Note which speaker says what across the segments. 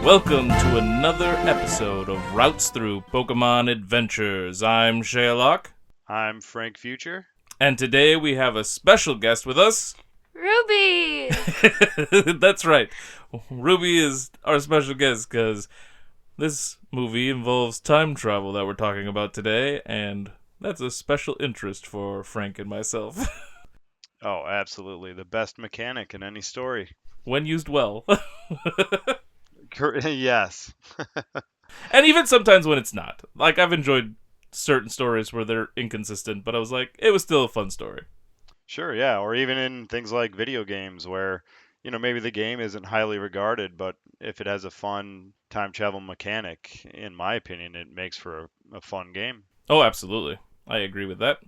Speaker 1: Welcome to another episode of Routes Through Pokemon Adventures. I'm Shaylock.
Speaker 2: I'm Frank Future.
Speaker 1: And today we have a special guest with us.
Speaker 3: Ruby!
Speaker 1: That's right. Ruby is our special guest because this movie involves time travel that we're talking about today, and that's a special interest for Frank and myself.
Speaker 2: Oh, absolutely. The best mechanic in any story.
Speaker 1: When used well.
Speaker 2: Yes.
Speaker 1: And even sometimes when it's not. Like, I've enjoyed certain stories where they're inconsistent, but I was like, it was still a fun story.
Speaker 2: Sure, yeah. Or even in things like video games where, maybe the game isn't highly regarded, but if it has a fun time travel mechanic, in my opinion, it makes for a fun game.
Speaker 1: Oh, absolutely. I agree with that.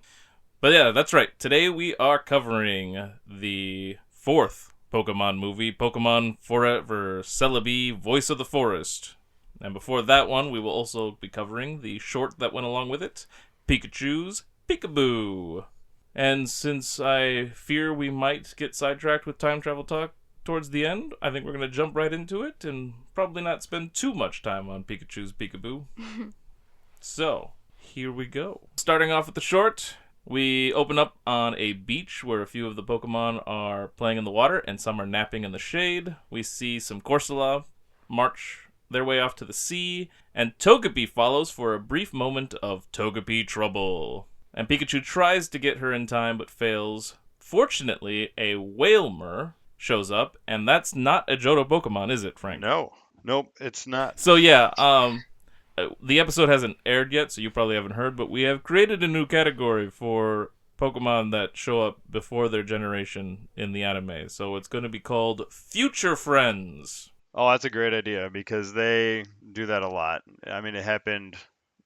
Speaker 1: But yeah, that's right. Today we are covering the fourth Pokemon movie, Pokemon Forever Celebi, Voice of the Forest. And before that one, we will also be covering the short that went along with it, Pikachu's PikaBoo. And since I fear we might get sidetracked with time travel talk towards the end, I think we're going to jump right into it and probably not spend too much time on Pikachu's PikaBoo. So, here we go. Starting off with the short, we open up on a beach where a few of the Pokemon are playing in the water and some are napping in the shade. We see some Corsola march their way off to the sea, and Togepi follows for a brief moment of Togepi trouble. And Pikachu tries to get her in time but fails. Fortunately, a Whalmer shows up, and that's not a Johto Pokemon, is it, Frank?
Speaker 2: Nope, it's not.
Speaker 1: So yeah, the episode hasn't aired yet, so you probably haven't heard, but we have created a new category for Pokemon that show up before their generation in the anime. So it's going to be called Future Friends.
Speaker 2: Oh, that's a great idea because they do that a lot. I mean, it happened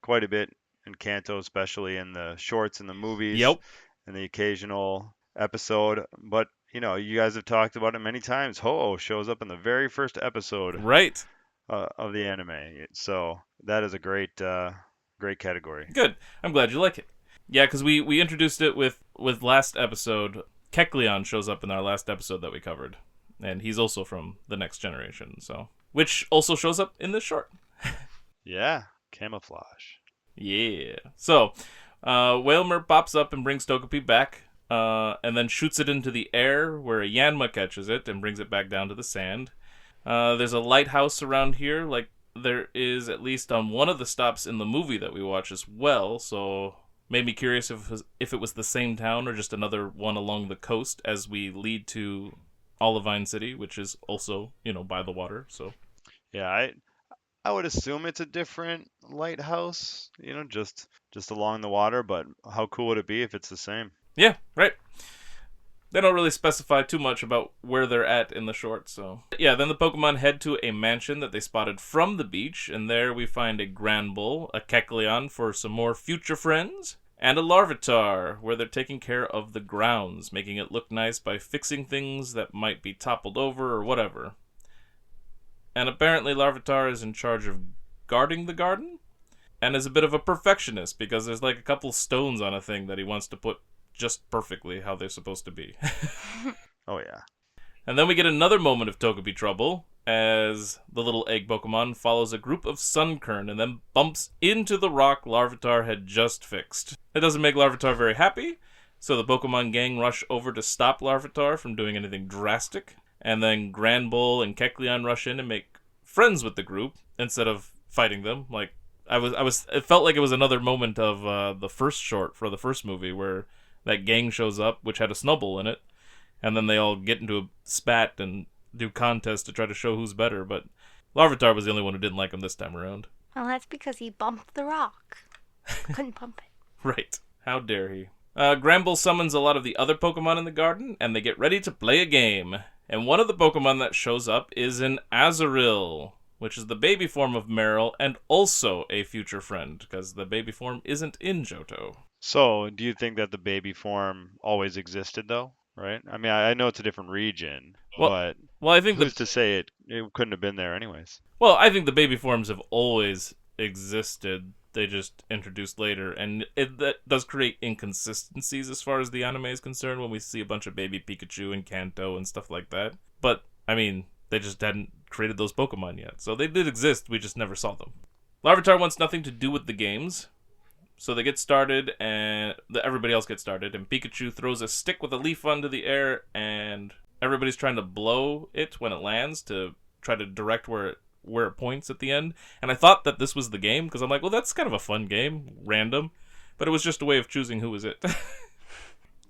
Speaker 2: quite a bit in Kanto, especially in the shorts and the movies.
Speaker 1: Yep.
Speaker 2: And the occasional episode. But, you guys have talked about it many times. Ho-Oh shows up in the very first episode.
Speaker 1: Right.
Speaker 2: Of the anime. So that is a great category.
Speaker 1: Good. I'm glad you like it. Yeah, because we introduced it with last episode. Kecleon shows up in our last episode that we covered. And he's also from the next generation, which also shows up in this short.
Speaker 2: Yeah, camouflage.
Speaker 1: Yeah. So, Whalmer pops up and brings Togepi back, and then shoots it into the air where a Yanma catches it and brings it back down to the sand. There's a lighthouse around here, like there is at least on one of the stops in the movie that we watch as well, so made me curious if it was the same town or just another one along the coast as we lead to Olivine City, which is also, by the water, so.
Speaker 2: Yeah, I would assume it's a different lighthouse, just along the water, but how cool would it be if it's the same?
Speaker 1: Yeah, right. They don't really specify too much about where they're at in the short, so. Yeah, then the Pokemon head to a mansion that they spotted from the beach, and there we find a Granbull, a Kecleon for some more future friends, and a Larvitar, where they're taking care of the grounds, making it look nice by fixing things that might be toppled over or whatever. And apparently Larvitar is in charge of guarding the garden, and is a bit of a perfectionist, because there's like a couple stones on a thing that he wants to put just perfectly how they're supposed to be.
Speaker 2: Oh, yeah.
Speaker 1: And then we get another moment of Togepi trouble, as the little egg Pokemon follows a group of Sunkern and then bumps into the rock Larvitar had just fixed. It doesn't make Larvitar very happy, so the Pokemon gang rush over to stop Larvitar from doing anything drastic, and then Granbull and Kecleon rush in and make friends with the group instead of fighting them. Like, it felt like it was another moment of the first short for the first movie where that gang shows up, which had a Snubbull in it, and then they all get into a spat and do contests to try to show who's better, but Larvitar was the only one who didn't like him this time around.
Speaker 3: Well, that's because he bumped the rock. Couldn't pump it.
Speaker 1: Right. How dare he. Granbull summons a lot of the other Pokemon in the garden, and they get ready to play a game. And one of the Pokemon that shows up is an Azurill, which is the baby form of Marill and also a future friend, because the baby form isn't in Johto.
Speaker 2: So, do you think that the baby form always existed, though? Right? I mean, I know it's a different region, but
Speaker 1: I think
Speaker 2: who's to say it couldn't have been there anyways?
Speaker 1: Well, I think the baby forms have always existed. They just introduced later, and that does create inconsistencies as far as the anime is concerned when we see a bunch of baby Pikachu and Kanto and stuff like that. But, I mean, they just hadn't created those Pokemon yet. So they did exist, we just never saw them. Larvitar wants nothing to do with the games. So they get started, and everybody else gets started, and Pikachu throws a stick with a leaf onto the air, and everybody's trying to blow it when it lands to try to direct where it points at the end. And I thought that this was the game, because I'm like, well, that's kind of a fun game, random. But it was just a way of choosing who was it.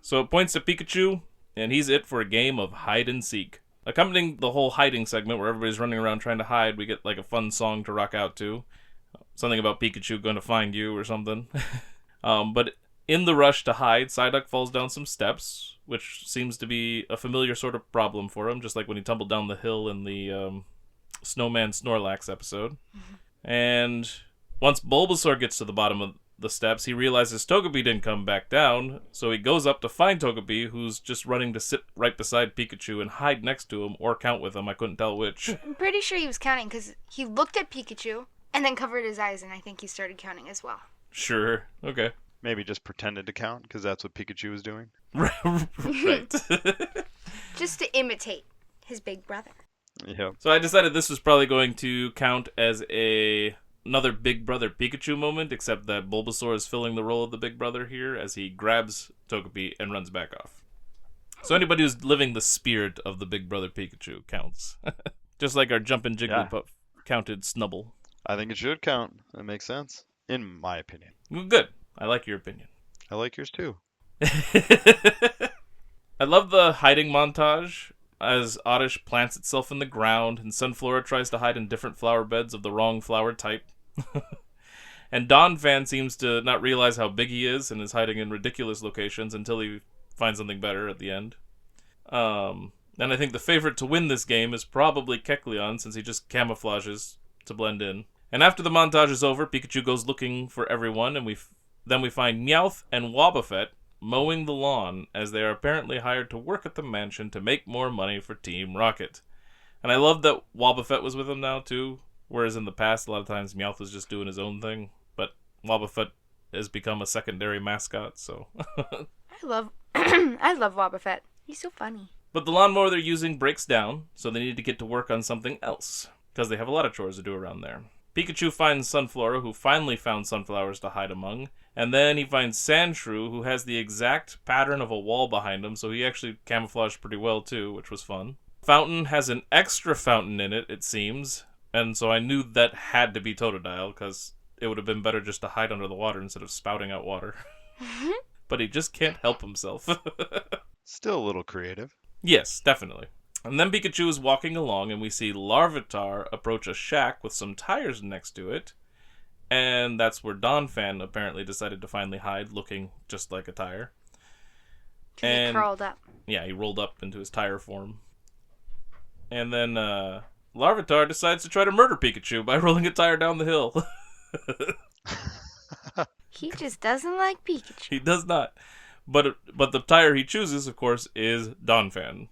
Speaker 1: So it points to Pikachu, and he's it for a game of hide and seek. Accompanying the whole hiding segment, where everybody's running around trying to hide, we get like a fun song to rock out to. Something about Pikachu going to find you or something. But in the rush to hide, Psyduck falls down some steps, which seems to be a familiar sort of problem for him, just like when he tumbled down the hill in the Snowman Snorlax episode. Mm-hmm. And once Bulbasaur gets to the bottom of the steps, he realizes Togepi didn't come back down, so he goes up to find Togepi, who's just running to sit right beside Pikachu and hide next to him, or count with him. I couldn't tell which.
Speaker 3: I'm pretty sure he was counting, because he looked at Pikachu and then covered his eyes, and I think he started counting as well.
Speaker 1: Sure. Okay.
Speaker 2: Maybe just pretended to count, because that's what Pikachu was doing.
Speaker 1: Right.
Speaker 3: Just to imitate his big brother.
Speaker 2: Yep.
Speaker 1: So I decided this was probably going to count as another Big Brother Pikachu moment, except that Bulbasaur is filling the role of the Big Brother here as he grabs Togepi and runs back off. So anybody who's living the spirit of the Big Brother Pikachu counts. Just like our Jumpin' Jigglypuff counted Snubble.
Speaker 2: I think it should count. That makes sense, in my opinion.
Speaker 1: Well, good. I like your opinion.
Speaker 2: I like yours too.
Speaker 1: I love the hiding montage as Oddish plants itself in the ground and Sunflora tries to hide in different flower beds of the wrong flower type. And Donphan seems to not realize how big he is and is hiding in ridiculous locations until he finds something better at the end. And I think the favorite to win this game is probably Kecleon, since he just camouflages to blend in. And after the montage is over, Pikachu goes looking for everyone, and then we find Meowth and Wobbuffet mowing the lawn, as they are apparently hired to work at the mansion to make more money for Team Rocket. And I love that Wobbuffet was with him now, too, whereas in the past, a lot of times Meowth was just doing his own thing, but Wobbuffet has become a secondary mascot, so...
Speaker 3: I love Wobbuffet. He's so funny.
Speaker 1: But the lawnmower they're using breaks down, so they need to get to work on something else, because they have a lot of chores to do around there. Pikachu finds Sunflora, who finally found sunflowers to hide among, and then he finds Sandshrew, who has the exact pattern of a wall behind him, so he actually camouflaged pretty well too, which was fun. Fountain has an extra fountain in it, it seems, and so I knew that had to be Totodile, because it would have been better just to hide under the water instead of spouting out water. But he just can't help himself.
Speaker 2: Still a little creative.
Speaker 1: Yes, definitely. And then Pikachu is walking along, and we see Larvitar approach a shack with some tires next to it. And that's where Donphan apparently decided to finally hide, looking just like a tire.
Speaker 3: And he curled up.
Speaker 1: Yeah, he rolled up into his tire form. And then Larvitar decides to try to murder Pikachu by rolling a tire down the hill.
Speaker 3: He just doesn't like Pikachu.
Speaker 1: He does not. But the tire he chooses, of course, is Donphan.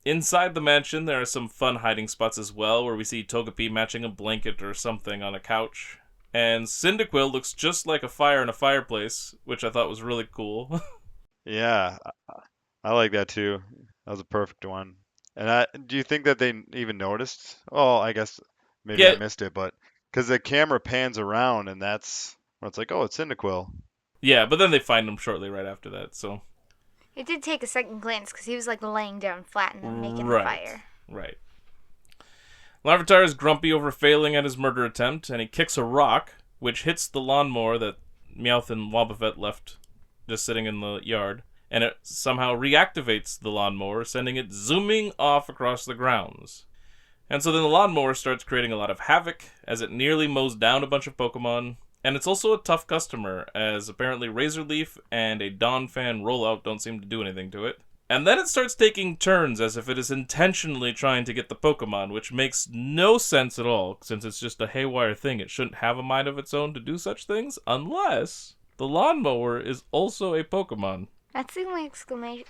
Speaker 1: Inside the mansion, there are some fun hiding spots as well, where we see Togepi matching a blanket or something on a couch. And Cyndaquil looks just like a fire in a fireplace, which I thought was really cool.
Speaker 2: Yeah, I like that too. That was a perfect one. And do you think that they even noticed? Oh, I guess maybe I missed it, but because the camera pans around and that's where it's like, oh, it's Cyndaquil.
Speaker 1: Yeah, but then they find him shortly right after that, so...
Speaker 3: It did take a second glance, because he was like laying down flat and then making the fire.
Speaker 1: Right. Larvitar is grumpy over failing at his murder attempt, and he kicks a rock, which hits the lawnmower that Meowth and Wobbuffet left just sitting in the yard, and it somehow reactivates the lawnmower, sending it zooming off across the grounds. And so then the lawnmower starts creating a lot of havoc, as it nearly mows down a bunch of Pokemon. And it's also a tough customer, as apparently Razor Leaf and a Donphan rollout don't seem to do anything to it. And then it starts taking turns as if it is intentionally trying to get the Pokemon, which makes no sense at all, since it's just a haywire thing. It shouldn't have a mind of its own to do such things, unless the lawnmower is also a Pokemon.
Speaker 3: That's the only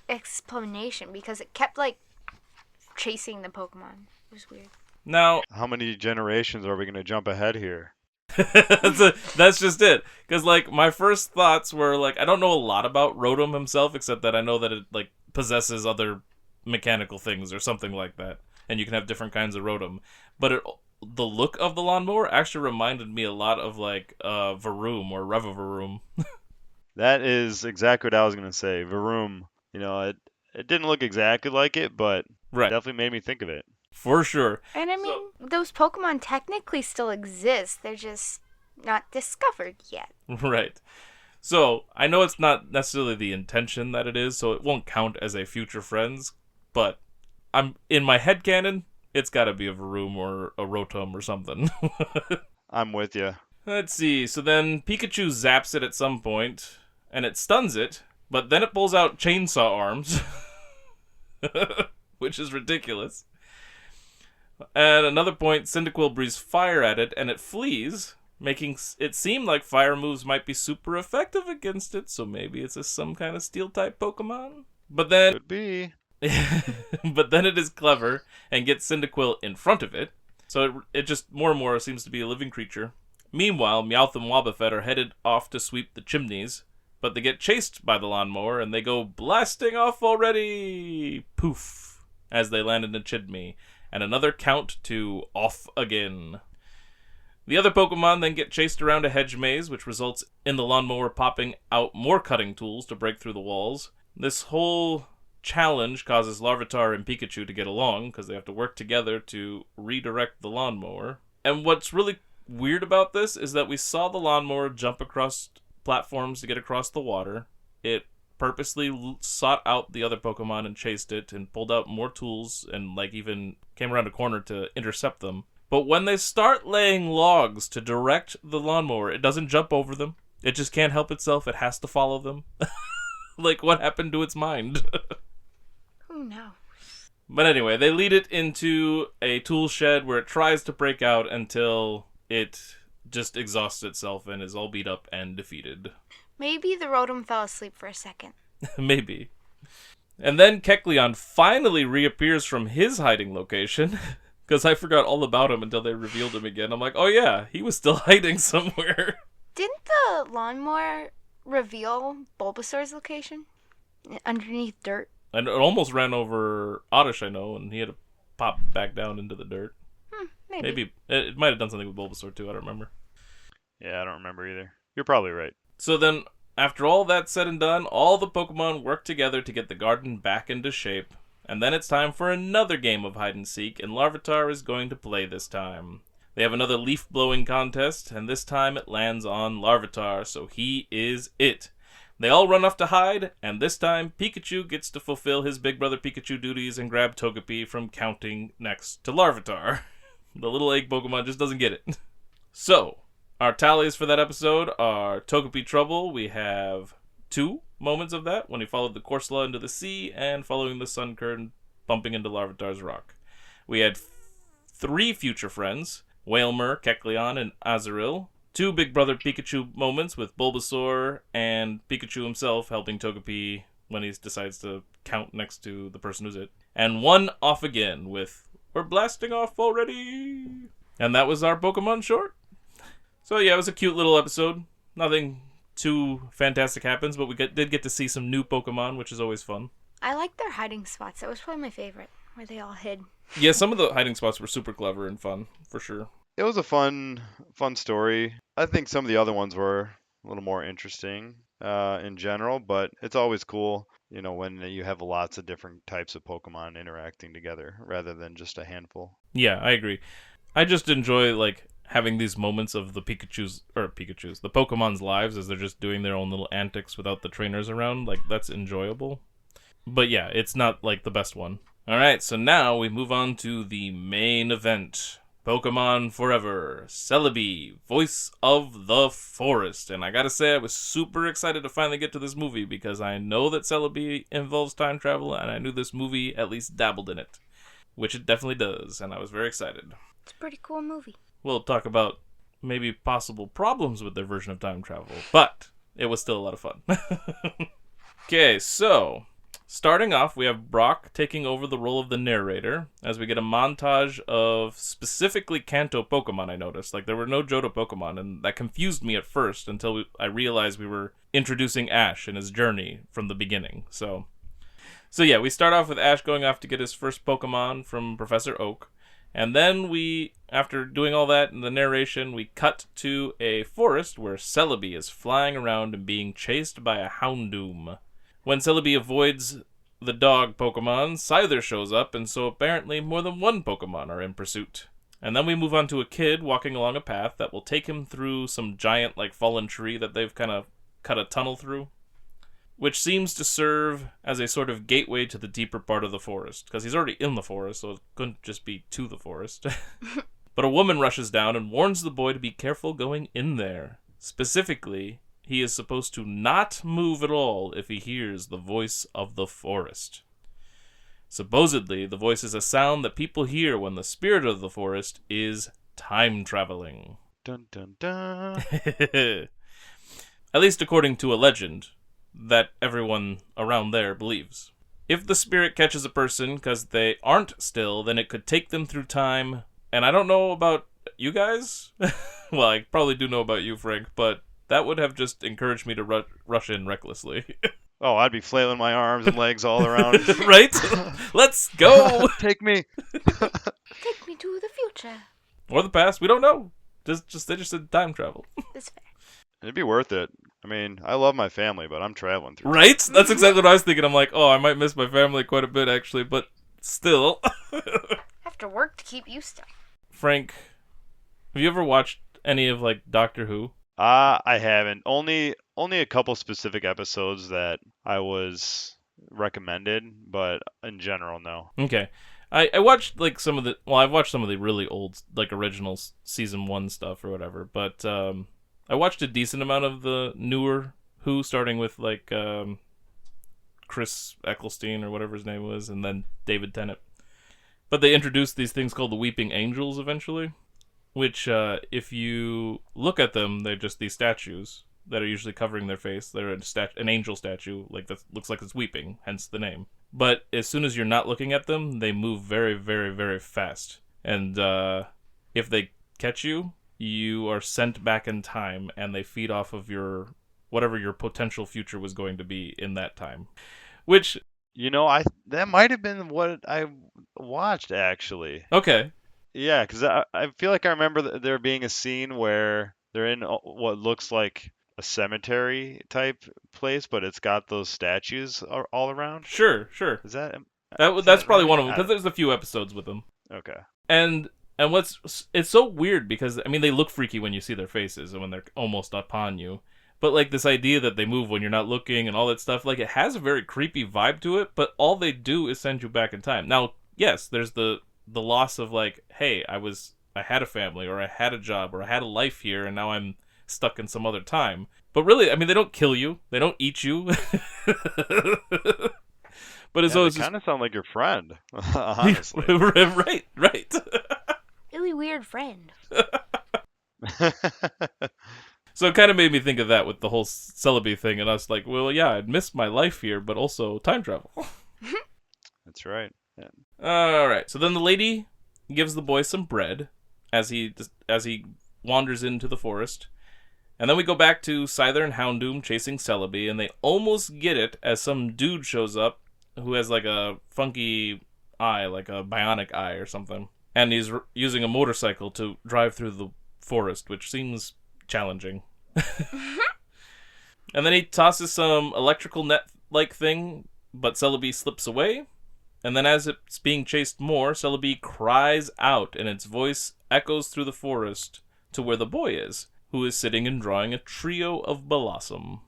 Speaker 3: explanation, because it kept, like, chasing the Pokemon. It was weird.
Speaker 1: Now...
Speaker 2: How many generations are we going to jump ahead here?
Speaker 1: That's just it. Because, like, my first thoughts were, like, I don't know a lot about Rotom himself, except that I know that it, like, possesses other mechanical things or something like that. And you can have different kinds of Rotom. but the look of the lawnmower actually reminded me a lot of like Varoom or Revavaroom.
Speaker 2: That is exactly what I was gonna say. Varoom. It didn't look exactly like it, but
Speaker 1: Right,
Speaker 2: definitely made me think of it.
Speaker 1: for sure.
Speaker 3: And I mean, those Pokemon technically still exist. They're just not discovered yet.
Speaker 1: Right. So, I know it's not necessarily the intention that it is, so it won't count as a future friends, but I'm in my headcanon, it's gotta be a Varoom or a Rotom or something.
Speaker 2: I'm with you.
Speaker 1: Let's see, so then Pikachu zaps it at some point, and it stuns it, but then it pulls out chainsaw arms, which is ridiculous. At another point, Cyndaquil breathes fire at it, and it flees, making it seem like fire moves might be super effective against it, so maybe it's some kind of steel-type Pokemon? But then...
Speaker 2: Could be.
Speaker 1: but then it is clever and gets Cyndaquil in front of it, so it just more and more seems to be a living creature. Meanwhile, Meowth and Wobbuffet are headed off to sweep the chimneys, but they get chased by the lawnmower and they go blasting off already! Poof! As they land in a chimney, and another count to off again. The other Pokemon then get chased around a hedge maze, which results in the lawnmower popping out more cutting tools to break through the walls. This whole challenge causes Larvitar and Pikachu to get along, because they have to work together to redirect the lawnmower. And what's really weird about this is that we saw the lawnmower jump across platforms to get across the water. It purposely sought out the other Pokemon and chased it and pulled out more tools and like even came around a corner to intercept them. But when they start laying logs to direct the lawnmower, it doesn't jump over them. It just can't help itself. It has to follow them. Like, what happened to its mind?
Speaker 3: Who knows?
Speaker 1: But anyway, they lead it into a tool shed where it tries to break out until it just exhausts itself and is all beat up and defeated.
Speaker 3: Maybe the Rotom fell asleep for a second.
Speaker 1: Maybe. And then Kecleon finally reappears from his hiding location, because I forgot all about him until they revealed him again. I'm like, oh yeah, he was still hiding somewhere.
Speaker 3: Didn't the lawnmower reveal Bulbasaur's location? Underneath dirt?
Speaker 1: And it almost ran over Oddish, I know, and he had to pop back down into the dirt.
Speaker 3: Maybe.
Speaker 1: It might have done something with Bulbasaur too, I don't remember.
Speaker 2: Yeah, I don't remember either. You're probably right.
Speaker 1: So then, after all that's said and done, all the Pokemon work together to get the garden back into shape. And then it's time for another game of hide and seek, and Larvitar is going to play this time. They have another leaf blowing contest, and this time it lands on Larvitar, so he is it. They all run off to hide, and this time Pikachu gets to fulfill his Big Brother Pikachu duties and grab Togepi from counting next to Larvitar. The little egg Pokemon just doesn't get it. So, our tallies for that episode are Togepi Trouble. We have 2 moments of that, when he followed the Corsola into the sea, and following the Sun Curtain, bumping into Larvitar's rock. We had 3 future friends, Wailmer, Kecleon, and Azurill. 2 Big Brother Pikachu moments with Bulbasaur and Pikachu himself helping Togepi when he decides to count next to the person who's it. And 1 off again with, we're blasting off already! And that was our Pokemon short. So yeah, it was a cute little episode. Nothing too fantastic happens, but we did get to see some new Pokemon, which is always fun.
Speaker 3: I liked their hiding spots. That was probably my favorite, where they all hid.
Speaker 1: Yeah, some of the hiding spots were super clever and fun, for sure.
Speaker 2: It was a fun story. I think some of the other ones were a little more interesting in general, but it's always cool, when you have lots of different types of Pokemon interacting together rather than just a handful.
Speaker 1: Yeah, I agree. I just enjoy, like, having these moments of the the Pokemon's lives as they're just doing their own little antics without the trainers around. Like, that's enjoyable. But yeah, it's not, like, the best one. Alright, so now we move on to the main event. Pokemon Forever, Celebi, Voice of the Forest. And I gotta say, I was super excited to finally get to this movie because I know that Celebi involves time travel, and I knew this movie at least dabbled in it. Which it definitely does, and I was very excited.
Speaker 3: It's a pretty cool movie.
Speaker 1: We'll talk about maybe possible problems with their version of time travel, but it was still a lot of fun. Okay, so starting off, we have Brock taking over the role of the narrator as we get a montage of specifically Kanto Pokemon, I noticed. Like, there were no Johto Pokemon, and that confused me at first until I realized we were introducing Ash and his journey from the beginning. So yeah, we start off with Ash going off to get his first Pokemon from Professor Oak, And then we, after doing all that in the narration, we cut to a forest where Celebi is flying around and being chased by a Houndoom. When Celebi avoids the dog Pokemon, Scyther shows up, and so apparently more than one Pokemon are in pursuit. And then we move on to a kid walking along a path that will take him through some giant, fallen tree that they've kind of cut a tunnel through, which seems to serve as a sort of gateway to the deeper part of the forest, because he's already in the forest, so it couldn't just be to the forest. But a woman rushes down and warns the boy to be careful going in there. Specifically, he is supposed to not move at all if he hears the voice of the forest. Supposedly, the voice is a sound that people hear when the spirit of the forest is time traveling.
Speaker 2: Dun dun dun.
Speaker 1: At least according to a legend that everyone around there believes. If the spirit catches a person because they aren't still, then it could take them through time. And I don't know about you guys. Well, I probably do know about you, Frank, but that would have just encouraged me to rush in recklessly.
Speaker 2: Oh, I'd be flailing my arms and legs all around.
Speaker 1: Right? Let's go!
Speaker 2: Take me.
Speaker 3: Take me to the future.
Speaker 1: Or the past, we don't know. They just said time travel.
Speaker 3: That's fair.
Speaker 2: It'd be worth it. I mean, I love my family, but I'm traveling through.
Speaker 1: Right? That's exactly what I was thinking. I'm like, oh, I might miss my family quite a bit, actually, but still.
Speaker 3: Have to work to keep you stuck.
Speaker 1: Frank, have you ever watched any of, Doctor Who?
Speaker 2: I haven't. Only a couple specific episodes that I was recommended, but in general, no.
Speaker 1: Okay. I watched, I've watched some of the really old, original season 1 stuff or whatever, but, I watched a decent amount of the newer Who, starting with, Chris Eccleston or whatever his name was, and then David Tennant. But they introduced these things called the Weeping Angels eventually, which, if you look at them, they're just these statues that are usually covering their face. They're an angel statue, that looks like it's weeping, hence the name. But as soon as you're not looking at them, they move very, very, very fast. And if they catch you, you are sent back in time, and they feed off of whatever your potential future was going to be in that time. Which,
Speaker 2: that might have been what I watched, actually.
Speaker 1: okay.
Speaker 2: Yeah, because I feel like I remember there being a scene where they're in what looks like a cemetery type place, but it's got those statues all around.
Speaker 1: Sure.
Speaker 2: Is that
Speaker 1: That's probably
Speaker 2: right?
Speaker 1: one of them, because there's a few episodes with them.
Speaker 2: Okay.
Speaker 1: And it's so weird because, they look freaky when you see their faces and when they're almost upon you. But, this idea that they move when you're not looking and all that stuff, it has a very creepy vibe to it, but all they do is send you back in time. Now, yes, there's the loss of, hey, I had a family, or I had a job, or I had a life here, and now I'm stuck in some other time. But really, they don't kill you. They don't eat you. But it's always
Speaker 2: kind of sound like your friend, honestly.
Speaker 1: Right.
Speaker 3: Really weird friend.
Speaker 1: So it kind of made me think of that with the whole Celebi thing, and I was like, well, yeah, I'd miss my life here, but also time travel.
Speaker 2: That's right. Yeah.
Speaker 1: All right. So then the lady gives the boy some bread as he wanders into the forest. And then we go back to Scyther and Houndoom chasing Celebi, and they almost get it as some dude shows up who has a funky eye, like a bionic eye or something. And he's using a motorcycle to drive through the forest, which seems challenging. And then he tosses some electrical net-like thing, but Celebi slips away. And then as it's being chased more, Celebi cries out, and its voice echoes through the forest to where the boy is, who is sitting and drawing a trio of Blossom.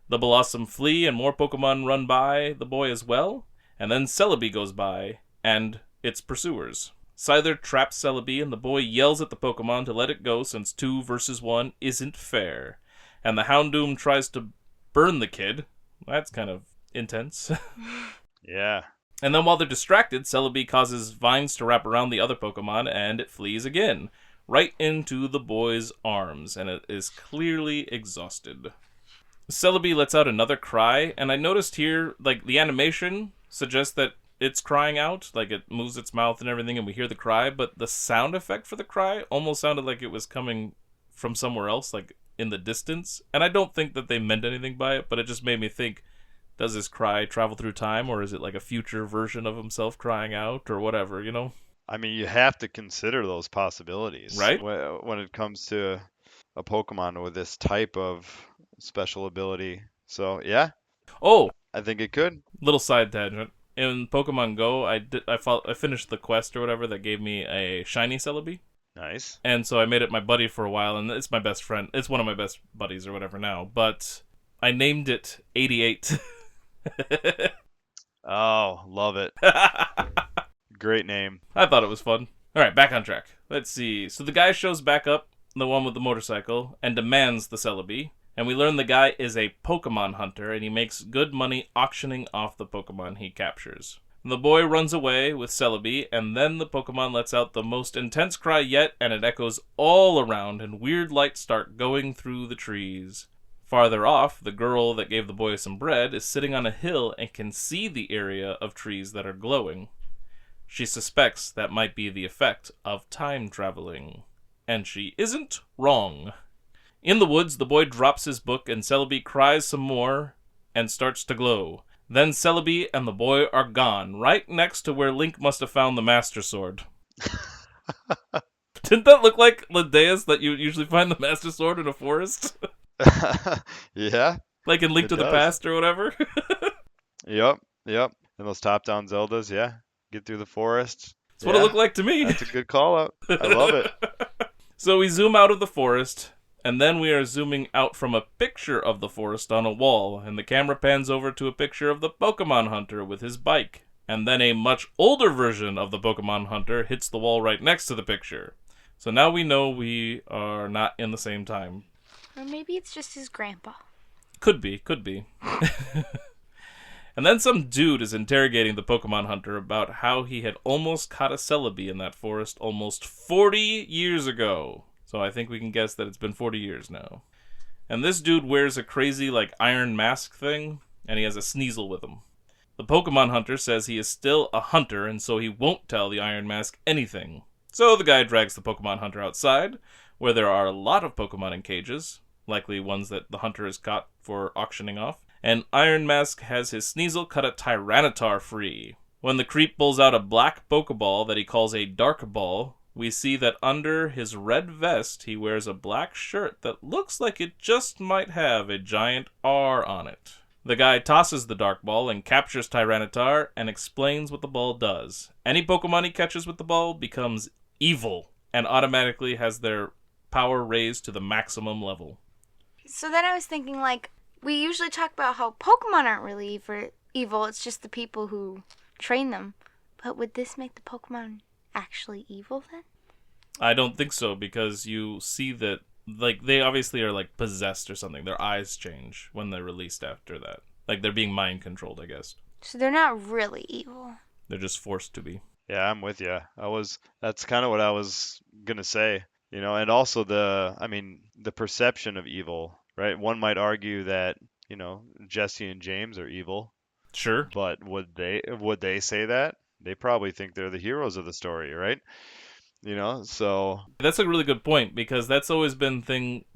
Speaker 1: The Blossom flee, and more Pokemon run by the boy as well, and then Celebi goes by, and its pursuers. Scyther traps Celebi, and the boy yells at the Pokemon to let it go since 2 versus 1 isn't fair. And the Houndoom tries to burn the kid. That's kind of intense.
Speaker 2: Yeah.
Speaker 1: And then while they're distracted, Celebi causes vines to wrap around the other Pokemon, and it flees again, right into the boy's arms, and it is clearly exhausted. Celebi lets out another cry, and I noticed here, the animation suggests that it's crying out, it moves its mouth and everything, and we hear the cry, but the sound effect for the cry almost sounded like it was coming from somewhere else, in the distance. And I don't think that they meant anything by it, but it just made me think, does this cry travel through time, or is it a future version of himself crying out, or whatever,
Speaker 2: I mean, you have to consider those possibilities
Speaker 1: right?
Speaker 2: when it comes to a Pokemon with this type of special ability. So yeah,
Speaker 1: Oh,
Speaker 2: I think it could.
Speaker 1: little side tangent. In Pokemon Go, I finished the quest or whatever that gave me a shiny Celebi.
Speaker 2: Nice.
Speaker 1: And so I made it my buddy for a while, and it's my best friend. It's one of my best buddies or whatever now. But I named it 88.
Speaker 2: Oh, love it.
Speaker 1: I
Speaker 2: Great name.
Speaker 1: thought it was fun. All right, back on track. Let's see. So the guy shows back up, the one with the motorcycle, and demands the Celebi. And we learn the guy is a Pokemon hunter, and he makes good money auctioning off the Pokemon he captures. The boy runs away with Celebi, and then the Pokemon lets out the most intense cry yet, and it echoes all around, and weird lights start going through the trees. Farther off, the girl that gave the boy some bread is sitting on a hill and can see the area of trees that are glowing. She suspects that might be the effect of time traveling. And she isn't wrong. In the woods, the boy drops his book and Celebi cries some more and starts to glow. Then Celebi and the boy are gone, right next to where Link must have found the Master Sword. Didn't that look like Lindeus that you usually find the Master Sword in a forest?
Speaker 2: Yeah,
Speaker 1: Like in Link
Speaker 2: it
Speaker 1: to the
Speaker 2: does.
Speaker 1: Past or whatever?
Speaker 2: Yep, yep. And those top-down Zeldas, yeah. Get through the forest.
Speaker 1: That's what it
Speaker 2: Yeah,
Speaker 1: looked like to me.
Speaker 2: that's a good call out. I love it.
Speaker 1: So we zoom out of the forest, and then we are zooming out from a picture of the forest on a wall, and the camera pans over to a picture of the Pokemon Hunter with his bike. And then a much older version of the Pokemon Hunter hits the wall right next to the picture. So now we know we are not in the same time.
Speaker 3: Or maybe it's just his grandpa.
Speaker 1: Could be. And then some dude is interrogating the Pokemon Hunter about how he had almost caught a Celebi in that forest almost 40 years ago. So I think we can guess that it's been 40 years now. And this dude wears a crazy, like, iron mask thing, and he has a Sneasel with him. The Pokemon Hunter says he is still a hunter, and so he won't tell the Iron Mask anything. So the guy drags the Pokemon Hunter outside, where there are a lot of Pokemon in cages, likely ones that the hunter has caught for auctioning off. And Iron Mask has his Sneasel cut a Tyranitar free. When the creep pulls out a black Pokeball that he calls a Dark Ball, we see that under his red vest he wears a black shirt that looks like it just might have a giant R on it. The guy tosses the Dark Ball and captures Tyranitar and explains what the ball does. Any Pokemon he catches with the ball becomes evil and automatically has their power raised to the maximum level.
Speaker 3: So then I was thinking, like, we usually talk about how Pokemon aren't really evil. It's just the people who train them. But would this make the Pokemon actually evil then?
Speaker 1: I don't think so, because you see that, like, they obviously are, like, possessed or something. Their eyes change when they're released after that. Like, they're being mind-controlled, I guess.
Speaker 3: So they're not really evil.
Speaker 1: They're just forced to be.
Speaker 2: Yeah, I'm with you. That's kind of what I was gonna say, and also the perception of evil, right? One might argue that, Jesse and James are evil,
Speaker 1: Sure.
Speaker 2: but would they say that? They probably think they're the heroes of the story, right? So
Speaker 1: That's a really good point, because that's always been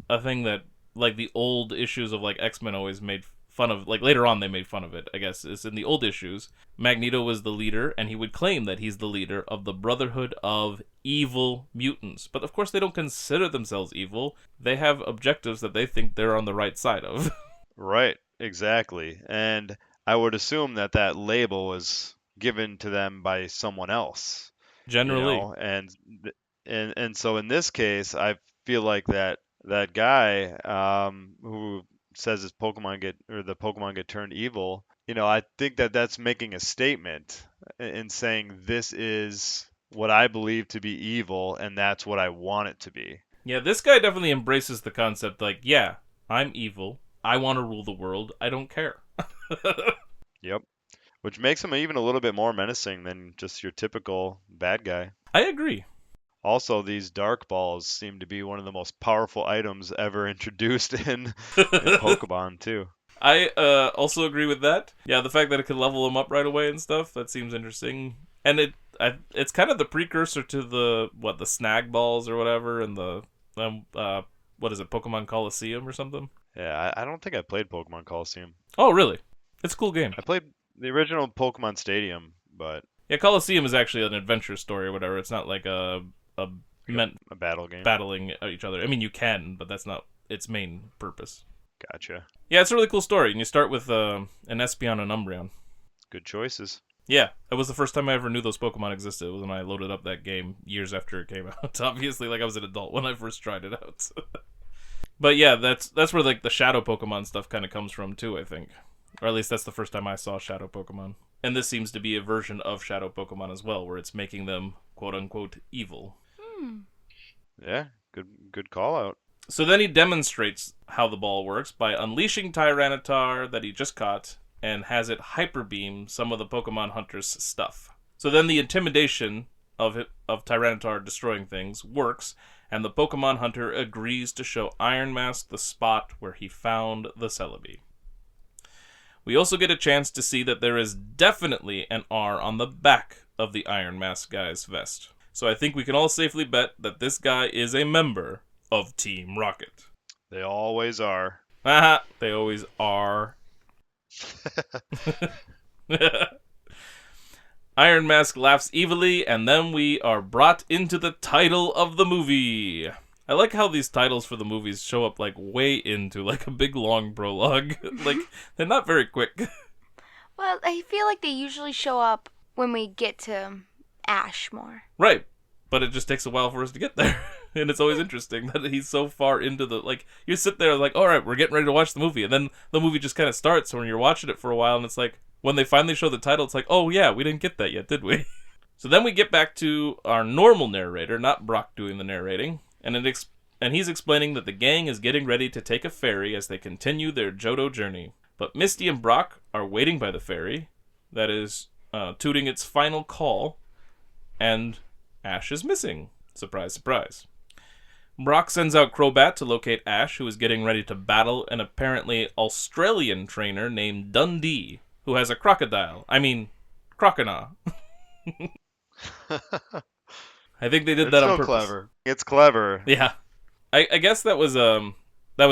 Speaker 1: a thing that, like, the old issues of, like, X-Men always made fun of. Like, later on they made fun of it, I guess. It's in the old issues. Magneto was the leader, and he would claim that he's the leader of the Brotherhood of Evil Mutants. But, of course, they don't consider themselves evil. They have objectives that they think they're on the right side of.
Speaker 2: right, exactly. And I would assume that label was given to them by someone else.
Speaker 1: Generally.
Speaker 2: And so in this case, I feel like that guy who says the Pokemon get turned evil, I think that's making a statement in saying this is what I believe to be evil, and that's what I want it to be.
Speaker 1: Yeah, this guy definitely embraces the concept, like, yeah, I'm evil. I want to rule the world. I don't care.
Speaker 2: Yep. Which makes him even a little bit more menacing than just your typical bad guy.
Speaker 1: I agree.
Speaker 2: Also, these dark balls seem to be one of the most powerful items ever introduced in Pokemon, too.
Speaker 1: I also agree with that. Yeah, the fact that it could level them up right away and stuff, that seems interesting. And it's kind of the precursor to the snag balls or whatever, and the what is it, Pokemon Coliseum or something?
Speaker 2: Yeah, I don't think I played Pokemon Coliseum.
Speaker 1: Oh, really? It's a cool game.
Speaker 2: I played the original Pokemon Stadium, but
Speaker 1: Yeah, Colosseum is actually an adventure story or whatever. It's not like a meant
Speaker 2: A battle game.
Speaker 1: battling each other. I mean, you can, but that's not its main purpose.
Speaker 2: Gotcha.
Speaker 1: Yeah, it's a really cool story, and you start with an Espeon and Umbreon.
Speaker 2: Good choices.
Speaker 1: Yeah, that was the first time I ever knew those Pokemon existed. It was when I loaded up that game years after it came out. Obviously, like I was an adult when I first tried it out. But yeah, that's where like the Shadow Pokemon stuff kind of comes from too, I think. Or at least that's the first time I saw Shadow Pokemon. And this seems to be a version of Shadow Pokemon as well, where it's making them quote-unquote evil.
Speaker 2: Yeah, good call out.
Speaker 1: So then he demonstrates how the ball works by unleashing Tyranitar that he just caught and has it Hyper Beam some of the Pokemon Hunter's stuff. So then the intimidation of Tyranitar destroying things works, and the Pokemon Hunter agrees to show Iron Mask the spot where he found the Celebi. We also get a chance to see that there is definitely an R on the back of the Iron Mask guy's vest. So I think we can all safely bet that this guy is a member of Team Rocket.
Speaker 2: They always are.
Speaker 1: Haha, they always are. Iron Mask laughs evilly, and then we are brought into the title of the movie. I like how these titles for the movies show up like way into like a big long prologue. Like they're not very quick.
Speaker 3: Well, I feel like they usually show up when we get to Ash more.
Speaker 1: Right. But it just takes a while for us to get there. And it's always interesting that he's so far into the, like, you sit there like, all right, we're getting ready to watch the movie. And then the movie just kind of starts when you're watching it for a while. And it's like, when they finally show the title, it's like, oh yeah, we didn't get that yet, did we? So then we get back to our normal narrator, not Brock doing the narrating. And he's explaining that the gang is getting ready to take a ferry as they continue their Johto journey. But Misty and Brock are waiting by the ferry, that is, tooting its final call, and Ash is missing. Surprise, surprise. Brock sends out Crobat to locate Ash, who is getting ready to battle an apparently Australian trainer named Dundee, who has a crocodile. I mean, Croconaw. I think they did that on purpose.
Speaker 2: Clever. It's clever.
Speaker 1: Yeah. I guess that was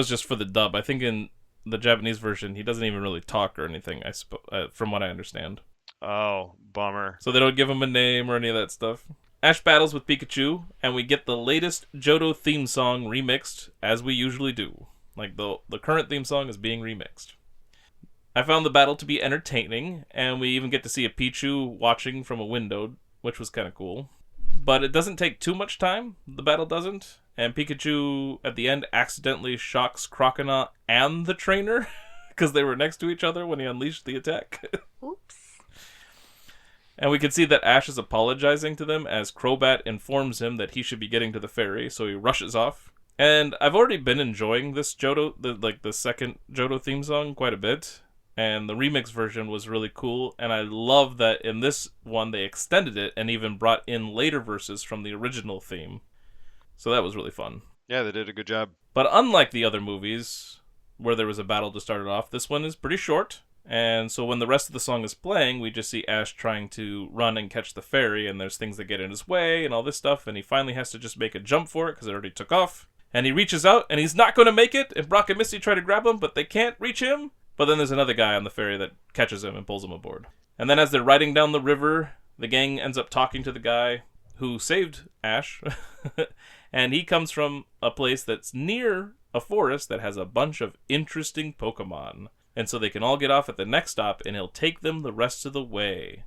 Speaker 1: just for the dub. I think in the Japanese version, he doesn't even really talk or anything, I suppose, from what I understand.
Speaker 2: Oh, bummer.
Speaker 1: So they don't give him a name or any of that stuff. Ash battles with Pikachu, and we get the latest Johto theme song remixed, as we usually do. Like, the current theme song is being remixed. I found the battle to be entertaining, and we even get to see a Pichu watching from a window, which was kind of cool. But it doesn't take too much time, the battle doesn't, and Pikachu, at the end, accidentally shocks Croconaw and the trainer, because they were next to each other when he unleashed the attack.
Speaker 3: Oops.
Speaker 1: And we can see that Ash is apologizing to them as Crobat informs him that he should be getting to the ferry, so he rushes off. And I've already been enjoying this Johto, the second Johto theme song quite a bit. And the remix version was really cool, and I love that in this one they extended it and even brought in later verses from the original theme. So that was really fun.
Speaker 2: Yeah, they did a good job.
Speaker 1: But unlike the other movies, where there was a battle to start it off, this one is pretty short. And so when the rest of the song is playing, we just see Ash trying to run and catch the ferry, and there's things that get in his way and all this stuff, and he finally has to just make a jump for it because it already took off. And he reaches out, and he's not going to make it, and Brock and Misty try to grab him, but they can't reach him. But then there's another guy on the ferry that catches him and pulls him aboard. And then as they're riding down the river, the gang ends up talking to the guy who saved Ash. And he comes from a place that's near a forest that has a bunch of interesting Pokemon. And so they can all get off at the next stop, and he'll take them the rest of the way.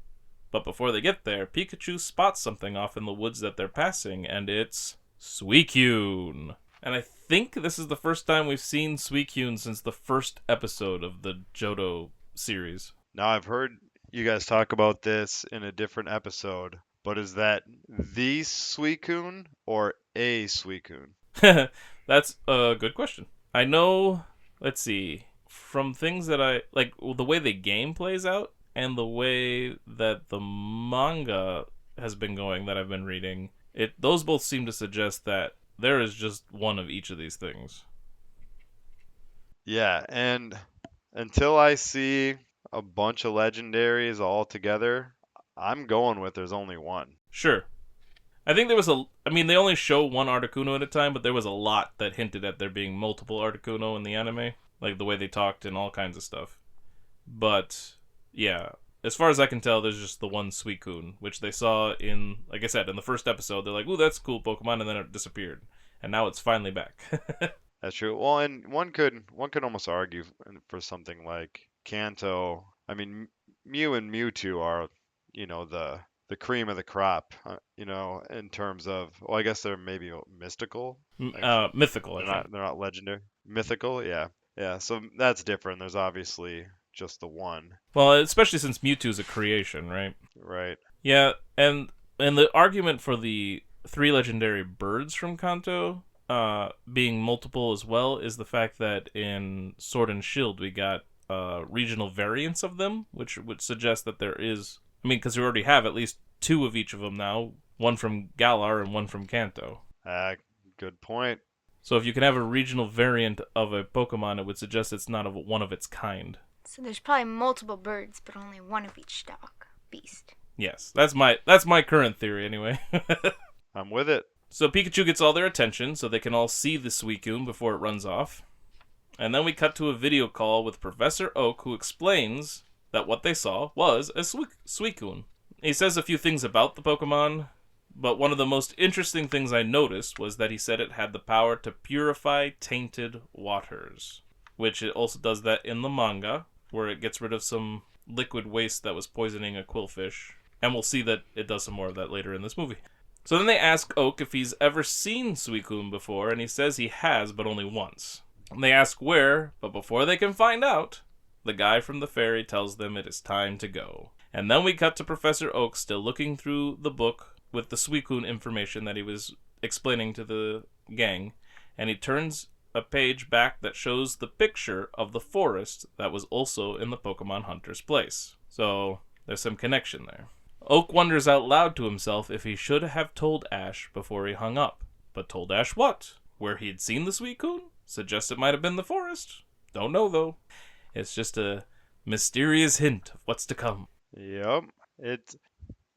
Speaker 1: But before they get there, Pikachu spots something off in the woods that they're passing, and it's Suicune. And I think this is the first time we've seen Suicune since the first episode of the Johto series.
Speaker 2: Now, I've heard you guys talk about this in a different episode, but is that the Suicune or a Suicune?
Speaker 1: That's a good question. I know, let's see, from things that I, like, the way the game plays out and the way that the manga has been going that I've been reading, those both seem to suggest that there is just one of each of these things.
Speaker 2: Yeah, and until I see a bunch of legendaries all together, I'm going with there's only one.
Speaker 1: Sure. I think there was they only show one Articuno at a time, but there was a lot that hinted at there being multiple Articuno in the anime. Like the way they talked and all kinds of stuff. But, yeah, as far as I can tell, there's just the one Suicune, which they saw in, like I said, in the first episode. They're like, "Ooh, that's a cool Pokemon," and then it disappeared, and now it's finally back.
Speaker 2: That's true. Well, and one could almost argue for something like Kanto. I mean, Mew and Mewtwo are, the cream of the crop. In terms of, well, I guess they're maybe mystical. Actually,
Speaker 1: Mythical, I
Speaker 2: they're
Speaker 1: think.
Speaker 2: not they're not legendary. Mythical, yeah, yeah. So that's different. There's obviously just the one,
Speaker 1: Well, especially since Mewtwo's a creation, right?
Speaker 2: right?
Speaker 1: Yeah, and the argument for the three legendary birds from Kanto being multiple as well is the fact that in Sword and Shield we got regional variants of them, which would suggest that there is. I mean, because we already have at least two of each of them now, one from Galar and one from Kanto.
Speaker 2: Good point.
Speaker 1: So if you can have a regional variant of a Pokemon, it would suggest it's not one of its kind.
Speaker 3: So there's probably multiple birds, but only one of each stock beast.
Speaker 1: Yes, that's my current theory anyway.
Speaker 2: I'm with it.
Speaker 1: So Pikachu gets all their attention so they can all see the Suicune before it runs off. And then we cut to a video call with Professor Oak, who explains that what they saw was a Suicune. He says a few things about the Pokemon, but one of the most interesting things I noticed was that he said it had the power to purify tainted waters, which it also does that in the manga, where it gets rid of some liquid waste that was poisoning a quillfish. And we'll see that it does some more of that later in this movie. So then they ask Oak if he's ever seen Suicune before, and he says he has, but only once. And they ask where, but before they can find out, the guy from the ferry tells them it is time to go. And then we cut to Professor Oak still looking through the book with the Suicune information that he was explaining to the gang, and he turns a page back that shows the picture of the forest that was also in the Pokemon Hunter's place. So there's some connection there. Oak wonders out loud to himself if he should have told Ash before he hung up. But told Ash what? Where he had seen the Suicune? Suggests it might have been the forest. Don't know, though. It's just a mysterious hint of what's to come.
Speaker 2: Yep. It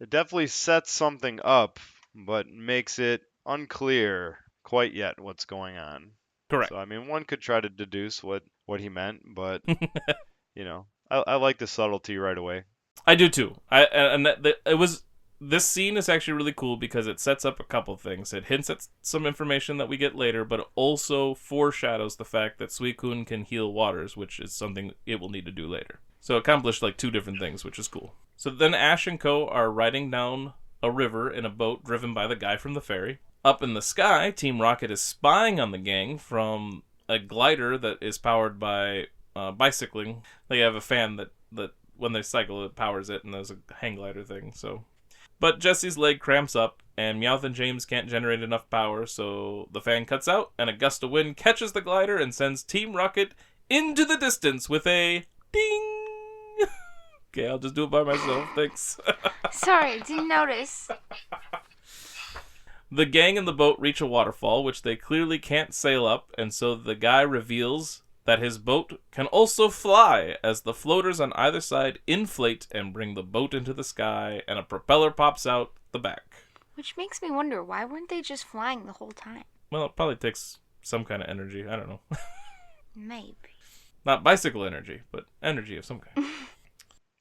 Speaker 2: definitely sets something up, but makes it unclear quite yet what's going on.
Speaker 1: Correct.
Speaker 2: So I mean, one could try to deduce what he meant, but I like the subtlety right away.
Speaker 1: I do too. This scene is actually really cool because it sets up a couple things. It hints at some information that we get later, but it also foreshadows the fact that Suicune can heal waters, which is something it will need to do later. So it accomplished like two different things, which is cool. So then Ash and Co. are riding down a river in a boat driven by the guy from the ferry. Up in the sky, Team Rocket is spying on the gang from a glider that is powered by bicycling. They have a fan that when they cycle, it powers it, and there's a hang glider thing. But Jesse's leg cramps up, and Meowth and James can't generate enough power, so the fan cuts out, and a gust of wind catches the glider and sends Team Rocket into the distance with a ding. Okay, I'll just do it by myself. Thanks.
Speaker 3: Sorry, didn't notice.
Speaker 1: The gang and the boat reach a waterfall, which they clearly can't sail up, and so the guy reveals that his boat can also fly as the floaters on either side inflate and bring the boat into the sky, and a propeller pops out the back.
Speaker 3: Which makes me wonder, why weren't they just flying the whole time?
Speaker 1: Well, it probably takes some kind of energy. I don't know.
Speaker 3: Maybe.
Speaker 1: Not bicycle energy, but energy of some kind.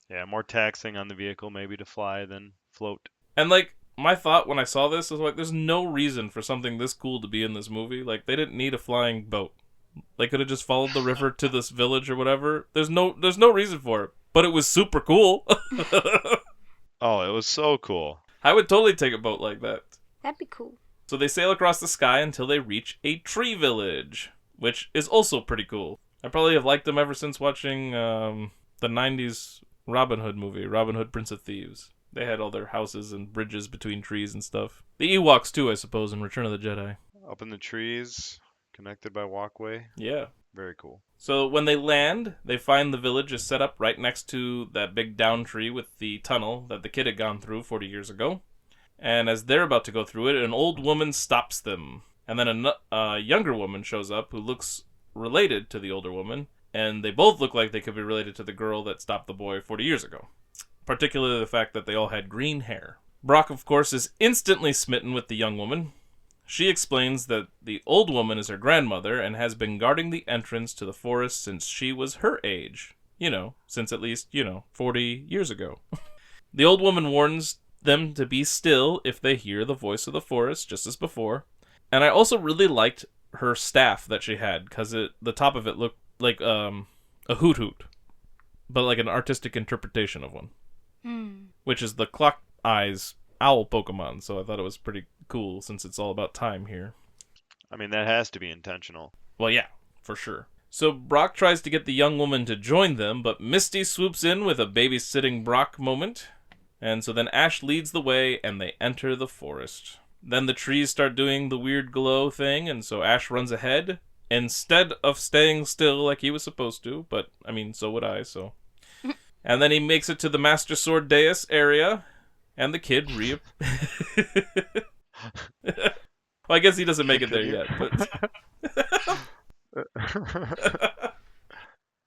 Speaker 2: Yeah, more taxing on the vehicle maybe to fly than float.
Speaker 1: And like, my thought when I saw this was like, there's no reason for something this cool to be in this movie. Like, they didn't need a flying boat. They could have just followed the river to this village or whatever. There's no reason for it. But it was super cool.
Speaker 2: Oh, it was so cool.
Speaker 1: I would totally take a boat like that.
Speaker 3: That'd be cool.
Speaker 1: So they sail across the sky until they reach a tree village, which is also pretty cool. I probably have liked them ever since watching the 90s Robin Hood movie, Robin Hood, Prince of Thieves. They had all their houses and bridges between trees and stuff. The Ewoks too, I suppose, in Return of the Jedi.
Speaker 2: Up in the trees, connected by walkway.
Speaker 1: Yeah.
Speaker 2: Very cool.
Speaker 1: So when they land, they find the village is set up right next to that big down tree with the tunnel that the kid had gone through 40 years ago. And as they're about to go through it, an old woman stops them. And then a younger woman shows up who looks related to the older woman. And they both look like they could be related to the girl that stopped the boy 40 years ago. Particularly the fact that they all had green hair. Brock, of course, is instantly smitten with the young woman. She explains that the old woman is her grandmother and has been guarding the entrance to the forest since she was her age. since at least, 40 years ago. The old woman warns them to be still if they hear the voice of the forest, just as before. And I also really liked her staff that she had, because the top of it looked like a hoot hoot, but like an artistic interpretation of one, which is the clock eyes owl Pokemon. So I thought it was pretty cool, since it's all about time here.
Speaker 2: I mean, that has to be intentional.
Speaker 1: Well, yeah, for sure. So Brock tries to get the young woman to join them, but Misty swoops in with a babysitting Brock moment. And so then Ash leads the way, and they enter the forest. Then the trees start doing the weird glow thing, and so Ash runs ahead, instead of staying still like he was supposed to, but, I mean, so would I, so. And then he makes it to the Master Sword Dais area, and the kid well, I guess he doesn't make it there yet, but...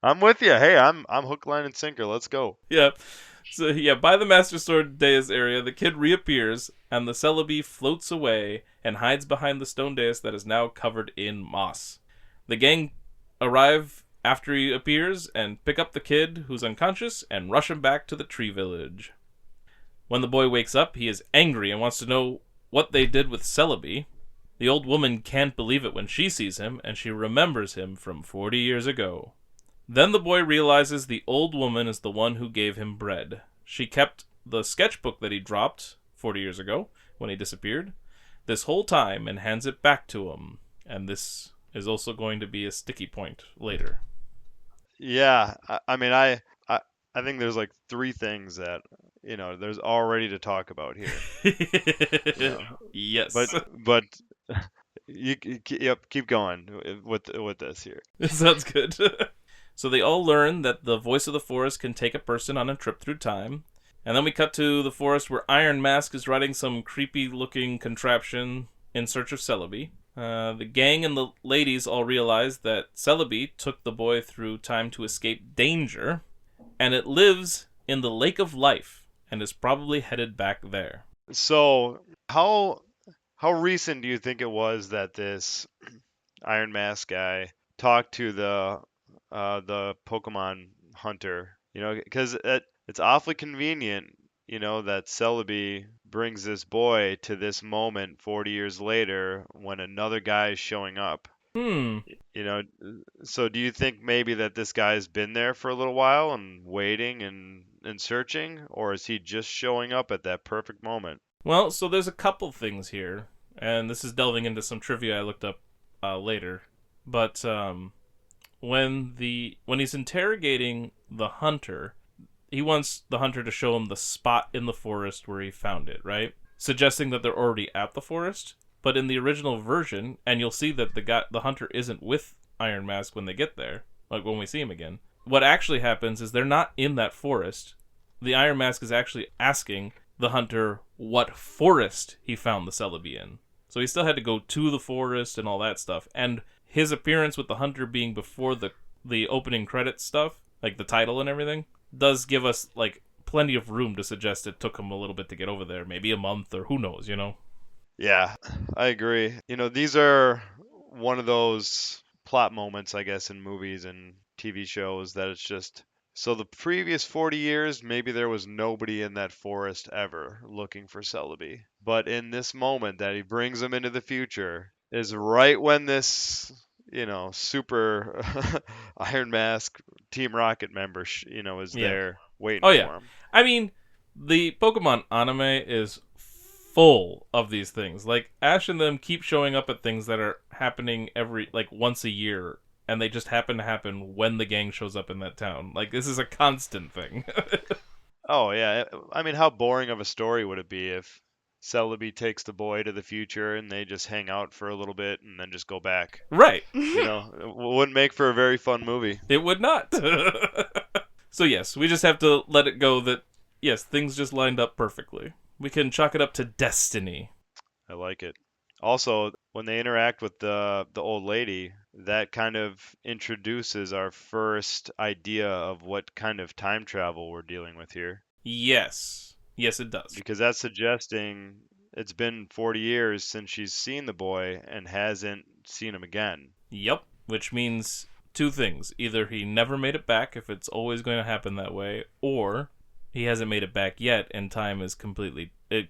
Speaker 2: I'm with you. Hey, I'm hook, line, and sinker. Let's go.
Speaker 1: Yeah. So, by the Master Sword Dais area, the kid reappears, and the Celebi floats away and hides behind the stone dais that is now covered in moss. The gang arrive after he appears and pick up the kid, who's unconscious, and rush him back to the tree village. When the boy wakes up, he is angry and wants to know what they did with Celebi. The old woman can't believe it when she sees him, and she remembers him from 40 years ago. Then the boy realizes the old woman is the one who gave him bread. She kept the sketchbook that he dropped 40 years ago, when he disappeared, this whole time, and hands it back to him. And this is also going to be a sticky point later.
Speaker 2: Yeah, I think there's like three things that, there's already to talk about here.
Speaker 1: Yes.
Speaker 2: But keep going with this here.
Speaker 1: Sounds good. So they all learn that the voice of the forest can take a person on a trip through time. And then we cut to the forest where Iron Mask is riding some creepy-looking contraption in search of Celebi. The gang and the ladies all realize that Celebi took the boy through time to escape danger, and it lives in the Lake of Life and is probably headed back there.
Speaker 2: So, how recent do you think it was that this Iron Mask guy talked to the Pokemon hunter? Because it's awfully convenient, that Celebi brings this boy to this moment 40 years later when another guy is showing up. So do you think maybe that this guy's been there for a little while and waiting and searching, or is he just showing up at that perfect moment?
Speaker 1: Well, so there's a couple things here, and this is delving into some trivia I looked up later. But when he's interrogating the hunter, he wants the hunter to show him the spot in the forest where he found it, right? Suggesting that they're already at the forest. But in the original version, and you'll see that the hunter isn't with Iron Mask when they get there, like when we see him again. What actually happens is they're not in that forest. The Iron Mask is actually asking the hunter what forest he found the Celebi in. So he still had to go to the forest and all that stuff. And his appearance with the hunter being before the opening credits stuff, like the title and everything, does give us like plenty of room to suggest it took him a little bit to get over there, maybe a month or who knows,
Speaker 2: Yeah, I agree. These are one of those plot moments, I guess, in movies and TV shows that it's just, so the previous 40 years, maybe there was nobody in that forest ever looking for Celebi. But in this moment that he brings him into the future is right when this, super Iron Mask Team Rocket member, is there waiting for him.
Speaker 1: I mean, the Pokemon anime is full of these things. Like, Ash and them keep showing up at things that are happening once a year, and they just happen to happen when the gang shows up in that town. Like, this is a constant thing.
Speaker 2: Oh, yeah. I mean, how boring of a story would it be if Celebi takes the boy to the future and they just hang out for a little bit and then just go back?
Speaker 1: Right.
Speaker 2: It wouldn't make for a very fun movie.
Speaker 1: It would not. So, yes, we just have to let it go that, yes, things just lined up perfectly. We can chalk it up to destiny.
Speaker 2: I like it. Also, when they interact with the old lady, that kind of introduces our first idea of what kind of time travel we're dealing with here.
Speaker 1: Yes. Yes, it does.
Speaker 2: Because that's suggesting it's been 40 years since she's seen the boy and hasn't seen him again.
Speaker 1: Yep. Which means two things. Either he never made it back, if it's always going to happen that way, or he hasn't made it back yet, and time is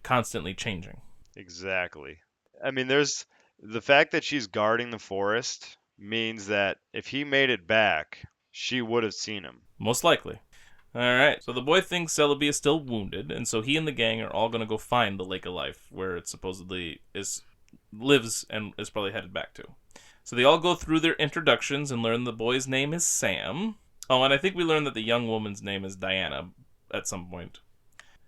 Speaker 1: constantly changing.
Speaker 2: Exactly. I mean, there's the fact that she's guarding the forest means that if he made it back, she would have seen him.
Speaker 1: Most likely. Alright, so the boy thinks Celebi is still wounded, and so he and the gang are all going to go find the Lake of Life, where it supposedly lives and is probably headed back to. So they all go through their introductions and learn the boy's name is Sam. Oh, and I think we learned that the young woman's name is Diana at some point.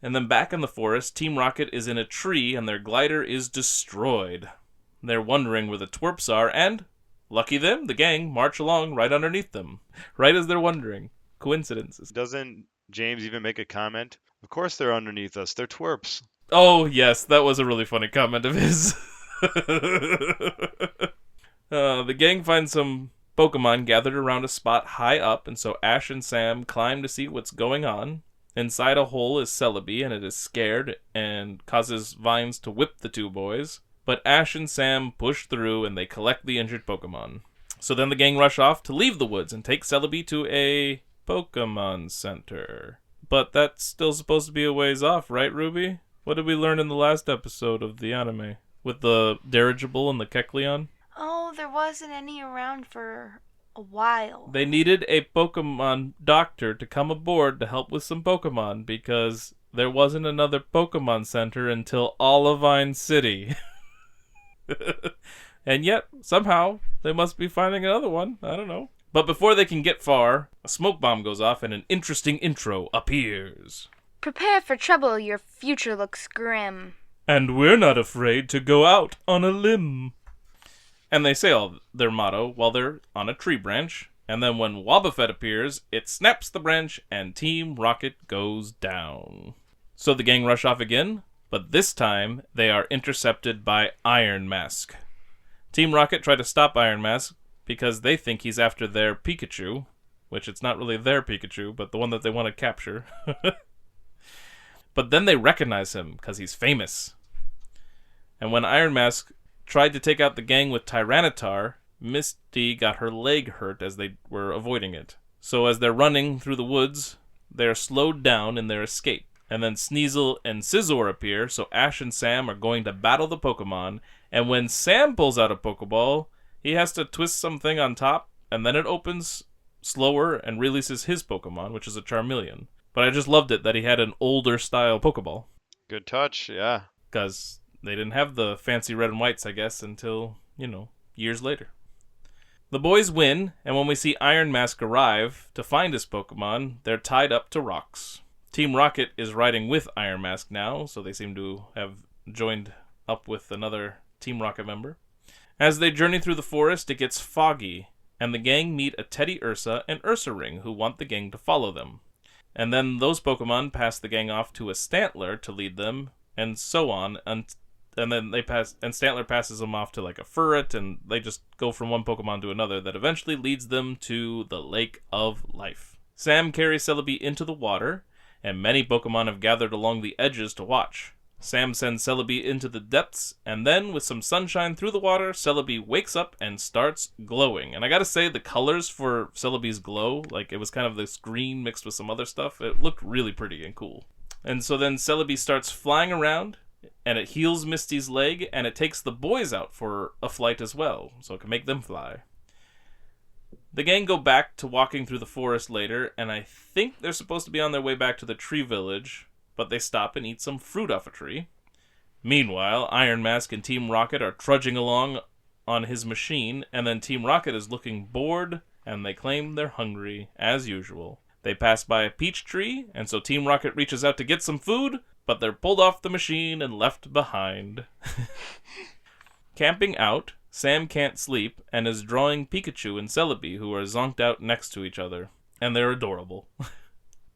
Speaker 1: And then back in the forest, Team Rocket is in a tree and their glider is destroyed. They're wondering where the twerps are, and, lucky them, the gang march along right underneath them, right as they're wondering. Coincidences.
Speaker 2: Doesn't James even make a comment? Of course they're underneath us. They're twerps.
Speaker 1: Oh, yes, that was a really funny comment of his. The gang finds some Pokemon gathered around a spot high up, and so Ash and Sam climb to see what's going on. Inside a hole is Celebi, and it is scared and causes vines to whip the two boys. But Ash and Sam push through, and they collect the injured Pokemon. So then the gang rush off to leave the woods and take Celebi to a Pokemon Center. But that's still supposed to be a ways off, right, Ruby? What did we learn in the last episode of the anime? With the dirigible and the Kecleon?
Speaker 3: Oh, there wasn't any around for a while.
Speaker 1: They needed a Pokemon doctor to come aboard to help with some Pokemon because there wasn't another Pokemon Center until Olivine City. And yet, somehow, they must be finding another one. I don't know. But before they can get far, a smoke bomb goes off and an interesting intro appears.
Speaker 3: Prepare for trouble, your future looks grim.
Speaker 1: And we're not afraid to go out on a limb. And they say all their motto while they're on a tree branch. And then when Wobbuffet appears, it snaps the branch and Team Rocket goes down. So the gang rush off again, but this time they are intercepted by Iron Mask. Team Rocket try to stop Iron Mask because they think he's after their Pikachu, which it's not really their Pikachu, but the one that they want to capture. But then they recognize him because he's famous. And when Iron Mask tried to take out the gang with Tyranitar, Misty got her leg hurt as they were avoiding it. So as they're running through the woods, they're slowed down in their escape. And then Sneasel and Scizor appear, so Ash and Sam are going to battle the Pokemon. And when Sam pulls out a Pokeball, he has to twist something on top, and then it opens slower and releases his Pokemon, which is a Charmeleon. But I just loved it that he had an older style Pokeball.
Speaker 2: Good touch, yeah.
Speaker 1: Because they didn't have the fancy red and whites, I guess, until, years later. The boys win, and when we see Iron Mask arrive to find his Pokemon, they're tied up to rocks. Team Rocket is riding with Iron Mask now, so they seem to have joined up with another Team Rocket member. As they journey through the forest, it gets foggy, and the gang meet a Teddy Ursa and Ursa Ring who want the gang to follow them. And then those Pokemon pass the gang off to a Stantler to lead them, and so on, and then Stantler passes them off to like a Furret, and they just go from one Pokemon to another that eventually leads them to the Lake of Life. Sam carries Celebi into the water, and many Pokemon have gathered along the edges to watch. Sam sends Celebi into the depths, and then, with some sunshine through the water, Celebi wakes up and starts glowing. And I gotta say, the colors for Celebi's glow, like, it was kind of this green mixed with some other stuff, it looked really pretty and cool. And so then Celebi starts flying around, and it heals Misty's leg, and it takes the boys out for a flight as well, so it can make them fly. The gang go back to walking through the forest later, and I think they're supposed to be on their way back to the tree village, but they stop and eat some fruit off a tree. Meanwhile, Iron Mask and Team Rocket are trudging along on his machine, and then Team Rocket is looking bored, and they claim they're hungry, as usual. They pass by a peach tree, and so Team Rocket reaches out to get some food, but they're pulled off the machine and left behind. Camping out, Sam can't sleep, and is drawing Pikachu and Celebi, who are zonked out next to each other, and they're adorable.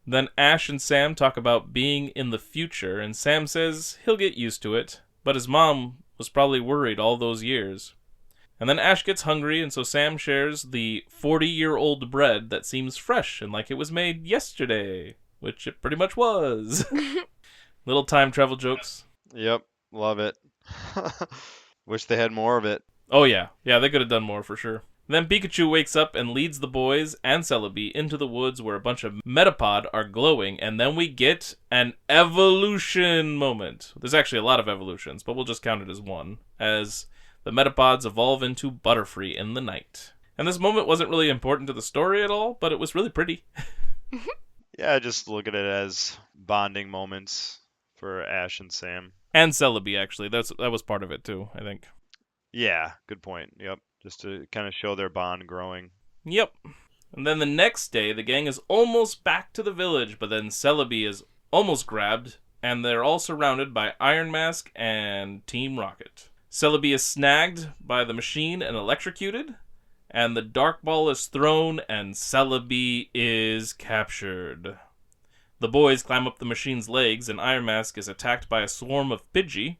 Speaker 1: Then Ash and Sam talk about being in the future, and Sam says he'll get used to it, but his mom was probably worried all those years. And then Ash gets hungry, and so Sam shares the 40-year-old bread that seems fresh and like it was made yesterday, which it pretty much was. Little time travel jokes.
Speaker 2: Yep, love it. Wish they had more of it.
Speaker 1: Oh yeah, they could have done more for sure. Then Pikachu wakes up and leads the boys and Celebi into the woods where a bunch of Metapod are glowing, and then we get an evolution moment. There's actually a lot of evolutions, but we'll just count it as one, as the Metapods evolve into Butterfree in the night. And this moment wasn't really important to the story at all, but it was really pretty.
Speaker 2: Yeah, just look at it as bonding moments for Ash and Sam.
Speaker 1: And Celebi, actually. That was part of it, too, I think.
Speaker 2: Yeah, good point. Yep. Just to kind of show their bond growing.
Speaker 1: Yep. And then the next day, the gang is almost back to the village, but then Celebi is almost grabbed, and they're all surrounded by Iron Mask and Team Rocket. Celebi is snagged by the machine and electrocuted, and the Dark Ball is thrown, and Celebi is captured. The boys climb up the machine's legs, and Iron Mask is attacked by a swarm of Pidgey.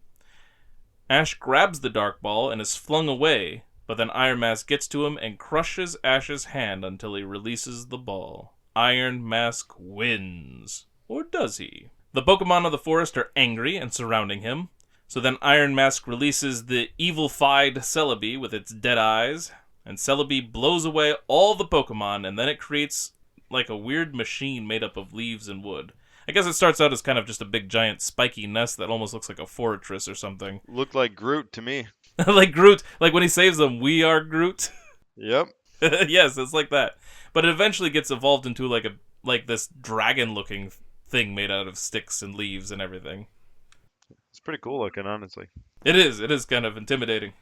Speaker 1: Ash grabs the Dark Ball and is flung away, but then Iron Mask gets to him and crushes Ash's hand until he releases the ball. Iron Mask wins. Or does he? The Pokemon of the forest are angry and surrounding him. So then Iron Mask releases the evil-fied Celebi with its dead eyes, and Celebi blows away all the Pokemon, and then it creates like a weird machine made up of leaves and wood. I guess it starts out as kind of just a big giant spiky nest that almost looks like a fortress or something.
Speaker 2: Looked like Groot to me.
Speaker 1: Like Groot, like when he saves them, we are Groot.
Speaker 2: Yep.
Speaker 1: Yes, it's like that. But it eventually gets evolved into like this dragon-looking thing made out of sticks and leaves and everything.
Speaker 2: It's pretty cool looking, honestly.
Speaker 1: It is kind of intimidating.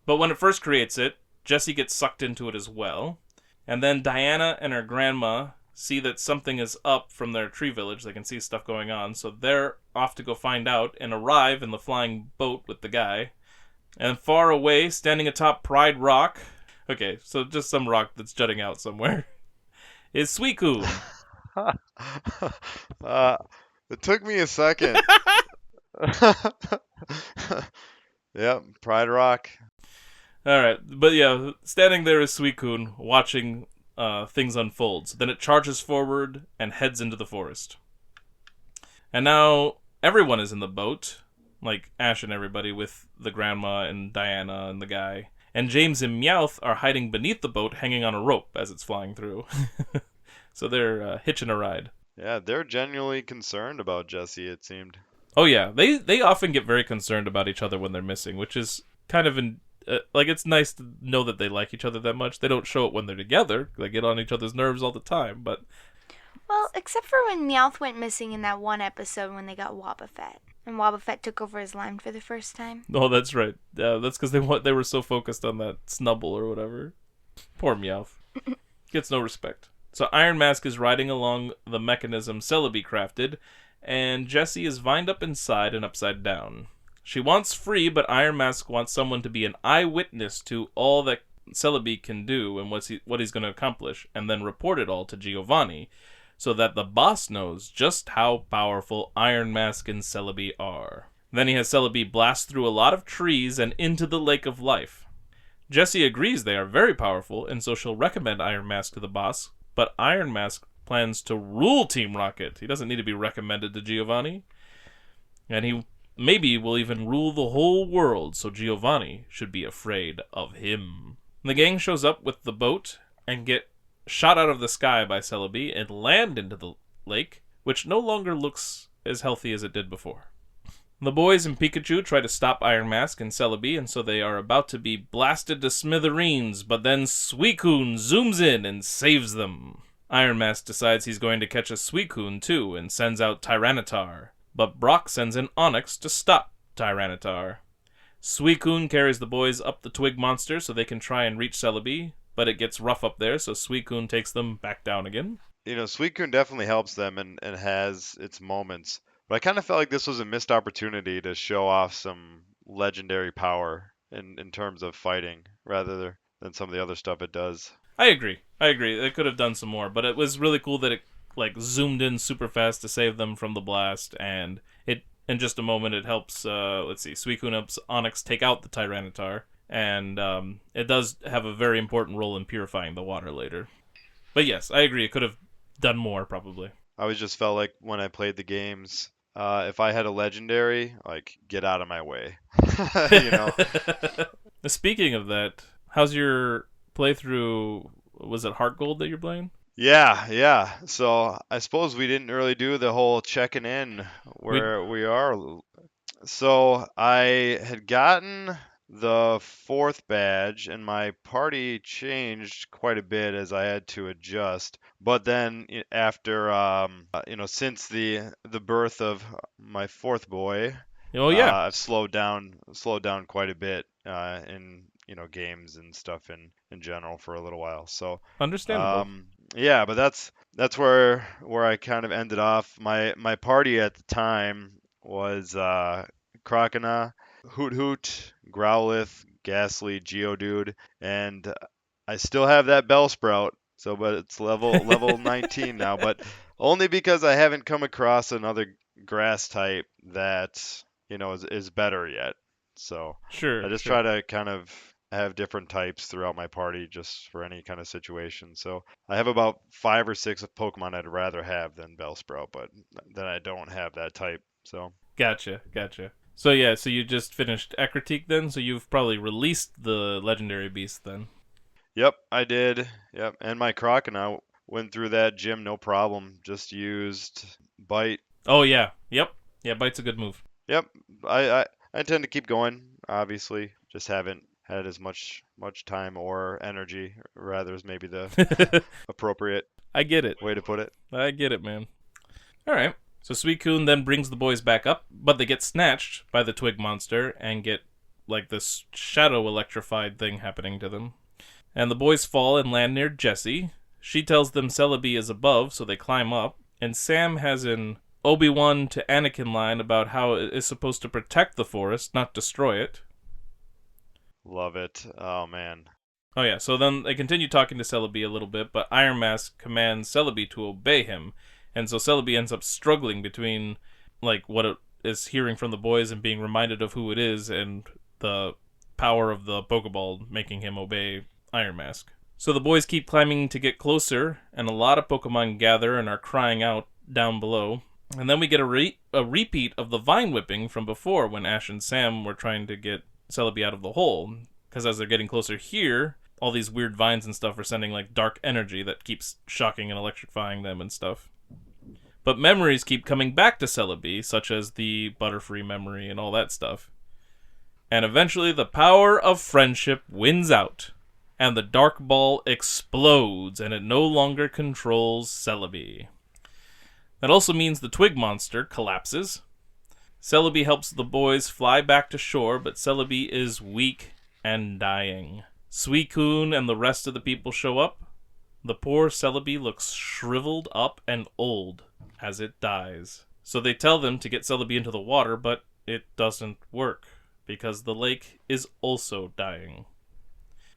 Speaker 1: But when it first creates it, Jessie gets sucked into it as well. And then Diana and her grandma see that something is up from their tree village. They can see stuff going on, so they're off to go find out and arrive in the flying boat with the guy. And far away, standing atop Pride Rock, okay, so just some rock that's jutting out somewhere, is Suicune.
Speaker 2: It took me a second. Yep, Pride Rock.
Speaker 1: Alright, but yeah, standing there is Suicune, watching things unfold. So then it charges forward and heads into the forest. And now everyone is in the boat, like Ash and everybody, with the grandma and Diana and the guy. And James and Meowth are hiding beneath the boat, hanging on a rope as it's flying through. So they're hitching a ride.
Speaker 2: Yeah, they're genuinely concerned about Jessie, it seemed.
Speaker 1: Oh yeah, they often get very concerned about each other when they're missing, which is kind of like, it's nice to know that they like each other that much. They don't show it when they're together. They get on each other's nerves all the time, but...
Speaker 3: Well, except for when Meowth went missing in that one episode when they got Wobbuffet. And Wobbuffet took over his line for the first time.
Speaker 1: Oh, that's right. That's because they were so focused on that Snubble or whatever. Poor Meowth. Gets no respect. So Iron Mask is riding along the mechanism Celebi crafted, and Jessie is vined up inside and upside down. She wants free, but Iron Mask wants someone to be an eyewitness to all that Celebi can do and what he's going to accomplish, and then report it all to Giovanni, so that the boss knows just how powerful Iron Mask and Celebi are. Then he has Celebi blast through a lot of trees and into the Lake of Life. Jessie agrees they are very powerful, and so she'll recommend Iron Mask to the boss, but Iron Mask plans to rule Team Rocket. He doesn't need to be recommended to Giovanni. And he maybe will even rule the whole world, so Giovanni should be afraid of him. The gang shows up with the boat and get shot out of the sky by Celebi and land into the lake, which no longer looks as healthy as it did before. The boys and Pikachu try to stop Iron Mask and Celebi, and so they are about to be blasted to smithereens, but then Suicune zooms in and saves them. Iron Mask decides he's going to catch a Suicune too and sends out Tyranitar, but Brock sends in Onyx to stop Tyranitar. Suicune carries the boys up the twig monster so they can try and reach Celebi, but it gets rough up there, so Suicune takes them back down again.
Speaker 2: You know, Suicune definitely helps them and has its moments. But I kind of felt like this was a missed opportunity to show off some legendary power in terms of fighting, rather than some of the other stuff it does.
Speaker 1: I agree. They could have done some more, but it was really cool that it like zoomed in super fast to save them from the blast, and it in just a moment it helps. Suicune helps Onyx take out the Tyranitar, and it does have a very important role in purifying the water later. But yes, I agree. It could have done more probably.
Speaker 2: I always just felt like when I played the games, if I had a legendary, like, get out of my way. You know.
Speaker 1: Speaking of that, how's your playthrough. Was it Heart Gold that you're playing?
Speaker 2: Yeah. So I suppose we didn't really do the whole checking in
Speaker 1: We
Speaker 2: where we are. So I had gotten the fourth badge, and my party changed quite a bit as I had to adjust. But then after, since the birth of my fourth boy,
Speaker 1: Oh yeah,
Speaker 2: I've slowed down quite a bit in games and stuff in general for a little while. So
Speaker 1: understandable.
Speaker 2: yeah, but that's where I kind of ended off. My party at the time was Crocona, Hoot Hoot, Growlithe, Ghastly, Geodude, and I still have that Bellsprout. So, but it's level 19 now, but only because I haven't come across another grass type that is better yet. So I
Speaker 1: Sure,
Speaker 2: just
Speaker 1: sure.
Speaker 2: try to kind of have different types throughout my party just for any kind of situation. So I have about 5 or 6 of Pokemon I'd rather have than Bellsprout, but then I don't have that type. So
Speaker 1: Gotcha. So yeah, so you just finished Ekritique then, so you've probably released the legendary beast then.
Speaker 2: yep, I did. Yep, and my Crocodile went through that gym no problem. Just used Bite.
Speaker 1: Oh yeah, yep, yeah. Bite's a good move.
Speaker 2: Yep, I tend to keep going. Obviously, just haven't had as much time or energy, rather is maybe the appropriate
Speaker 1: I get it.
Speaker 2: way to put it.
Speaker 1: I get it, man. All right. So Suicune then brings the boys back up, but they get snatched by the twig monster and get like this shadow electrified thing happening to them. And the boys fall and land near Jessie. She tells them Celebi is above, so they climb up. And Sam has an Obi-Wan to Anakin line about how it is supposed to protect the forest, not destroy it.
Speaker 2: Love it. Oh man.
Speaker 1: Oh yeah, so then they continue talking to Celebi a little bit, but Iron Mask commands Celebi to obey him. And so Celebi ends up struggling between like what it is hearing from the boys and being reminded of who it is and the power of the Pokeball making him obey Iron Mask. So the boys keep climbing to get closer, and a lot of Pokemon gather and are crying out down below. And then we get a repeat of the vine whipping from before when Ash and Sam were trying to get Celebi out of the hole. Because as they're getting closer here, all these weird vines and stuff are sending like dark energy that keeps shocking and electrifying them and stuff. But memories keep coming back to Celebi, such as the Butterfree memory and all that stuff. And eventually the power of friendship wins out, and the Dark Ball explodes, and it no longer controls Celebi. That also means the Twig Monster collapses. Celebi helps the boys fly back to shore, but Celebi is weak and dying. Suicune and the rest of the people show up. The poor Celebi looks shriveled up and old as it dies. So they tell them to get Celebi into the water, but it doesn't work, because the lake is also dying.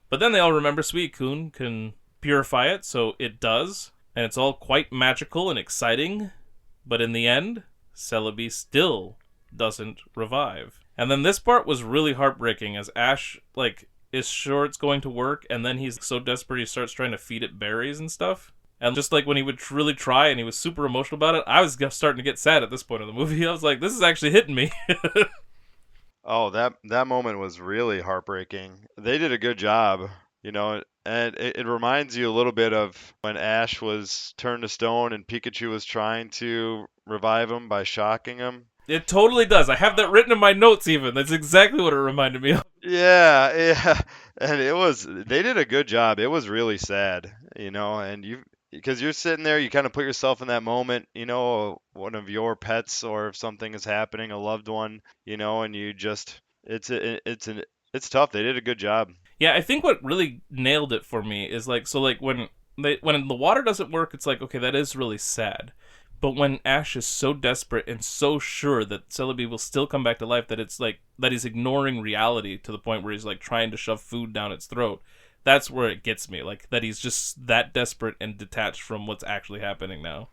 Speaker 1: But then they all remember Suicune can purify it, so it does, and it's all quite magical and exciting, but in the end, Celebi still doesn't revive. And then this part was really heartbreaking, as Ash, is sure it's going to work, and then he's so desperate he starts trying to feed it berries and stuff. And just like when he would really try and he was super emotional about it, I was starting to get sad at this point of the movie. I was like, this is actually hitting me.
Speaker 2: Oh, that moment was really heartbreaking. They did a good job, and it reminds you a little bit of when Ash was turned to stone and Pikachu was trying to revive him by shocking him.
Speaker 1: It totally does. I have that written in my notes even. That's exactly what it reminded me of.
Speaker 2: Yeah. And they did a good job. It was really sad, and because you're sitting there, you kind of put yourself in that moment, one of your pets, or if something is happening, a loved one, and you just, it's tough. They did a good job.
Speaker 1: Yeah, I think what really nailed it for me is when the water doesn't work, it's like, okay, that is really sad. But when Ash is so desperate and so sure that Celebi will still come back to life, that it's like that he's ignoring reality to the point where he's like trying to shove food down its throat. That's where it gets me. Like that he's just that desperate and detached from what's actually happening now,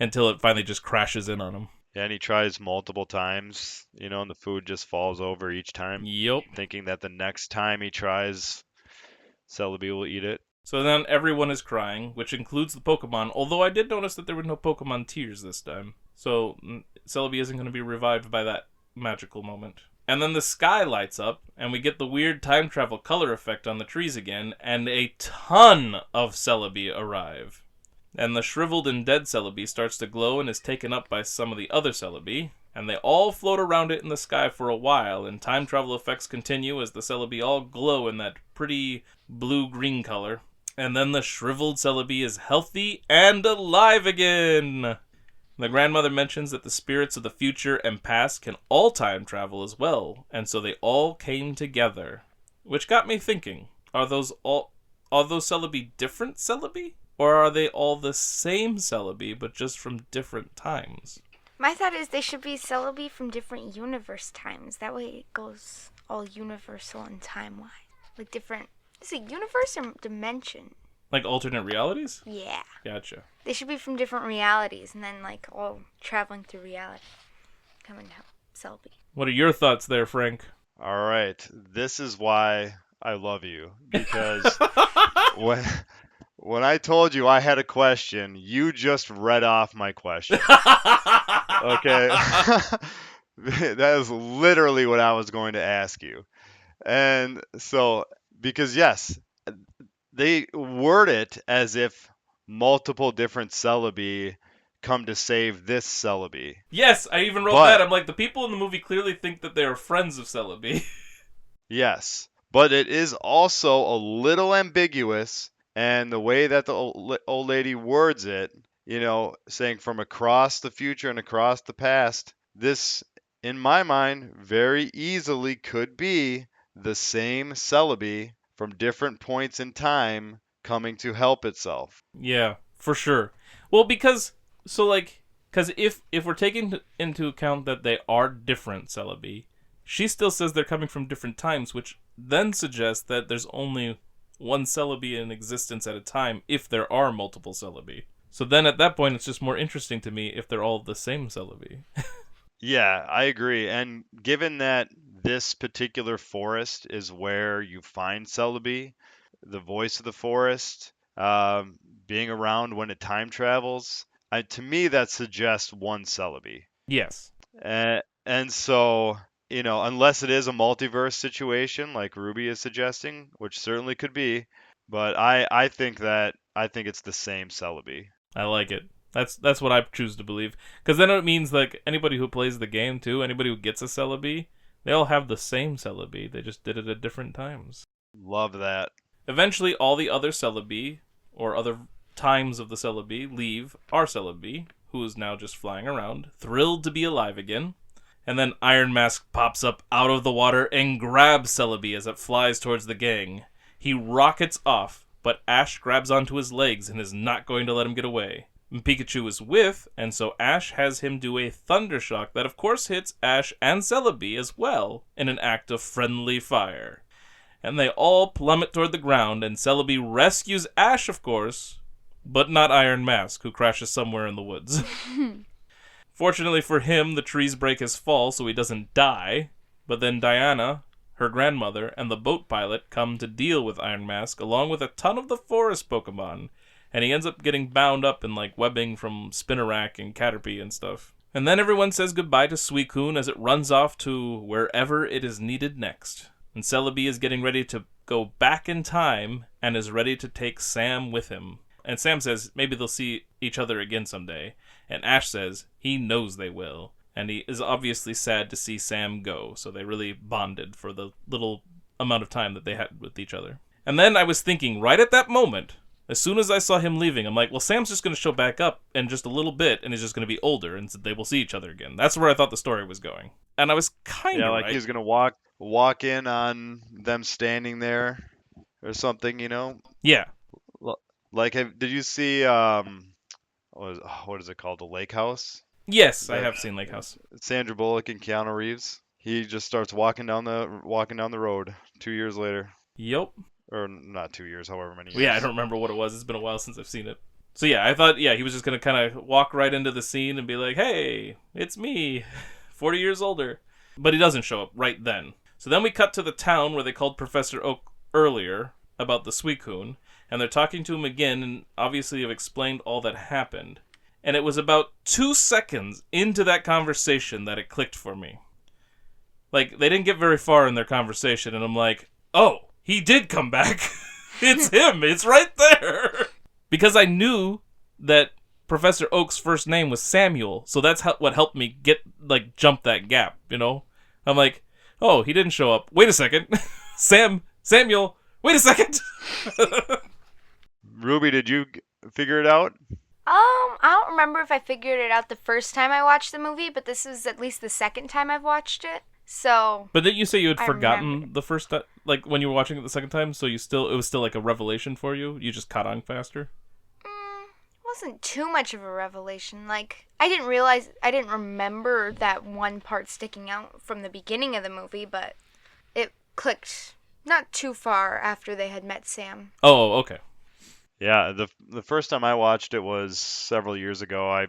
Speaker 1: until it finally just crashes in on him.
Speaker 2: Yeah, and he tries multiple times, and the food just falls over each time,
Speaker 1: Yep.
Speaker 2: thinking that the next time he tries, Celebi will eat it.
Speaker 1: So then everyone is crying, which includes the Pokemon, although I did notice that there were no Pokemon tears this time. So Celebi isn't going to be revived by that magical moment. And then the sky lights up, and we get the weird time travel color effect on the trees again, and a ton of Celebi arrive. And the shriveled and dead Celebi starts to glow and is taken up by some of the other Celebi, and they all float around it in the sky for a while, and time travel effects continue as the Celebi all glow in that pretty blue-green color. And then the shriveled Celebi is healthy and alive again! The grandmother mentions that the spirits of the future and past can all time travel as well, and so they all came together. Which got me thinking, are those Celebi different Celebi? Or are they all the same Celebi, but just from different times?
Speaker 3: My thought is they should be Celebi from different universe times. That way it goes all universal and time-wise. Like different... Is it universe or dimension?
Speaker 1: Like alternate realities?
Speaker 3: Yeah.
Speaker 1: Gotcha.
Speaker 3: They should be from different realities and then like all traveling through reality. Coming to help Celebi.
Speaker 1: What are your thoughts there, Frank?
Speaker 2: All right. This is why I love you. Because when I told you I had a question, you just read off my question. Okay? That is literally what I was going to ask you. And so, because yes, they word it as if multiple different Celebi come to save this Celebi.
Speaker 1: Yes, I even wrote that. I'm like, the people in the movie clearly think that they are friends of Celebi.
Speaker 2: Yes, but it is also a little ambiguous, and the way that the old lady words it, saying from across the future and across the past, this, in my mind, very easily could be the same Celebi from different points in time coming to help itself.
Speaker 1: Yeah, for sure. Well, because if we're taking into account that they are different Celebi, she still says they're coming from different times, which then suggests that there's only one Celebi in existence at a time if there are multiple Celebi. So then at that point, it's just more interesting to me if they're all the same Celebi.
Speaker 2: Yeah, I agree. And given that this particular forest is where you find Celebi, the voice of the forest, being around when it time travels, to me that suggests one Celebi.
Speaker 1: Yes.
Speaker 2: And so, unless it is a multiverse situation like Ruby is suggesting, which certainly could be, but I think it's the same Celebi.
Speaker 1: I like it. That's what I choose to believe. Because then it means like anybody who plays the game too, anybody who gets a Celebi, they all have the same Celebi. They just did it at different times.
Speaker 2: Love that.
Speaker 1: Eventually, all the other Celebi, or other times of the Celebi, leave our Celebi, who is now just flying around, thrilled to be alive again. And then Iron Mask pops up out of the water and grabs Celebi as it flies towards the gang. He rockets off, but Ash grabs onto his legs and is not going to let him get away. Pikachu is with, and so Ash has him do a Thundershock that of course hits Ash and Celebi as well in an act of friendly fire. And they all plummet toward the ground, and Celebi rescues Ash, of course, but not Iron Mask, who crashes somewhere in the woods. Fortunately for him, the trees break his fall so he doesn't die, but then Diana, her grandmother, and the boat pilot come to deal with Iron Mask, along with a ton of the forest Pokemon, and he ends up getting bound up in like webbing from Spinarak and Caterpie and stuff. And then everyone says goodbye to Suicune as it runs off to wherever it is needed next. And Celebi is getting ready to go back in time and is ready to take Sam with him. And Sam says maybe they'll see each other again someday. And Ash says he knows they will. And he is obviously sad to see Sam go, so they really bonded for the little amount of time that they had with each other. And then I was thinking, right at that moment, as soon as I saw him leaving, I'm like, well, Sam's just going to show back up in just a little bit, and he's just going to be older, and they will see each other again. That's where I thought the story was going. And I was kind of
Speaker 2: right. He was going to walk in on them standing there or something,
Speaker 1: Yeah.
Speaker 2: Like, did you see, what is it called, the Lake House?
Speaker 1: Yes, I have seen Lake House.
Speaker 2: Sandra Bullock and Keanu Reeves. He just starts walking down the road 2 years later.
Speaker 1: Yep.
Speaker 2: Or not 2 years, however many years.
Speaker 1: Yeah, I don't remember what it was. It's been a while since I've seen it. So yeah, I thought, he was just going to kind of walk right into the scene and be like, hey, it's me, 40 years older. But he doesn't show up right then. So then we cut to the town where they called Professor Oak earlier about the Suicune, and they're talking to him again, and obviously have explained all that happened. And it was about 2 seconds into that conversation that it clicked for me. Like, they didn't get very far in their conversation, and I'm like, oh, he did come back. It's him. It's right there. Because I knew that Professor Oak's first name was Samuel, so that's what helped me jump that gap, you know? I'm like, oh, he didn't show up. Wait a second. Samuel, wait a second.
Speaker 2: Ruby, did you figure it out?
Speaker 3: I don't remember if I figured it out the first time I watched the movie, but this is at least the second time I've watched it. So.
Speaker 1: But didn't you say you had
Speaker 3: I
Speaker 1: forgotten
Speaker 3: remembered.
Speaker 1: the first time, like when you were watching it the second time? So it was still like a revelation for you. You just caught on faster.
Speaker 3: Wasn't too much of a revelation. Like, I didn't remember that one part sticking out from the beginning of the movie, but it clicked not too far after they had met Sam.
Speaker 1: Oh, okay.
Speaker 2: Yeah, the first time I watched it was several years ago. I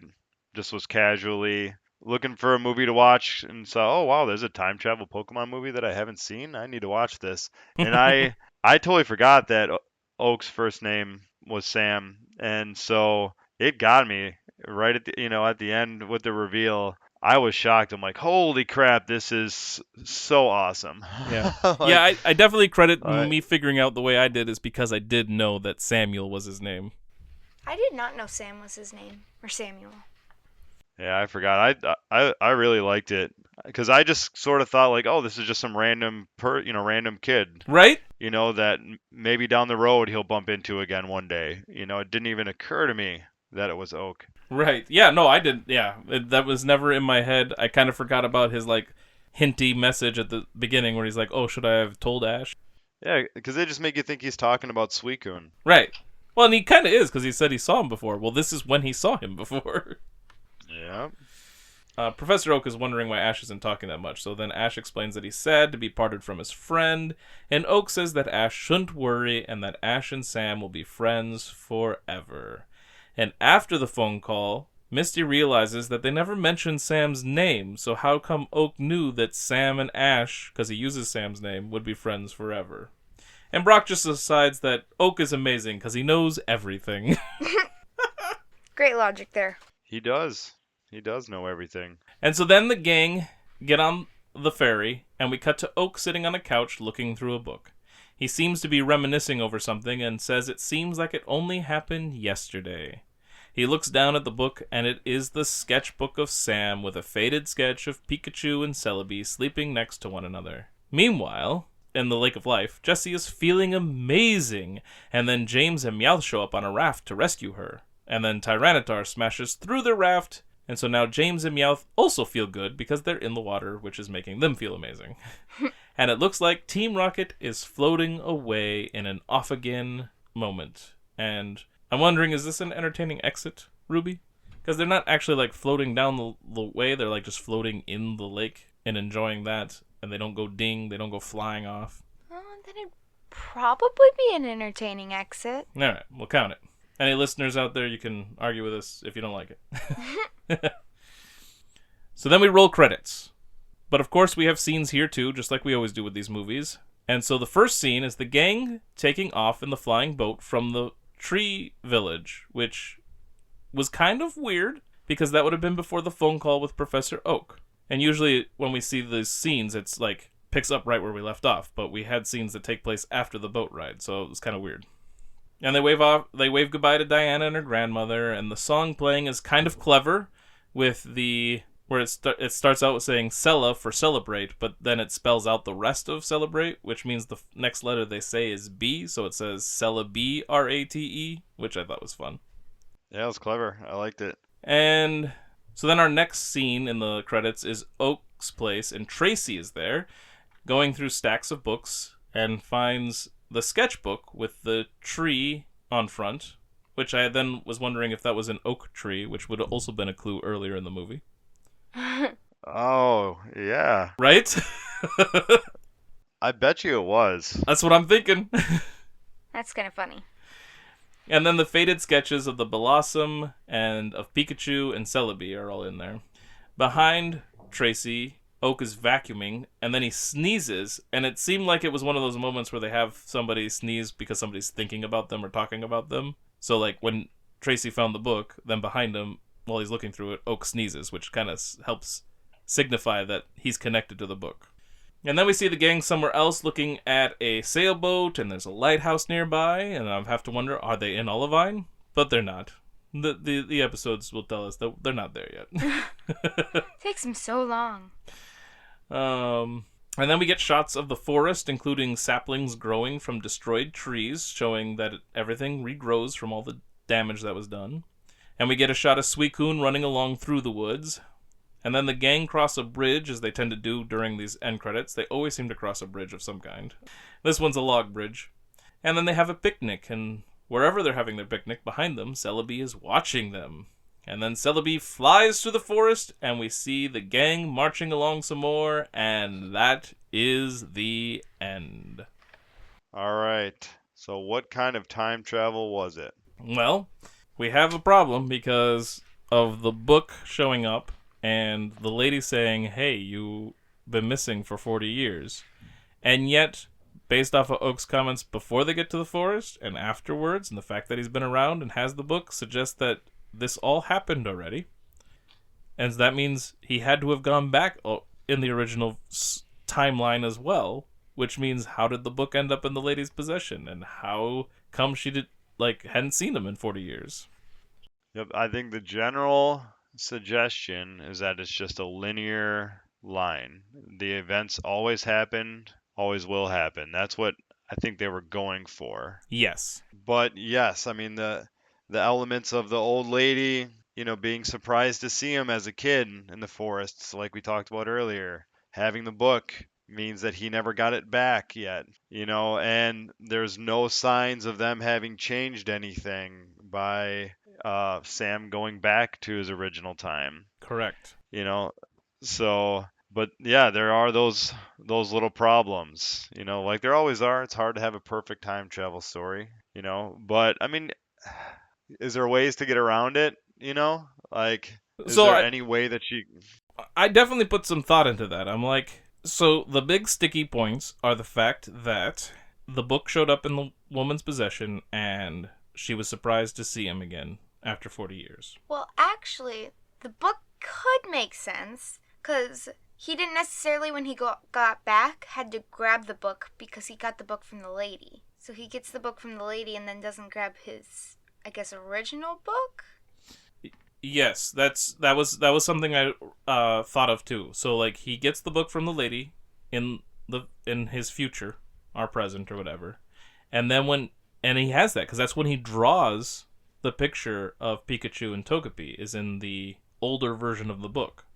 Speaker 2: just was casually looking for a movie to watch and saw, oh wow, there's a time travel Pokemon movie that I haven't seen. I need to watch this. And I totally forgot that Oak's first name was Sam, and so it got me right at the end with the reveal. I was shocked. I'm like, holy crap, this is so awesome.
Speaker 1: Yeah.
Speaker 2: Like,
Speaker 1: Yeah, I definitely credit
Speaker 2: I-
Speaker 1: me figuring out the way I did is because I did know that Samuel was his name.
Speaker 3: I did not know Sam was his name, or Samuel.
Speaker 2: Yeah, I forgot. I really liked it because I just sort of thought like, oh, this is just some random kid,
Speaker 1: Right?
Speaker 2: that maybe down the road he'll bump into again one day. It didn't even occur to me that it was Oak.
Speaker 1: Right. Yeah, no, I didn't. Yeah, that was never in my head. I kind of forgot about his, like, hinty message at the beginning where he's like, oh, should I have told Ash?
Speaker 2: Yeah, because they just make you think he's talking about Suicune.
Speaker 1: Right. Well, and he kind of is because he said he saw him before. Well, this is when he saw him before.
Speaker 2: Yeah.
Speaker 1: Professor Oak is wondering why Ash isn't talking that much, so then Ash explains that he's sad to be parted from his friend, and Oak says that Ash shouldn't worry and that Ash and Sam will be friends forever. And after the phone call, Misty realizes that they never mentioned Sam's name, so how come Oak knew that Sam and Ash, because he uses Sam's name, would be friends forever? And Brock just decides that Oak is amazing because he knows everything.
Speaker 3: Great logic there.
Speaker 2: He does. He does know everything.
Speaker 1: And so then the gang get on the ferry, and we cut to Oak sitting on a couch looking through a book. He seems to be reminiscing over something and says it seems like it only happened yesterday. He looks down at the book, and it is the sketchbook of Sam with a faded sketch of Pikachu and Celebi sleeping next to one another. Meanwhile, in the Lake of Life, Jessie is feeling amazing, and then James and Meowth show up on a raft to rescue her. And then Tyranitar smashes through the raft, and so now James and Meowth also feel good because they're in the water, which is making them feel amazing. And it looks like Team Rocket is floating away in an off-again moment. And I'm wondering, is this an entertaining exit, Ruby? Because they're not actually, like, floating down the way. They're, like, just floating in the lake and enjoying that. And they don't go ding. They don't go flying off.
Speaker 3: Well, then it'd probably be an entertaining exit.
Speaker 1: All right, we'll count it. Any listeners out there, you can argue with us if you don't like it. So then we roll credits. But of course we have scenes here too, just like we always do with these movies. And so the first scene is the gang taking off in the flying boat from the tree village, which was kind of weird because that would have been before the phone call with Professor Oak. And usually when we see these scenes, it's like picks up right where we left off, but we had scenes that take place after the boat ride, so it was kind of weird. And they wave goodbye to Diana and her grandmother, and the song playing is kind of clever with where it starts out with saying Cella for celebrate, but then it spells out the rest of celebrate, which means the next letter they say is B, so it says Celebi, R-A-T-E, which I thought was fun.
Speaker 2: Yeah, it was clever. I liked it.
Speaker 1: And so then our next scene in the credits is Oak's place, and Tracy is there, going through stacks of books, and finds the sketchbook with the tree on front, which I then was wondering if that was an oak tree, which would have also been a clue earlier in the movie.
Speaker 2: Oh, yeah.
Speaker 1: Right?
Speaker 2: I bet you it was.
Speaker 1: That's what I'm thinking.
Speaker 3: That's kind of funny.
Speaker 1: And then the faded sketches of the Blossom and of Pikachu and Celebi are all in there. Behind Tracy, Oak is vacuuming, and then he sneezes, and it seemed like it was one of those moments where they have somebody sneeze because somebody's thinking about them or talking about them. So, like, when Tracy found the book, then behind him, while he's looking through it, Oak sneezes, which kind of helps signify that he's connected to the book. And then we see the gang somewhere else looking at a sailboat, and there's a lighthouse nearby, and I have to wonder, are they in Olivine? But they're not. The episodes will tell us that they're not there yet.
Speaker 3: Takes him so long.
Speaker 1: And then we get shots of the forest, including saplings growing from destroyed trees, showing that everything regrows from all the damage that was done. And we get a shot of Suicune running along through the woods. And then the gang cross a bridge, as they tend to do during these end credits. They always seem to cross a bridge of some kind. This one's a log bridge. And then they have a picnic, and wherever they're having their picnic, behind them, Celebi is watching them. And then Celebi flies through the forest, and we see the gang marching along some more, and that is the end.
Speaker 2: All right. So what kind of time travel was it?
Speaker 1: Well, we have a problem because of the book showing up and the lady saying, hey, you've been missing for 40 years. And yet, based off of Oak's comments before they get to the forest and afterwards, and the fact that he's been around and has the book, suggests that this all happened already. And that means he had to have gone back in the original timeline as well, which means how did the book end up in the lady's possession? And how come she hadn't seen him in 40 years?
Speaker 2: Yep, I think the general suggestion is that it's just a linear line. The events always happened, always will happen. That's what I think they were going for.
Speaker 1: Yes.
Speaker 2: But yes, I mean the elements of the old lady, being surprised to see him as a kid in the forests, like we talked about earlier. Having the book means that he never got it back yet, and there's no signs of them having changed anything by Sam going back to his original time.
Speaker 1: Correct.
Speaker 2: So, but yeah, there are those little problems, like there always are. It's hard to have a perfect time travel story, but I mean, is there ways to get around it? Is there any way that
Speaker 1: I definitely put some thought into that. I'm like, so the big sticky points are the fact that the book showed up in the woman's possession and she was surprised to see him again after 40 years.
Speaker 3: Well, actually, the book could make sense, because he didn't necessarily, when he got back, had to grab the book because he got the book from the lady. So he gets the book from the lady and then doesn't grab his, I guess, original book?
Speaker 1: Yes, that was something I thought of too. So like he gets the book from the lady in his future, our present or whatever, and he has that because that's when he draws the picture of Pikachu and Togepi is in the older version of the book,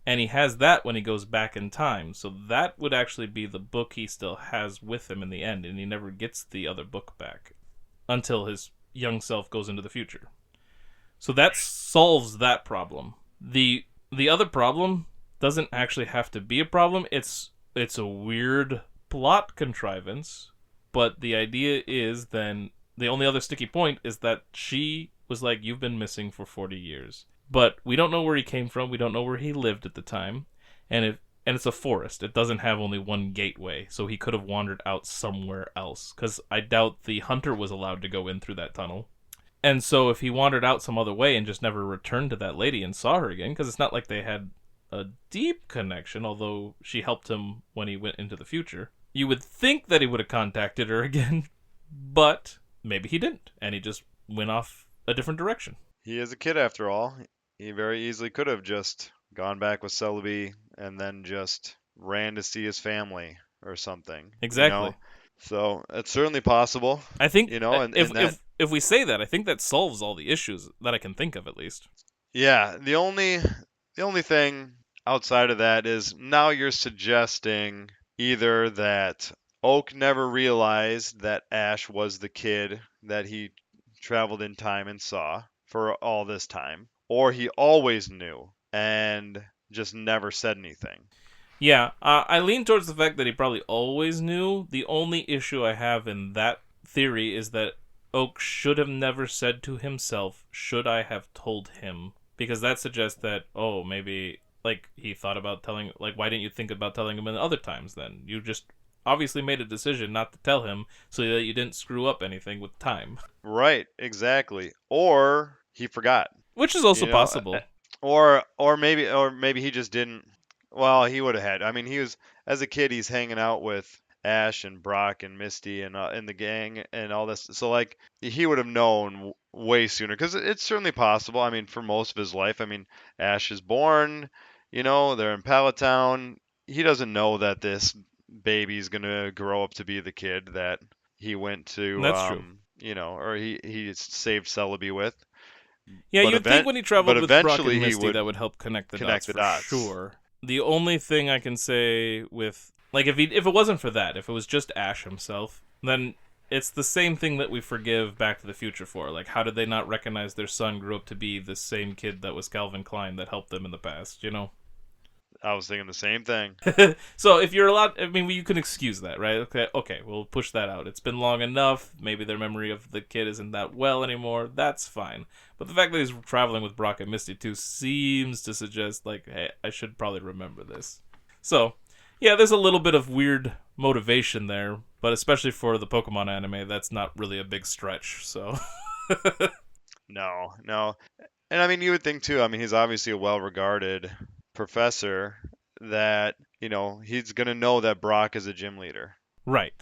Speaker 1: and he has that when he goes back in time. So that would actually be the book he still has with him in the end, and he never gets the other book back until his young self goes into the future. So that solves that problem. The other problem doesn't actually have to be a problem. It's a weird plot contrivance, but the idea is then the only other sticky point is that she was like, you've been missing for 40 years. But we don't know where he came from. We don't know where he lived at the time. And it's a forest. It doesn't have only one gateway, so he could have wandered out somewhere else, because I doubt the hunter was allowed to go in through that tunnel. And so if he wandered out some other way and just never returned to that lady and saw her again, because it's not like they had a deep connection, although she helped him when he went into the future, you would think that he would have contacted her again, but maybe he didn't, and he just went off a different direction.
Speaker 2: He is a kid after all. He very easily could have just gone back with Celebi and then just ran to see his family or something.
Speaker 1: Exactly.
Speaker 2: So it's certainly possible.
Speaker 1: I think
Speaker 2: if
Speaker 1: we say that, I think that solves all the issues that I can think of, at least.
Speaker 2: Yeah, the only thing outside of that is now you're suggesting either that Oak never realized that Ash was the kid that he traveled in time and saw for all this time, or he always knew and just never said anything.
Speaker 1: Yeah, I lean towards the fact that he probably always knew. The only issue I have in that theory is that Oak should have never said to himself, should I have told him? Because that suggests that, maybe, he thought about telling, why didn't you think about telling him in other times then? You just obviously made a decision not to tell him so that you didn't screw up anything with time.
Speaker 2: Right, exactly. Or he forgot.
Speaker 1: Which is also possible.
Speaker 2: Or maybe he just didn't Well, he would have had. I mean, he was as a kid. He's hanging out with Ash and Brock and Misty and the gang and all this. So like he would have known way sooner because it's certainly possible. I mean, for most of his life. I mean, Ash is born. They're in Palatown. He doesn't know that this baby's gonna grow up to be the kid that he went to.
Speaker 1: That's true.
Speaker 2: Or he saved Celebi with.
Speaker 1: Yeah,
Speaker 2: But
Speaker 1: you'd think when he traveled with Brock
Speaker 2: eventually
Speaker 1: and
Speaker 2: he
Speaker 1: Misty,
Speaker 2: would
Speaker 1: that would help connect the
Speaker 2: connect
Speaker 1: dots
Speaker 2: the
Speaker 1: for
Speaker 2: dots.
Speaker 1: sure. The only thing I can say with like if it wasn't for that, if it was just Ash himself, then it's the same thing that we forgive Back to the Future for. Like, how did they not recognize their son grew up to be the same kid that was Calvin Klein that helped them in the past?
Speaker 2: I was thinking the same thing.
Speaker 1: So if you're allowed, I mean, you can excuse that, right? Okay, we'll push that out. It's been long enough. Maybe their memory of the kid isn't that well anymore. That's fine. But the fact that he's traveling with Brock and Misty too seems to suggest, like, hey, I should probably remember this. So, yeah, there's a little bit of weird motivation there, but especially for the Pokemon anime, that's not really a big stretch. So,
Speaker 2: No. And I mean, you would think too. I mean, he's obviously a well-regarded professor that, he's going to know that Brock is a gym leader,
Speaker 1: right.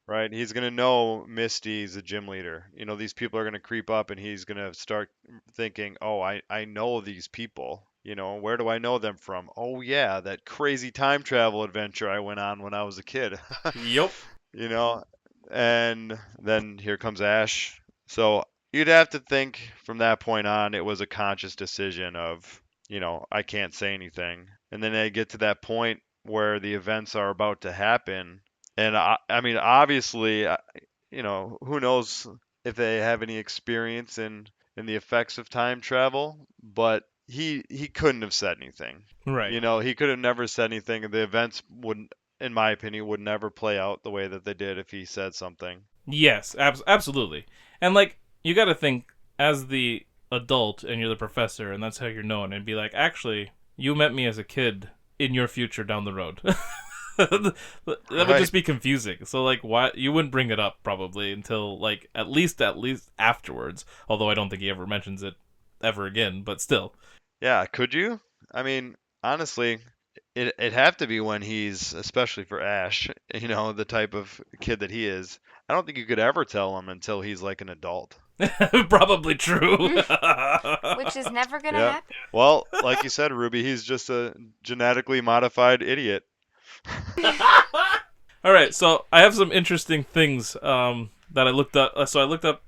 Speaker 2: right? He's going to know Misty's a gym leader. These people are going to creep up and he's going to start thinking, oh, I know these people. Where do I know them from? Oh, yeah, that crazy time travel adventure I went on when I was a kid.
Speaker 1: Yup.
Speaker 2: you know, and then here comes Ash. So you'd have to think from that point on, it was a conscious decision of, I can't say anything. And then they get to that point where the events are about to happen. And I mean, obviously, who knows if they have any experience in the effects of time travel, but he couldn't have said anything.
Speaker 1: Right.
Speaker 2: He could have never said anything. The events wouldn't, in my opinion, would never play out the way that they did if he said something.
Speaker 1: Yes, absolutely. And like you got to think as the adult and you're the professor and that's how you're known and be like, "Actually, you met me as a kid in your future down the road." That would
Speaker 2: Right.
Speaker 1: just be confusing. So like why you wouldn't bring it up probably until like at least afterwards, although I don't think he ever mentions it ever again, but still.
Speaker 2: Yeah, could you? I mean, honestly, it'd have to be when he's, especially for Ash, the type of kid that he is. I don't think you could ever tell him until he's like an adult.
Speaker 1: Probably true.
Speaker 3: Which is never gonna
Speaker 2: Yeah.
Speaker 3: happen.
Speaker 2: Well, like you said, Ruby, he's just a genetically modified idiot.
Speaker 1: All right, so I have some interesting things that I looked up. So I looked up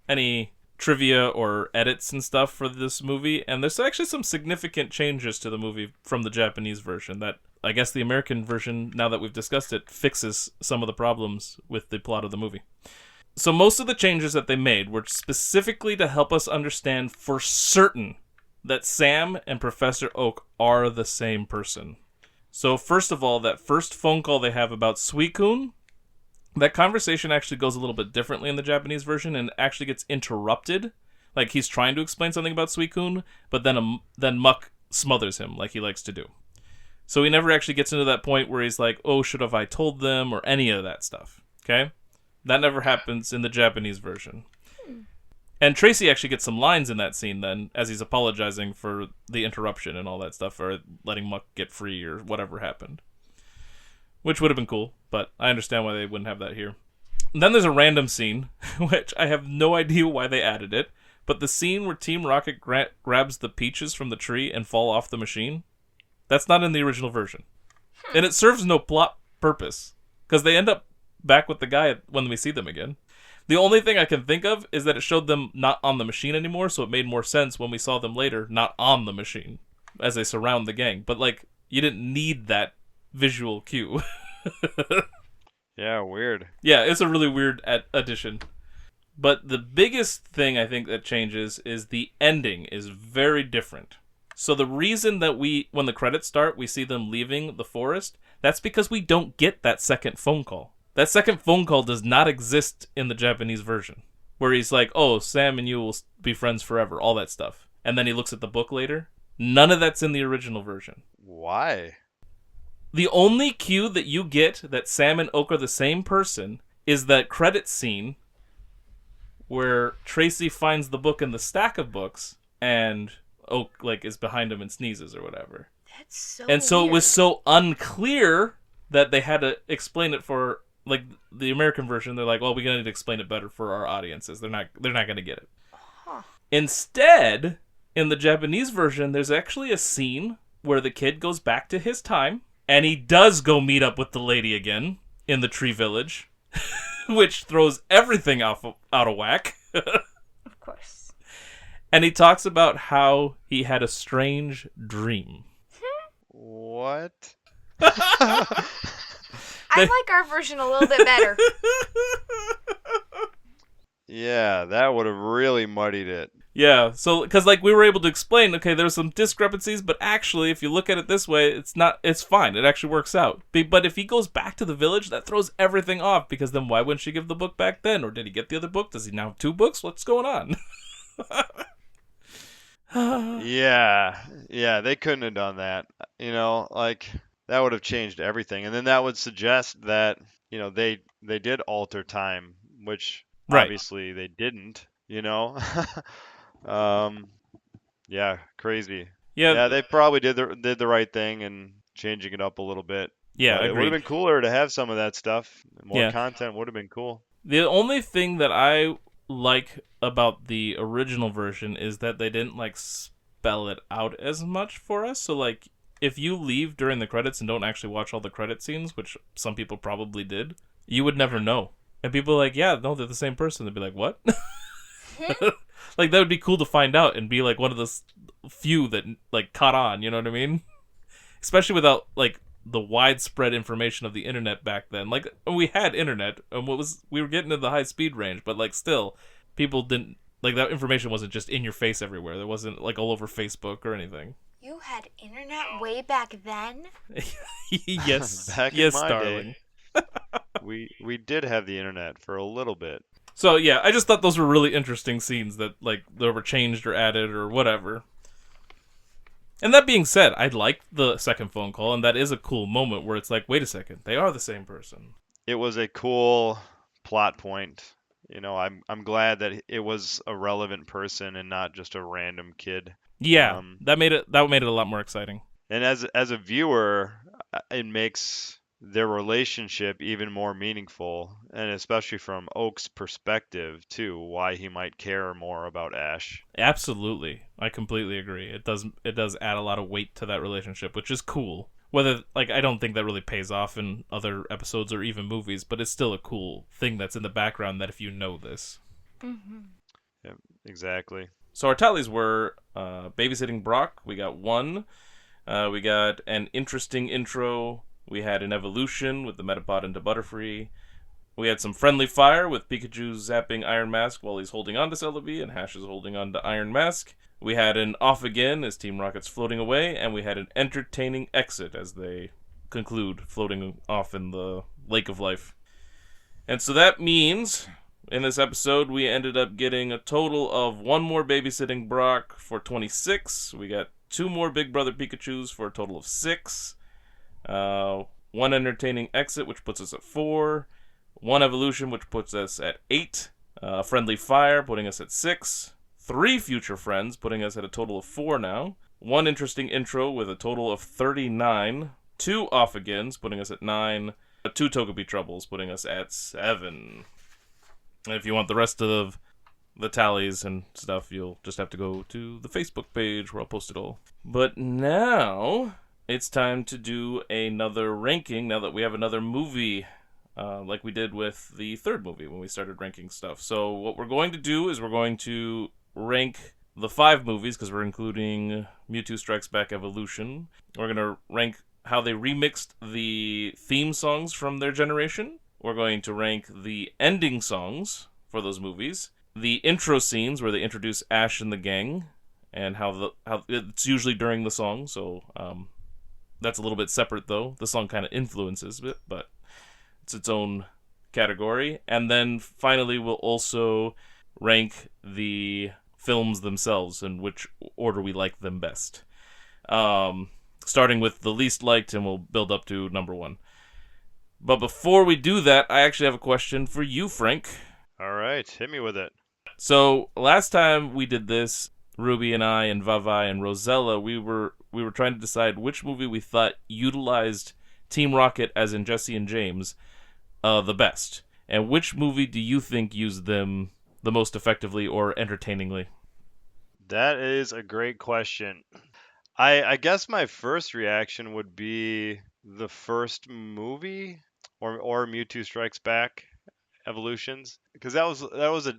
Speaker 1: any trivia or edits and stuff for this movie, and there's actually some significant changes to the movie from the Japanese version that I guess the American version, now that we've discussed it, fixes some of the problems with the plot of the movie. So most of the changes that they made were specifically to help us understand for certain that Sam and Professor Oak are the same person. So first of all, that first phone call they have about Suicune, that conversation actually goes a little bit differently in the Japanese version and actually gets interrupted. Like he's trying to explain something about Suicune, but then Muck smothers him like he likes to do. So he never actually gets into that point where he's like, oh, should have I told them, or any of that stuff. Okay? That never happens in the Japanese version. And Tracy actually gets some lines in that scene then, as he's apologizing for the interruption and all that stuff, or letting Muck get free or whatever happened. Which would have been cool, but I understand why they wouldn't have that here. And then there's a random scene, which I have no idea why they added it, but the scene where Team Rocket grabs the peaches from the tree and fall off the machine, that's not in the original version. And it serves no plot purpose, because they end up back with the guy when we see them again. The only thing I can think of is that it showed them not on the machine anymore, so it made more sense when we saw them later not on the machine as they surround the gang. But, like, you didn't need that visual cue.
Speaker 2: Yeah, weird.
Speaker 1: Yeah, it's a really weird addition. But the biggest thing I think that changes is the ending is very different. So the reason that when the credits start, we see them leaving the forest, that's because we don't get that second phone call. That second phone call does not exist in the Japanese version. Where he's like, oh, Sam and you will be friends forever, all that stuff. And then he looks at the book later. None of that's in the original version.
Speaker 2: Why?
Speaker 1: The only cue that you get that Sam and Oak are the same person is that credit scene where Tracy finds the book in the stack of books and Oak is behind him and sneezes or whatever.
Speaker 3: That's so
Speaker 1: And so
Speaker 3: weird.
Speaker 1: it was so unclear that they had to explain it for, like, the American version. They're like, well, we're going to explain it better for our audiences. They're not going to get it.
Speaker 3: Huh.
Speaker 1: Instead, in the Japanese version, there's actually a scene where the kid goes back to his time, and he does go meet up with the lady again in the tree village, which throws everything out of whack.
Speaker 3: Of course.
Speaker 1: And he talks about how he had a strange dream.
Speaker 2: What?
Speaker 3: I like our version a little bit better.
Speaker 2: Yeah, that would have really muddied it.
Speaker 1: Yeah, so, because, like, we were able to explain, okay, there's some discrepancies, but actually, if you look at it this way, it's fine. It actually works out. But if he goes back to the village, that throws everything off, because then why wouldn't she give the book back then? Or did he get the other book? Does he now have 2 books? What's going on?
Speaker 2: Yeah, they couldn't have done that. Like, that would have changed everything. And then that would suggest that, they did alter time, which
Speaker 1: Right.
Speaker 2: obviously they didn't, Yeah, crazy. Yeah, they probably did the right thing and changing it up a little bit.
Speaker 1: Yeah,
Speaker 2: But it would have
Speaker 1: agreed.
Speaker 2: been cooler to have some of that stuff. More
Speaker 1: Yeah.
Speaker 2: content would have been cool.
Speaker 1: The only thing that I like about the original version is that they didn't, like, spell it out as much for us. So, like, if you leave during the credits and don't actually watch all the credit scenes, which some people probably did, you would never know. And people are like, yeah, no, they're the same person. They'd be like, what? Like, that would be cool to find out and be, like, one of the few that, like, caught on, you know what I mean? Especially without, like, the widespread information of the internet back then. Like, we had internet, and we were getting to the high speed range, but, like, still, people didn't, like, that information wasn't just in your face everywhere. There wasn't, like, all over Facebook or anything.
Speaker 3: You had internet way back then?
Speaker 1: Yes.
Speaker 2: Back in
Speaker 1: yes,
Speaker 2: my
Speaker 1: darling.
Speaker 2: day, we did have the internet for a little bit.
Speaker 1: So, yeah, I just thought those were really interesting scenes that, like, they were changed or added or whatever. And that being said, I like the second phone call, and that is a cool moment where it's like, wait a second, they are the same person.
Speaker 2: It was a cool plot point. I'm glad that it was a relevant person and not just a random kid.
Speaker 1: Yeah, that made it a lot more exciting.
Speaker 2: And as a viewer, it makes their relationship even more meaningful, and especially from Oak's perspective too, why he might care more about Ash.
Speaker 1: Absolutely, I completely agree. It does add a lot of weight to that relationship, which is cool. Whether, like, I don't think that really pays off in other episodes or even movies, but it's still a cool thing that's in the background that if you know this.
Speaker 3: Mm-hmm.
Speaker 2: Yeah, exactly.
Speaker 1: So our tallies were babysitting Brock. We got 1. We got an interesting intro. We had an evolution with the Metapod into Butterfree. We had some friendly fire with Pikachu zapping Iron Mask while he's holding on to Celebi, and Hash is holding on to Iron Mask. We had an off again as Team Rocket's floating away, and we had an entertaining exit as they conclude floating off in the Lake of Life. And so that means, in this episode, we ended up getting a total of 1 more babysitting Brock for 26. We got 2 more Big Brother Pikachus for a total of 6. 1 entertaining exit, which puts us at 4. 1 evolution, which puts us at 8. Friendly fire, putting us at 6. 3 future friends, putting us at a total of 4 now. 1 interesting intro with a total of 39. 2 off-agains, putting us at 9. 2 Togepi troubles, putting us at 7. And if you want the rest of the tallies and stuff, you'll just have to go to the Facebook page where I'll post it all. But now it's time to do another ranking now that we have another movie, like we did with the third movie when we started ranking stuff. So what we're going to do is we're going to rank the 5 movies, because we're including Mewtwo Strikes Back Evolution. We're going to rank how they remixed the theme songs from their generation. We're going to rank the ending songs for those movies, the intro scenes where they introduce Ash and the gang, and how it's usually during the song, so that's a little bit separate though. The song kind of influences it, but it's its own category. And then finally we'll also rank the films themselves in which order we like them best. Starting with the least liked, and we'll build up to number 1. But before we do that, I actually have a question for you, Frank.
Speaker 2: All right, hit me with it.
Speaker 1: So last time we did this, Ruby and I and Vavai and Rosella, we were trying to decide which movie we thought utilized Team Rocket, as in Jesse and James, the best. And which movie do you think used them the most effectively or entertainingly?
Speaker 2: That is a great question. I guess my first reaction would be the first movie or Mewtwo Strikes Back Evolutions, because that was a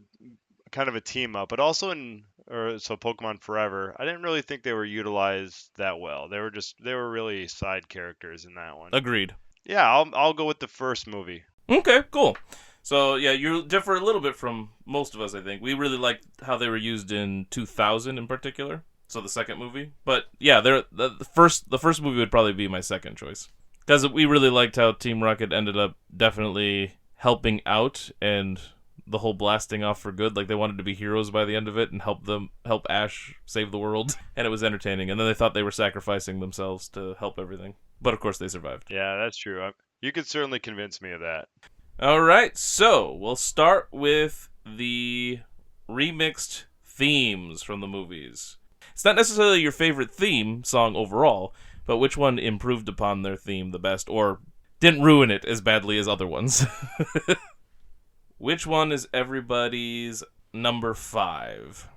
Speaker 2: kind of a team up, but also so Pokemon Forever, I didn't really think they were utilized that well. They were really side characters in that one.
Speaker 1: Agreed.
Speaker 2: Yeah, I'll go with the first movie.
Speaker 1: Okay, cool. So, yeah, you differ a little bit from most of us, I think. We really liked how they were used in 2000 in particular, so the second movie. But, yeah, the first movie would probably be my second choice. Because we really liked how Team Rocket ended up definitely helping out and the whole blasting off for good. Like, they wanted to be heroes by the end of it and help Ash save the world. And it was entertaining. And then they thought they were sacrificing themselves to help everything. But, of course, they survived.
Speaker 2: Yeah, that's true. You could certainly convince me of that.
Speaker 1: All right, so we'll start with the remixed themes from the movies. It's not necessarily your favorite theme song overall, but which one improved upon their theme the best or didn't ruin it as badly as other ones. Which one is everybody's number 5?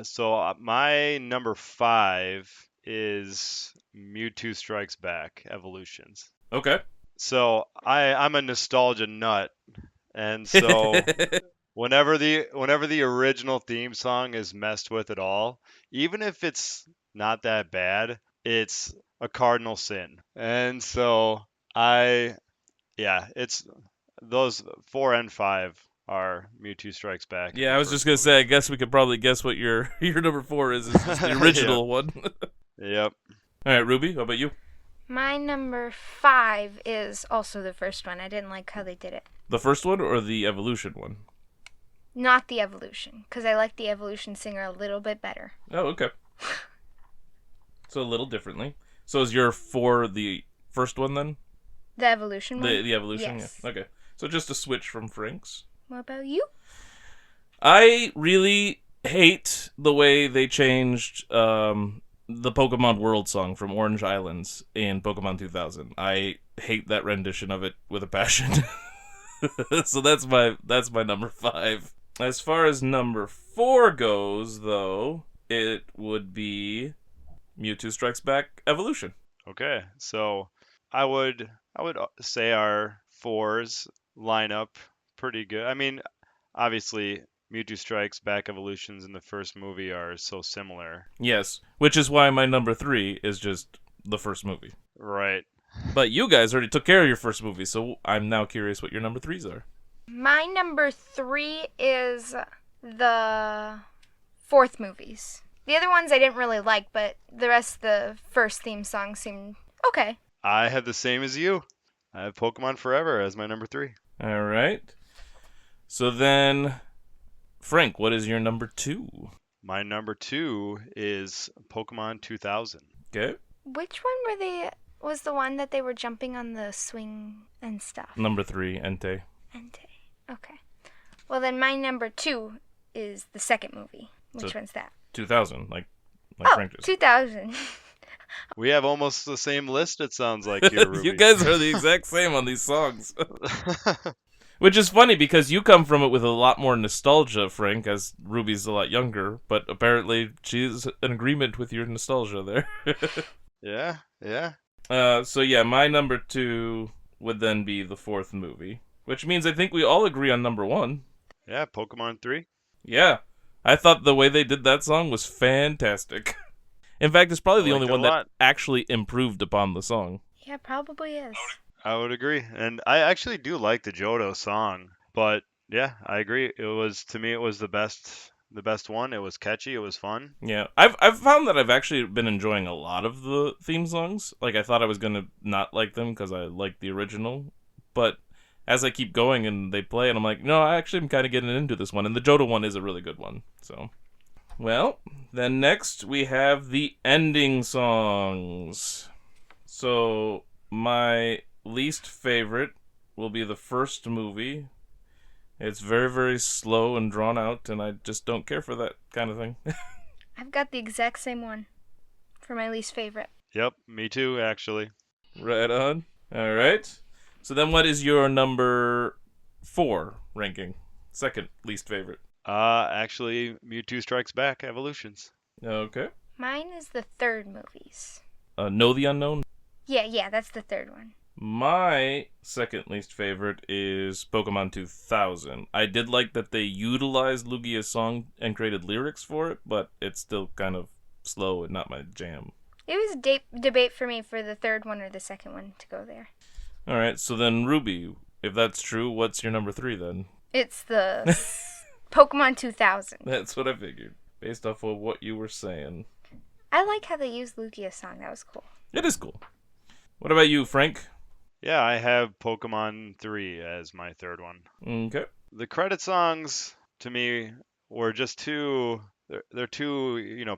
Speaker 2: So my number 5 is Mewtwo Strikes Back Evolutions.
Speaker 1: Okay.
Speaker 2: So I'm a nostalgia nut, and so whenever the original theme song is messed with at all, even if it's not that bad, it's a cardinal sin. And so it's those 4 and 5 are Mewtwo Strikes Back.
Speaker 1: Yeah, I was just gonna say. I guess we could probably guess what your number 4 is. It's just the original one.
Speaker 2: Yep.
Speaker 1: All right, Ruby. How about you?
Speaker 3: My number 5 is also the first one. I didn't like how they did it.
Speaker 1: The first one or the evolution one?
Speaker 3: Not the evolution, because I like the evolution singer a little bit better.
Speaker 1: Oh, okay. So a little differently. So is your 4 the first one then?
Speaker 3: The evolution one?
Speaker 1: The evolution?
Speaker 3: Yes.
Speaker 1: Yeah. Okay. So just a switch from Frank's.
Speaker 3: What about you?
Speaker 1: I really hate the way they changed the Pokemon World song from Orange Islands in Pokemon 2000. I hate that rendition of it with a passion. So that's my number 5. As far as number 4 goes, though, it would be Mewtwo Strikes Back Evolution.
Speaker 2: Okay, so I would say our 4s line up pretty good. I mean, obviously Mewtwo Strikes Back Evolutions in the first movie are so similar.
Speaker 1: Yes, which is why my number 3 is just the first movie.
Speaker 2: Right.
Speaker 1: But you guys already took care of your first movie, so I'm now curious what your number 3s are.
Speaker 3: My number 3 is the fourth movies. The other ones I didn't really like, but the rest of the first theme song seemed okay.
Speaker 2: I have the same as you. I have Pokemon Forever as my number 3.
Speaker 1: All right. So then, Frank, what is your number 2?
Speaker 2: My number 2 is Pokemon 2000.
Speaker 1: Okay.
Speaker 3: Which one was the one that they were jumping on the swing and stuff?
Speaker 1: Number 3, Entei.
Speaker 3: Entei. Okay. Well, then my number 2 is the second movie. Which one's that?
Speaker 1: 2000, like
Speaker 3: Oh,
Speaker 1: Frank just.
Speaker 3: 2000.
Speaker 2: We have almost the same list, it sounds like, here, Ruby.
Speaker 1: You guys are the exact same on these songs. Which is funny because you come from it with a lot more nostalgia, Frank, as Ruby's a lot younger, but apparently she's in agreement with your nostalgia there.
Speaker 2: Yeah.
Speaker 1: So yeah, my number 2 would then be the fourth movie, which means I think we all agree on number 1.
Speaker 2: Yeah, Pokemon 3.
Speaker 1: Yeah, I thought the way they did that song was fantastic. In fact, it's probably the only one that actually improved upon the song.
Speaker 3: Yeah, probably is.
Speaker 2: I would agree. And I actually do like the Johto song, but yeah, I agree. It was the best one. It was catchy, it was fun.
Speaker 1: Yeah. I've found that I've actually been enjoying a lot of the theme songs. Like I thought I was going to not like them cuz I liked the original, but as I keep going and they play and I'm like, "No, I actually am kind of getting into this one." And the Johto one is a really good one. So, well, then next we have the ending songs. So, my least favorite will be the first movie. It's very, very slow and drawn out, and I just don't care for that kind of thing.
Speaker 3: I've got the exact same one for my least favorite.
Speaker 2: Yep, me too, actually.
Speaker 1: Right on. All right. So then what is your number 4 ranking? Second least favorite.
Speaker 2: Actually, Mewtwo Strikes Back Evolutions.
Speaker 1: Okay.
Speaker 3: Mine is the third movies.
Speaker 1: Know the Unknown?
Speaker 3: Yeah, that's the third one.
Speaker 1: My second least favorite is Pokemon 2000. I did like that they utilized Lugia's song and created lyrics for it, but it's still kind of slow and not my jam.
Speaker 3: It was a debate for me for the third one or the second one to go there.
Speaker 1: All right, so then Ruby, if that's true, what's your number 3 then?
Speaker 3: It's the Pokemon 2000.
Speaker 1: That's what I figured, based off of what you were saying.
Speaker 3: I like how they used Lugia's song. That was cool.
Speaker 1: It is cool. What about you, Frank?
Speaker 2: Yeah, I have Pokemon 3 as my third one.
Speaker 1: Okay.
Speaker 2: The credit songs to me were just too they're too,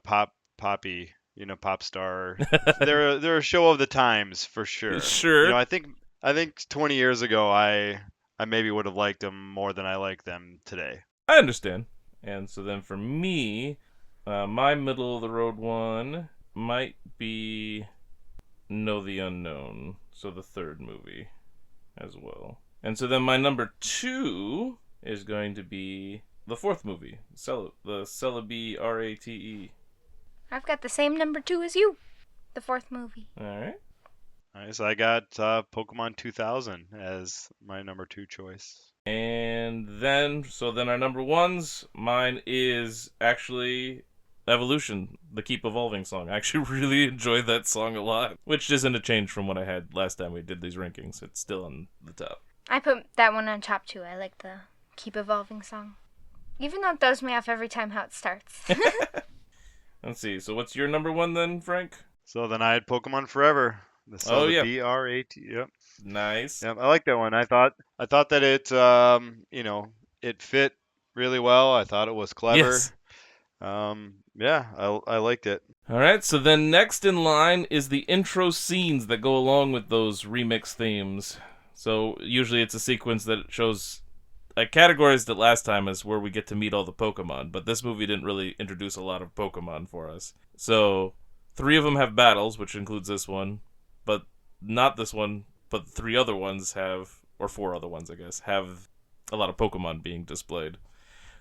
Speaker 2: poppy, pop star. they're a show of the times for sure.
Speaker 1: Sure.
Speaker 2: I think 20 years ago I maybe would have liked them more than I like them today.
Speaker 1: I understand. And so then for me, my middle of the road one might be Know the Unknown, so the third movie as well. And so then my number 2 is going to be the fourth movie, the Celebi RATE.
Speaker 3: I've got the same number 2 as you. The fourth movie.
Speaker 1: All right.
Speaker 2: Nice. I got Pokemon 2000 as my number 2 choice.
Speaker 1: And then our number 1s, mine is actually Evolution, the Keep Evolving song. I actually really enjoyed that song a lot, which isn't a change from what I had last time we did these rankings. It's still on the top.
Speaker 3: I put that one on top too. I like the Keep Evolving song. Even though it throws me off every time how it starts.
Speaker 1: Let's see. So what's your number 1 then, Frank?
Speaker 2: So then I had Pokemon Forever. The Celebi RAT. Yep.
Speaker 1: Nice.
Speaker 2: Yep, I like that one. I thought that it it fit really well. I thought it was clever.
Speaker 1: Yes.
Speaker 2: Yeah, I liked it.
Speaker 1: All right, so then next in line is the intro scenes that go along with those remix themes. So usually it's a sequence that shows, I categorized it last time as where we get to meet all the Pokemon, but this movie didn't really introduce a lot of Pokemon for us. So 3 of them have battles, which includes this one, but not this one, but 3 other ones have, or 4 other ones I guess, have a lot of Pokemon being displayed.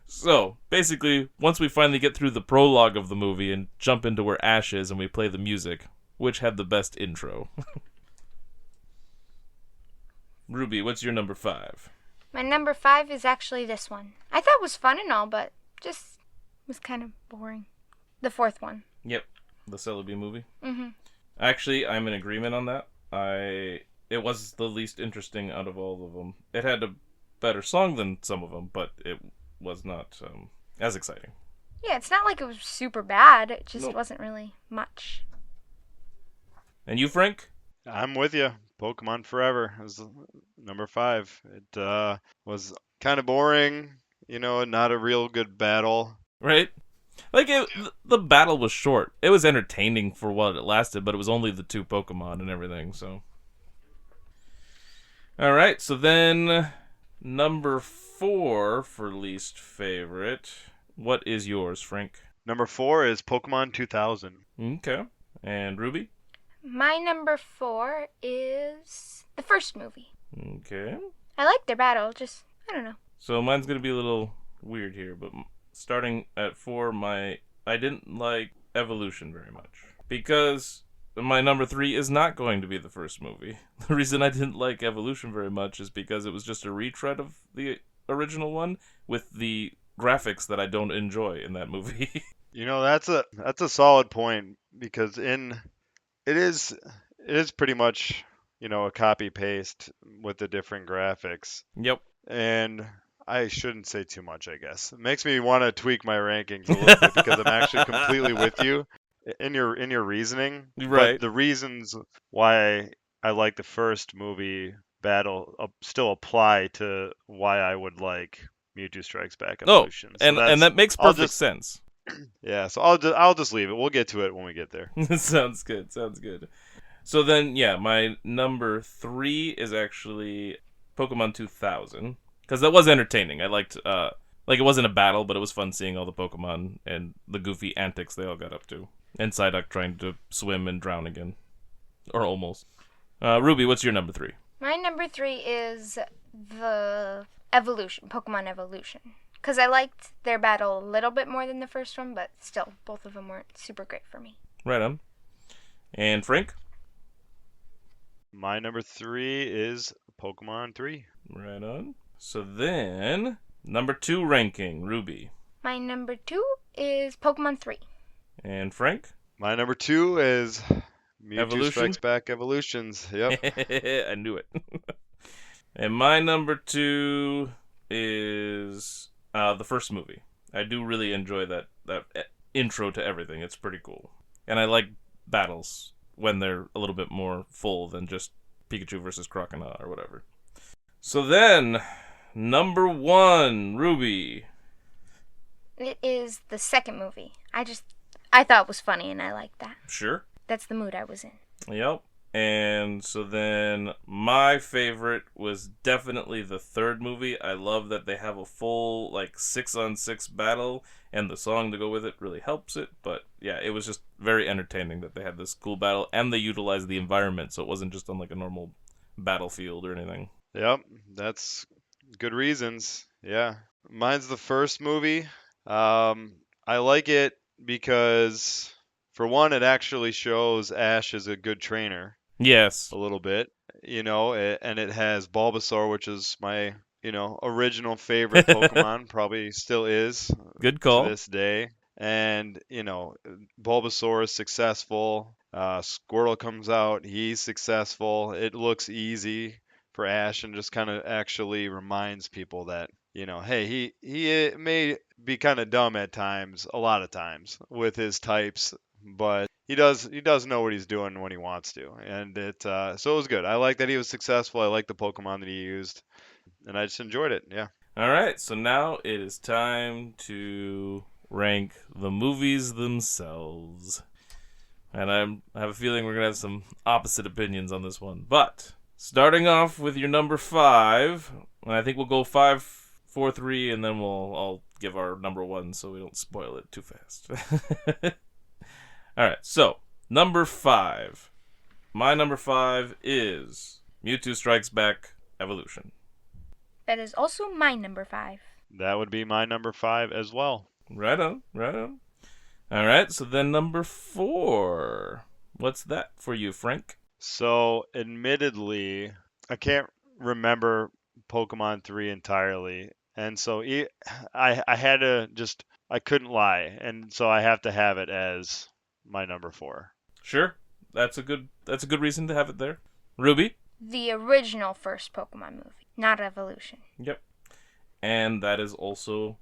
Speaker 1: So, basically, once we finally get through the prologue of the movie and jump into where Ash is and we play the music, which had the best intro? Ruby, what's your number 5?
Speaker 3: My number 5 is actually this one. I thought it was fun and all, but just was kind of boring. The fourth one.
Speaker 1: Yep, the Celebi movie.
Speaker 3: Mm-hmm.
Speaker 1: Actually, I'm in agreement on that. It was the least interesting out of all of them. It had a better song than some of them, but it was not as exciting.
Speaker 3: Yeah, it's not like it was super bad. It just
Speaker 1: Nope.
Speaker 3: wasn't really much.
Speaker 1: And you, Frank?
Speaker 2: I'm with you. Pokemon Forever is number 5. It was kind of boring, not a real good battle.
Speaker 1: Right? Like, the battle was short. It was entertaining for what it lasted, but it was only the 2 Pokemon and everything, so. Alright, so then number 4 for least favorite. What is yours, Frank?
Speaker 2: Number 4 is Pokemon 2000.
Speaker 1: Okay. And Ruby?
Speaker 3: My number 4 is the first movie.
Speaker 1: Okay.
Speaker 3: I like their battle, just, I don't know.
Speaker 1: So mine's going to be a little weird here, but starting at 4, I didn't like Evolution very much. Because my number 3 is not going to be the first movie. The reason I didn't like Evolution very much is because it was just a retread of the original one with the graphics that I don't enjoy in that movie.
Speaker 2: That's a solid point because it is pretty much, a copy paste with the different graphics.
Speaker 1: Yep.
Speaker 2: And I shouldn't say too much, I guess. It makes me want to tweak my rankings a little bit because I'm actually completely with you in your reasoning.
Speaker 1: Right.
Speaker 2: But the reasons why I like the first movie battle still apply to why I would like Mewtwo Strikes Back Evolution.
Speaker 1: And that makes perfect sense.
Speaker 2: Yeah, so I'll just leave it. We'll get to it when we get there.
Speaker 1: Sounds good. So then, yeah, my number 3 is actually Pokemon 2000 because that was entertaining. I liked, Like, it wasn't a battle, but it was fun seeing all the Pokemon and the goofy antics they all got up to. And Psyduck trying to swim and drown again. Or almost. Ruby, what's your number 3?
Speaker 3: My number 3 is the evolution, Pokemon Evolution. Because I liked their battle a little bit more than the first one, but still, both of them weren't super great for me.
Speaker 1: Right on. And Frank?
Speaker 2: My number 3 is Pokemon 3.
Speaker 1: Right on. So then, number 2 ranking, Ruby.
Speaker 3: My number 2 is Pokemon 3.
Speaker 1: And Frank?
Speaker 2: My number 2 is Mewtwo
Speaker 1: Evolution?
Speaker 2: Strikes Back Evolutions. Yep.
Speaker 1: I knew it. And my number 2 is the first movie. I do really enjoy that intro to everything. It's pretty cool. And I like battles when they're a little bit more full than just Pikachu versus Croconaw or whatever. So then, number 1, Ruby.
Speaker 3: It is the second movie. I thought it was funny and I liked that.
Speaker 1: Sure.
Speaker 3: That's the mood I was in.
Speaker 1: Yep. And so then my favorite was definitely the third movie. I love that they have a full 6-on-6 battle, and the song to go with it really helps it. But yeah, it was just very entertaining that they had this cool battle and they utilized the environment, so it wasn't just on a normal battlefield or anything.
Speaker 2: Yep. That's good reasons. Yeah. Mine's the first movie. I like it because, for one, it actually shows Ash is a good trainer.
Speaker 1: Yes.
Speaker 2: A little bit, and it has Bulbasaur, which is my, original favorite Pokemon, probably still is.
Speaker 1: Good call.
Speaker 2: To this day. And, Bulbasaur is successful. Squirtle comes out, he's successful. It looks easy for Ash and just kind of actually reminds people that, hey, he may be kind of dumb at times, a lot of times, with his types, but he does know what he's doing when he wants to, and so it was good. I like that he was successful. I like the Pokemon that he used, and I just enjoyed it. Yeah.
Speaker 1: All right, so now it is time to rank the movies themselves, and I have a feeling we're gonna have some opposite opinions on this one. But starting off with your number 5, and I think we'll go 5, 4, 3, and then I'll give our number 1 so we don't spoil it too fast. All right, so number 5. My number 5 is Mewtwo Strikes Back Evolution.
Speaker 3: That is also my number 5.
Speaker 2: That would be my number 5 as well.
Speaker 1: Right on, right on. All right, so then number 4. What's that for you, Frank?
Speaker 2: So, admittedly, I can't remember Pokemon 3 entirely, and so I had to just, I couldn't lie, and so I have to have it as my number 4.
Speaker 1: Sure, that's a good reason to have it there. Ruby?
Speaker 3: The original first Pokemon movie, not Evolution.
Speaker 1: Yep. And that is also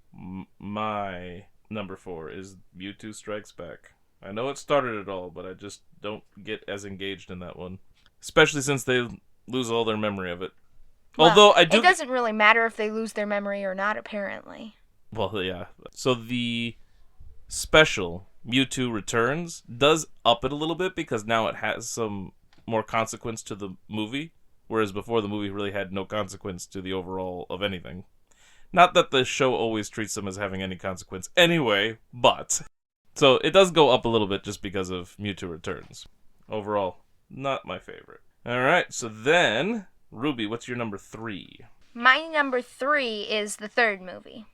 Speaker 1: my number 4 is Mewtwo Strikes Back. I know it started it all, but I just don't get as engaged in that one, especially since they lose all their memory of it.
Speaker 3: Well,
Speaker 1: although I do,
Speaker 3: it doesn't really matter if they lose their memory or not, apparently.
Speaker 1: Well, yeah. So the special Mewtwo Returns does up it a little bit because now it has some more consequence to the movie, whereas before the movie really had no consequence to the overall of anything. Not that the show always treats them as having any consequence anyway, but so it does go up a little bit just because of Mewtwo Returns. Overall, not my favorite. All right, so then Ruby, what's your number 3?
Speaker 3: My number 3 is the third movie.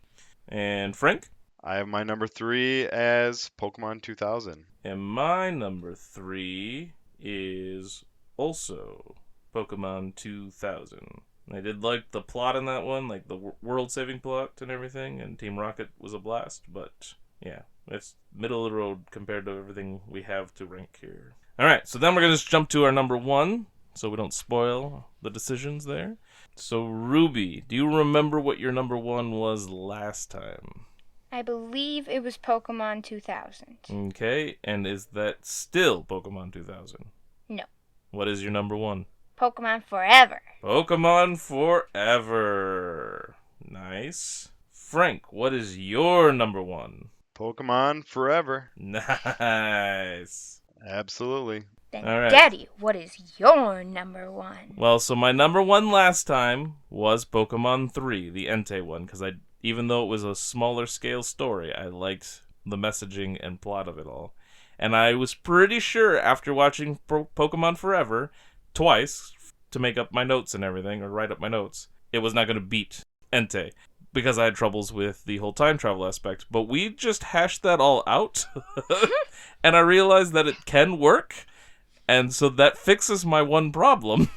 Speaker 1: And Frank?
Speaker 2: I have my number 3 as Pokemon 2000.
Speaker 1: And my number 3 is also Pokemon 2000. I did like the plot in that one, like the world-saving plot and everything, and Team Rocket was a blast, but yeah, it's middle of the road compared to everything we have to rank here. All right, so then we're going to just jump to our number 1, so we don't spoil the decisions there. So, Ruby, do you remember what your number 1 was last time?
Speaker 3: I believe it was Pokemon 2000.
Speaker 1: Okay, and is that still Pokemon 2000?
Speaker 3: No.
Speaker 1: What is your number 1?
Speaker 3: Pokemon Forever.
Speaker 1: Pokemon Forever. Nice. Frank, what is your number 1?
Speaker 2: Pokemon Forever.
Speaker 1: Nice.
Speaker 2: Absolutely.
Speaker 3: Then,
Speaker 1: all right.
Speaker 3: Daddy, what is your number 1?
Speaker 1: Well, so my number 1 last time was Pokemon 3, the Entei one, because even though it was a smaller scale story, I liked the messaging and plot of it all. And I was pretty sure after watching Pokemon Forever twice to make up my notes and everything, or write up my notes, it was not going to beat Entei, because I had troubles with the whole time travel aspect. But we just hashed that all out, and I realized that it can work, and so that fixes my one problem.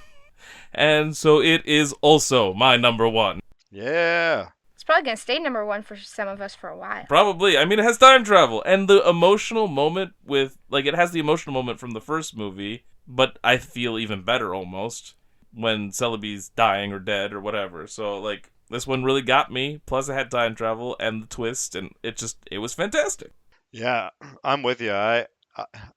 Speaker 1: And so it is also my number one.
Speaker 2: Yeah.
Speaker 3: It's probably going to stay number one for some of us for a while.
Speaker 1: Probably. I mean, it has time travel. And the emotional moment with... Like, it has the emotional moment from the first movie, but I feel even better almost when Celebi's dying or dead or whatever. So, like, this one really got me. Plus, it had time travel and the twist, and it was fantastic.
Speaker 2: Yeah, I'm with you.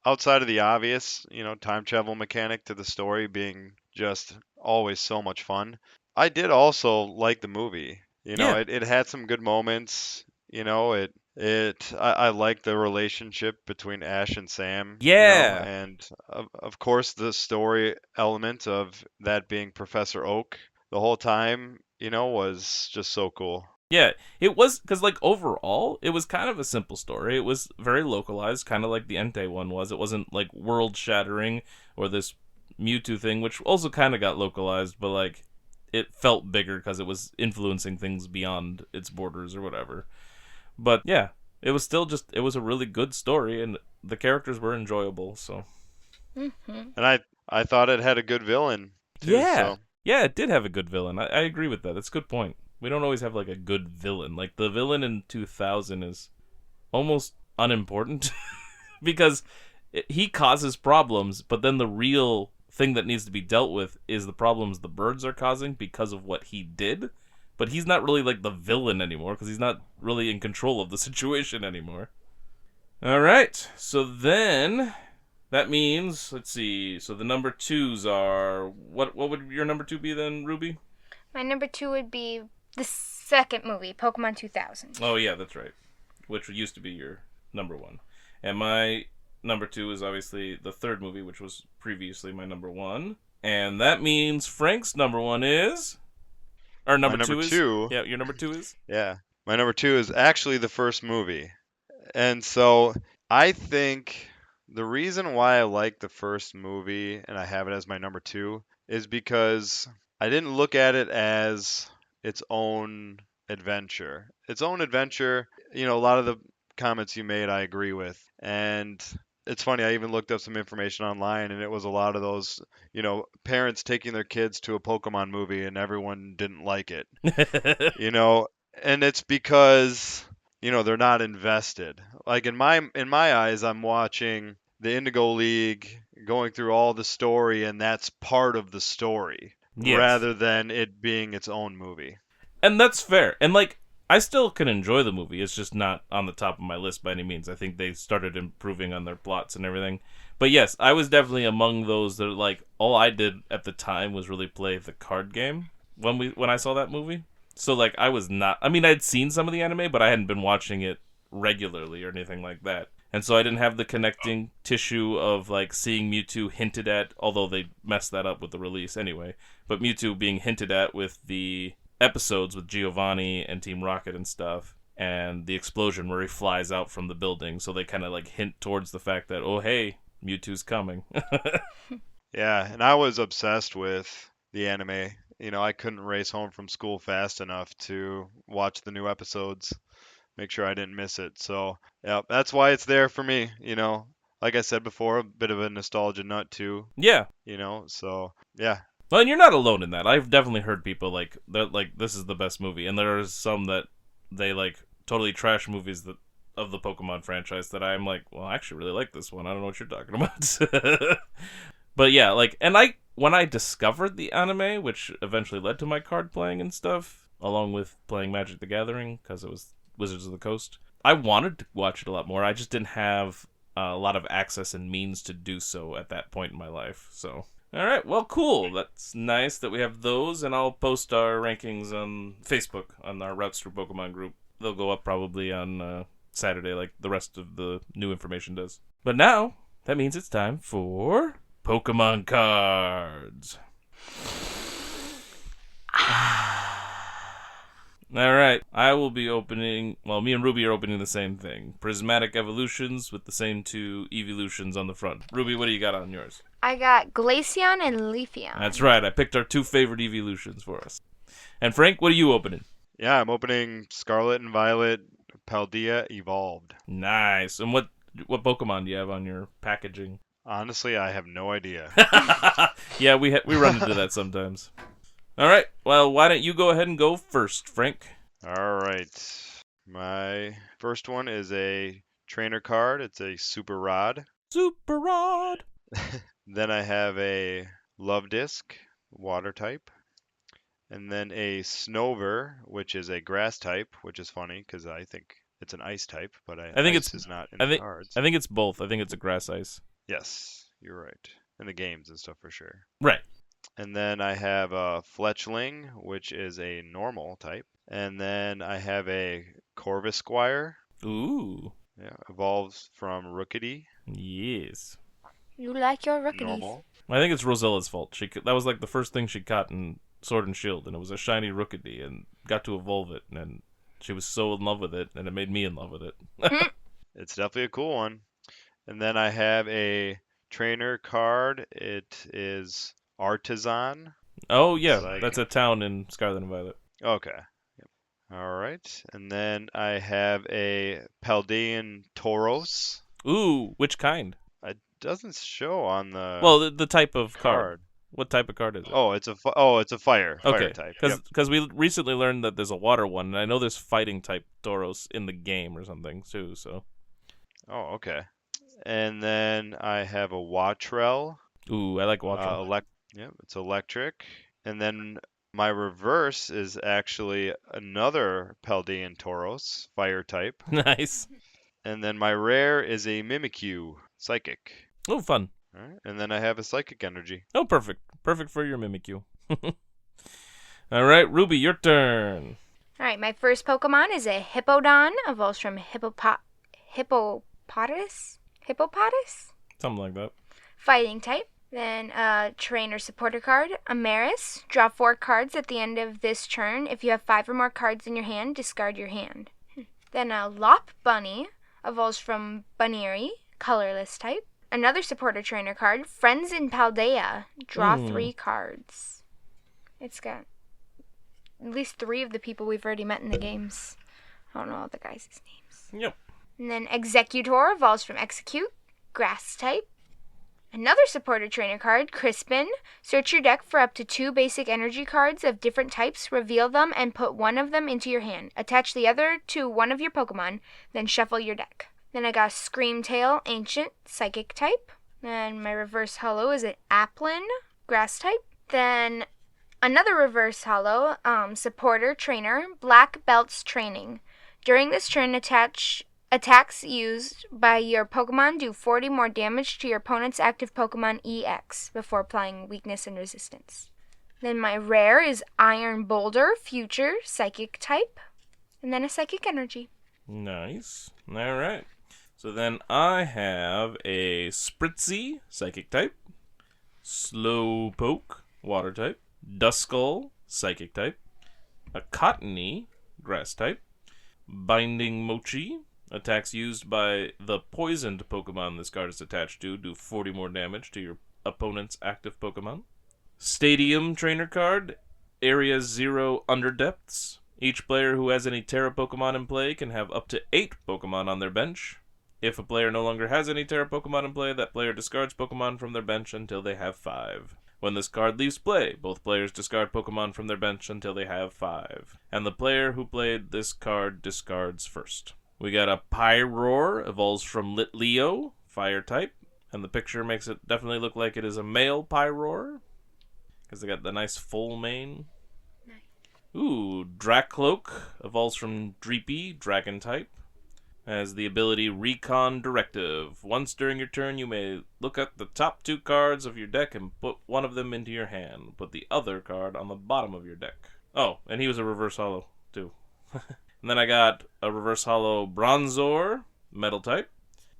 Speaker 2: Outside of the obvious, time travel mechanic to the story being just always so much fun, I did also like the movie.
Speaker 1: Yeah.
Speaker 2: It had some good moments. I like the relationship between Ash and Sam.
Speaker 1: Yeah.
Speaker 2: And of course the story element of that being Professor Oak the whole time, was just so cool.
Speaker 1: Yeah, it was, because, like, overall, it was kind of a simple story. It was very localized, kind of like the Entei one was. It wasn't, like, world-shattering or this Mewtwo thing, which also kind of got localized, but, like, it felt bigger because it was influencing things beyond its borders or whatever. But, yeah, it was still it was a really good story, and the characters were enjoyable, so.
Speaker 3: Mm-hmm.
Speaker 2: And I thought it had a good villain, too.
Speaker 1: Yeah,
Speaker 2: so.
Speaker 1: Yeah, it did have a good villain. I agree with that. That's a good point. We don't always have, like, a good villain. Like, the villain in 2000 is almost unimportant because he causes problems, but then the real thing that needs to be dealt with is the problems the birds are causing because of what he did. But he's not really, like, the villain anymore because he's not really in control of the situation anymore. All right. So then that means, let's see. So the number twos are... What would your number two be then, Ruby?
Speaker 3: My number two would be the second movie, Pokemon 2000.
Speaker 1: Oh, yeah, that's right. Which used to be your number one. And my number two is obviously the third movie, which was previously my number one. And that means Frank's number one is... Or number two is... Yeah, your number two is?
Speaker 2: Yeah. My number two is actually the first movie. And so I think the reason why I like the first movie and I have it as my number two is because I didn't look at it as its own adventure. Its own adventure, a lot of the comments you made I agree with. And it's funny, I even looked up some information online and it was a lot of those, parents taking their kids to a Pokemon movie and everyone didn't like it. And it's because, they're not invested. Like in my eyes, I'm watching the Indigo League going through all the story and that's part of the story. Yes. Rather than it being its own movie.
Speaker 1: And that's fair. And, like, I still can enjoy the movie. It's just not on the top of my list by any means. I think they started improving on their plots and everything. But yes, I was definitely among those that, like, all I did at the time was really play the card game when I saw that movie. So, like, I was not... I mean, I'd seen some of the anime, but I hadn't been watching it regularly or anything like that. And so I didn't have the connecting tissue of, like, seeing Mewtwo hinted at, although they messed that up with the release anyway. But Mewtwo being hinted at with the episodes with Giovanni and Team Rocket and stuff, and the explosion where he flies out from the building. So they kind of, like, hint towards the fact that, oh, hey, Mewtwo's coming.
Speaker 2: Yeah, and I was obsessed with the anime. I couldn't race home from school fast enough to watch the new episodes. Make sure I didn't miss it. So, yeah, that's why it's there for me, Like I said before, a bit of a nostalgia nut, too.
Speaker 1: Yeah.
Speaker 2: So, yeah.
Speaker 1: Well, and you're not alone in that. I've definitely heard people, like, this is the best movie. And there are some that they, like, totally trash movies of the Pokemon franchise that I'm like, well, I actually really like this one. I don't know what you're talking about. But, yeah, like, and when I discovered the anime, which eventually led to my card playing and stuff, along with playing Magic the Gathering, because it was Wizards of the Coast, I wanted to watch it a lot more. I just didn't have a lot of access and means to do so at that point in my life. So, all right, well, cool. That's nice that we have those, and I'll post our rankings on Facebook on our Routes Through Pokemon group. They'll go up probably on Saturday, like the rest of the new information does. But now, that means it's time for Pokemon cards. All right. I will be opening. Well, me and Ruby are opening the same thing. Prismatic evolutions with the same two evolutions on the front. Ruby, what do you got on yours?
Speaker 3: I got Glaceon and Leafeon.
Speaker 1: That's right. I picked our two favorite evolutions for us. And Frank, what are you opening?
Speaker 2: Yeah, I'm opening Scarlet and Violet Paldea Evolved.
Speaker 1: Nice. And what Pokemon do you have on your packaging?
Speaker 2: Honestly, I have no idea.
Speaker 1: Yeah, we run into that sometimes. All right. Well, why don't you go ahead and go first, Frank?
Speaker 2: All right. My first one is a trainer card. It's a Super Rod.
Speaker 1: Super Rod.
Speaker 2: Then I have a Love Disc, water type. And then a Snover, which is a grass type, which is funny because I think it's an ice type, but
Speaker 1: I think
Speaker 2: ice
Speaker 1: it's
Speaker 2: is not in
Speaker 1: I
Speaker 2: the
Speaker 1: think
Speaker 2: cards.
Speaker 1: I think it's both. I think it's a grass ice.
Speaker 2: Yes, you're right. In the games and stuff for sure.
Speaker 1: Right.
Speaker 2: And then I have a Fletchling, which is a normal type. And then I have a Corvisquire.
Speaker 1: Ooh.
Speaker 2: Yeah, evolves from Rookity.
Speaker 1: Yes.
Speaker 3: You like your rookies.
Speaker 2: Normal.
Speaker 1: I think it's Rosella's fault. That was like the first thing she caught in Sword and Shield, and it was a shiny Rookity, and got to evolve it, and she was so in love with it, and it made me in love with it.
Speaker 2: It's definitely a cool one. And then I have a trainer card. It is Artisan.
Speaker 1: Oh yeah,
Speaker 2: Like-
Speaker 1: that's a town in Scarlet and Violet.
Speaker 2: Okay. Yep. All right. And then I have a Paldean Tauros.
Speaker 1: Ooh, which kind?
Speaker 2: It doesn't show on the
Speaker 1: Well, the type of card.
Speaker 2: card.
Speaker 1: What type of card is it?
Speaker 2: Oh, it's a fire
Speaker 1: okay.
Speaker 2: type. Yep.
Speaker 1: Because we recently learned that there's a water one, and I know there's fighting type Tauros in the game or something too. So.
Speaker 2: Oh, okay. And then I have a Wattrel.
Speaker 1: Ooh, I like water.
Speaker 2: Yep, it's electric. And then my reverse is actually another Paldean Tauros, fire type.
Speaker 1: Nice.
Speaker 2: And then my rare is a Mimikyu, psychic.
Speaker 1: Oh, fun.
Speaker 2: All right. And then I have a psychic energy.
Speaker 1: Oh, perfect. Perfect for your Mimikyu. All right, Ruby, your turn.
Speaker 3: All right, my first Pokemon is a Hippowdon. Evolves from Hippopotamus?
Speaker 1: Something like that.
Speaker 3: Fighting type. Then a trainer supporter card, a Maris. Draw 4 cards at the end of this turn. If you have 5 or more cards in your hand, discard your hand. Then a Lop Bunny. Evolves from Bunnery, colorless type. Another supporter trainer card, Friends in Paldea. Draw 3 cards. It's got at least 3 of the people we've already met in the games. I don't know all the guys' names.
Speaker 1: Yep.
Speaker 3: And then Executor evolves from Execute, grass type. Another supporter trainer card, Crispin. Search your deck for up to 2 basic energy cards of different types, reveal them, and put one of them into your hand. Attach the other to one of your Pokemon, then shuffle your deck. Then I got Screamtail, ancient, psychic type. And my reverse holo is an Applin, grass type. Then another reverse holo, supporter trainer, Black Belts training. During this turn, attacks used by your Pokemon do 40 more damage to your opponent's active Pokemon EX before applying weakness and resistance. Then my rare is Iron Boulder, future, psychic type. And then a psychic energy.
Speaker 1: Nice. All right. So then I have a Spritzy, psychic type. Slowpoke, water type. Duskull, psychic type. A Cottony, grass type. Binding Mochi. Attacks used by the poisoned Pokemon this card is attached to do 40 more damage to your opponent's active Pokemon. Stadium Trainer card, Area 0 Underdepths. Each player who has any Terra Pokemon in play can have up to 8 Pokemon on their bench. If a player no longer has any Terra Pokemon in play, that player discards Pokemon from their bench until they have 5. When this card leaves play, both players discard Pokemon from their bench until they have 5. And the player who played this card discards first. We got a Pyroar, evolves from Litleo, fire type. And the picture makes it definitely look like it is a male Pyroar. Because they got the nice full mane. Nice. Ooh, Dracloak, evolves from Dreepy, dragon type. Has the ability Recon Directive. Once during your turn, you may look at the top 2 cards of your deck and put one of them into your hand. Put the other card on the bottom of your deck. Oh, and he was a reverse holo, too. And then I got a reverse holo Bronzor, metal type.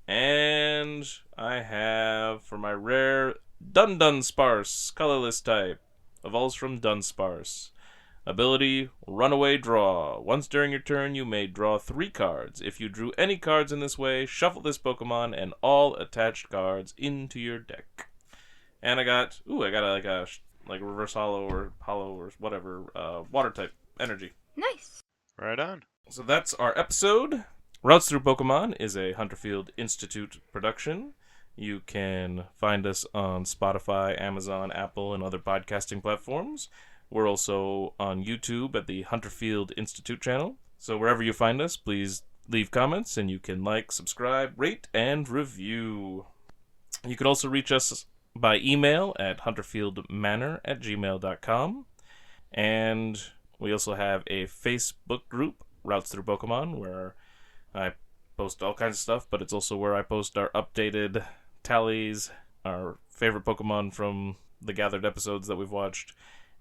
Speaker 1: And I have, for my rare, Dunsparce, colorless type. Evolves from Dunsparce. Ability, Runaway Draw. Once during your turn, you may draw 3 cards. If you drew any cards in this way, shuffle this Pokemon and all attached cards into your deck. And I got a reverse hollow or whatever, water type energy.
Speaker 3: Nice.
Speaker 2: Right on.
Speaker 1: So that's our episode. Routes Through Pokemon is a Hunterfield Institute production. You can find us on Spotify, Amazon, Apple, and other podcasting platforms. We're also on YouTube at the Hunterfield Institute channel. So wherever you find us, please leave comments, and you can like, subscribe, rate, and review. You can also reach us by email at hunterfieldmanor@gmail.com. And we also have a Facebook group, Routes Through Pokemon, where I post all kinds of stuff, but it's also where I post our updated tallies, our favorite Pokemon from the gathered episodes that we've watched,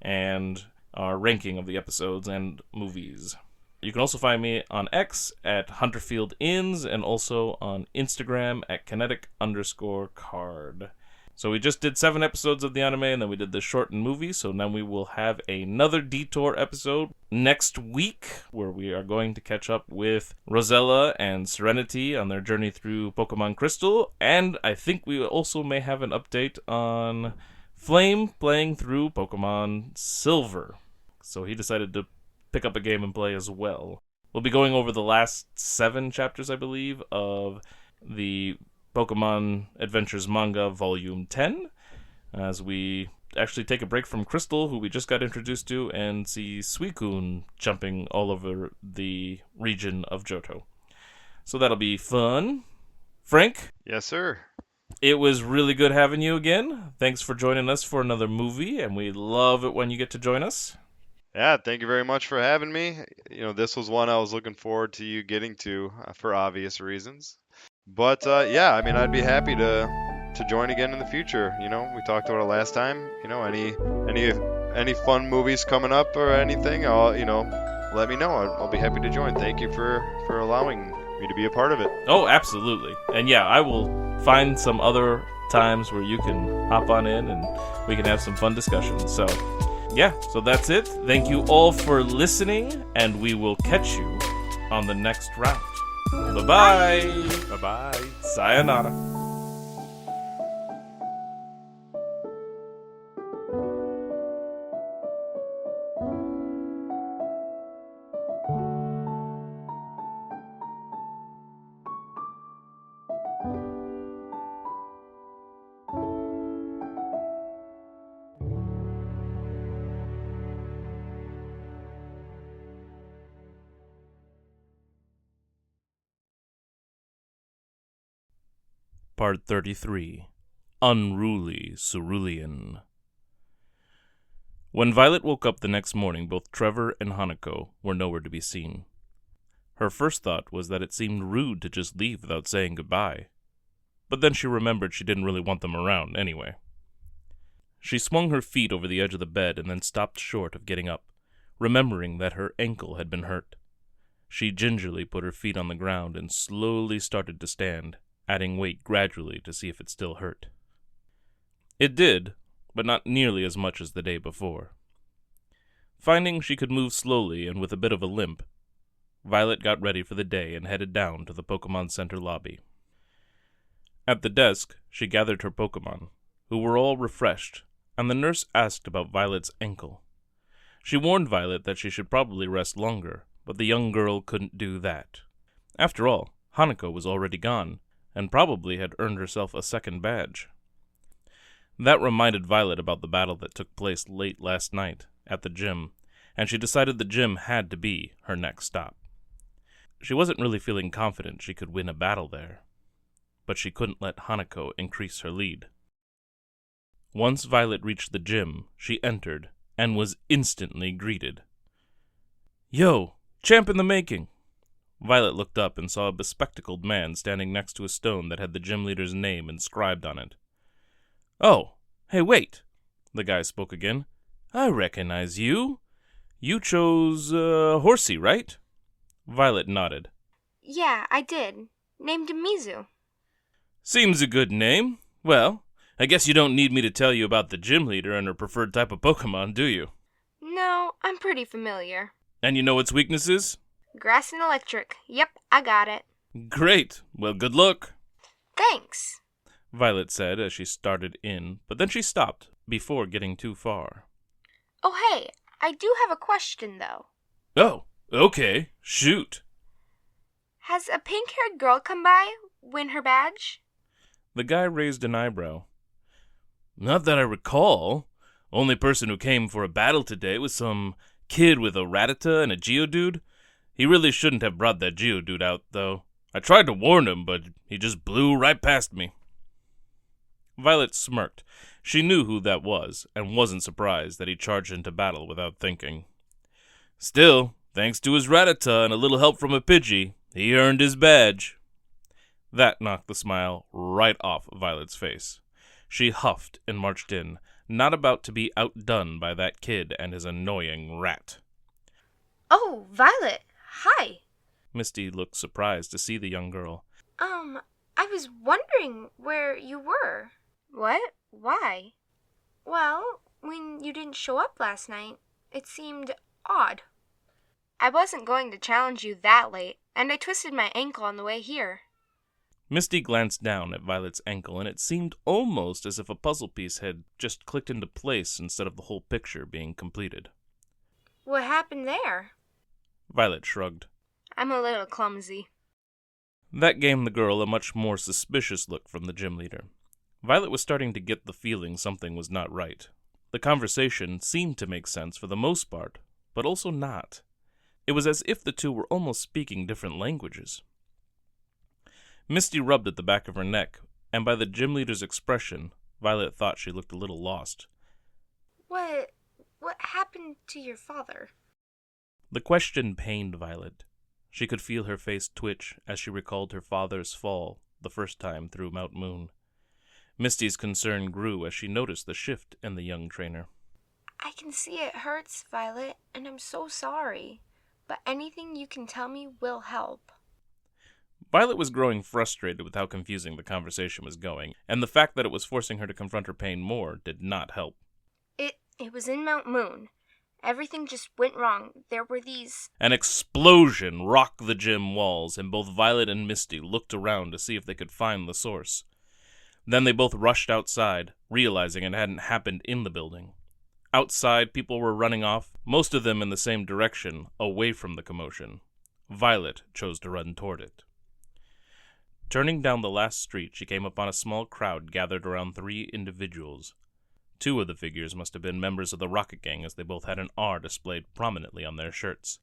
Speaker 1: and our ranking of the episodes and movies. You can also find me on X at HunterfieldIns and also on Instagram at kinetic_card. So we just did 7 episodes of the anime, and then we did the shortened movie, so now we will have another Detour episode next week, where we are going to catch up with Rosella and Serenity on their journey through Pokemon Crystal, and I think we also may have an update on Flame playing through Pokemon Silver. So he decided to pick up a game and play as well. We'll be going over the last 7 chapters, I believe, of the Pokemon Adventures Manga Volume 10, as we actually take a break from Crystal, who we just got introduced to, and see Suicune jumping all over the region of Johto. So that'll be fun. Frank?
Speaker 2: Yes, sir.
Speaker 1: It was really good having you again. Thanks for joining us for another movie, and we love it when you get to join us.
Speaker 2: Yeah, thank you very much for having me. This was one I was looking forward to you getting to for obvious reasons. But yeah, I mean, I'd be happy to join again in the future. We talked about it last time. Any fun movies coming up or anything, let me know. I'll be happy to join. Thank you for allowing me to be a part of it.
Speaker 1: Oh, absolutely. And yeah, I will find some other times where you can hop on in and we can have some fun discussions. So yeah, so that's it. Thank you all for listening, and we will catch you on the next round. Bye-bye.
Speaker 2: Bye-bye.
Speaker 1: Sayonara. Part 33. Unruly Cerulean. When Violet woke up the next morning, both Trevor and Hanako were nowhere to be seen. Her first thought was that it seemed rude to just leave without saying goodbye. But then she remembered she didn't really want them around anyway. She swung her feet over the edge of the bed and then stopped short of getting up, remembering that her ankle had been hurt. She gingerly put her feet on the ground and slowly started to stand, adding weight gradually to see if it still hurt. It did, but not nearly as much as the day before. Finding she could move slowly and with a bit of a limp, Violet got ready for the day and headed down to the Pokemon Center lobby. At the desk, she gathered her Pokemon, who were all refreshed, and the nurse asked about Violet's ankle. She warned Violet that she should probably rest longer, but the young girl couldn't do that. After all, Hanako was already gone, and probably had earned herself a second badge. That reminded Violet about the battle that took place late last night at the gym, and she decided the gym had to be her next stop. She wasn't really feeling confident she could win a battle there, but she couldn't let Hanako increase her lead. Once Violet reached the gym, she entered, and was instantly greeted. "Yo, champ in the making!" Violet looked up and saw a bespectacled man standing next to a stone that had the gym leader's name inscribed on it. "Oh, hey, wait," the guy spoke again. "I recognize you. You chose, Horsey, right?" Violet nodded.
Speaker 3: Yeah, I did. Named him Mizu.
Speaker 1: "Seems a good name. Well, I guess you don't need me to tell you about the gym leader and her preferred type of Pokemon, do you?"
Speaker 3: No, I'm pretty familiar.
Speaker 1: And you know its weaknesses?
Speaker 3: Grass and electric. Yep, I got it.
Speaker 1: Great. Well, good luck,
Speaker 3: Thanks.
Speaker 1: Violet said as she started in, but then she stopped before getting too far.
Speaker 3: Oh, hey, I do have a question, though.
Speaker 1: Oh, okay. Shoot.
Speaker 3: Has a pink-haired girl come by, win her badge?
Speaker 1: The guy raised an eyebrow. Not that I recall. Only person who came for a battle today was some kid with a Rattata and a Geodude. He really shouldn't have brought that Geodude out, though. I tried to warn him, but he just blew right past me. Violet smirked. She knew who that was, and wasn't surprised that he charged into battle without thinking. Still, thanks to his Rattata and a little help from a Pidgey, he earned his badge. That knocked the smile right off Violet's face. She huffed and marched in, not about to be outdone by that kid and his annoying rat.
Speaker 3: Oh, Violet, hi.
Speaker 1: Misty looked surprised to see the young girl.
Speaker 3: I was wondering where you were. What? Why? Well, when you didn't show up last night, it seemed odd. I wasn't going to challenge you that late, and I twisted my ankle on the way here.
Speaker 1: Misty glanced down at Violet's ankle, and it seemed almost as if a puzzle piece had just clicked into place instead of the whole picture being completed.
Speaker 3: What happened there?
Speaker 1: Violet shrugged.
Speaker 3: I'm a little clumsy.
Speaker 1: That gave the girl a much more suspicious look from the gym leader. Violet was starting to get the feeling something was not right. The conversation seemed to make sense for the most part, but also not. It was as if the two were almost speaking different languages. Misty rubbed at the back of her neck, and by the gym leader's expression, Violet thought she looked a little lost.
Speaker 3: What happened to your father?
Speaker 1: The question pained Violet. She could feel her face twitch as she recalled her father's fall the first time through Mount Moon. Misty's concern grew as she noticed the shift in the young trainer.
Speaker 3: I can see it hurts, Violet, and I'm so sorry. But anything you can tell me will help.
Speaker 1: Violet was growing frustrated with how confusing the conversation was going, and the fact that it was forcing her to confront her pain more did not help.
Speaker 3: It was in Mount Moon. Everything just went wrong. There were these...
Speaker 1: An explosion rocked the gym walls, and both Violet and Misty looked around to see if they could find the source. Then they both rushed outside, realizing it hadn't happened in the building. Outside, people were running off, most of them in the same direction, away from the commotion. Violet chose to run toward it. Turning down the last street, she came upon a small crowd gathered around 3 individuals. 2 of the figures must have been members of the Rocket Gang, as they both had an R displayed prominently on their shirts.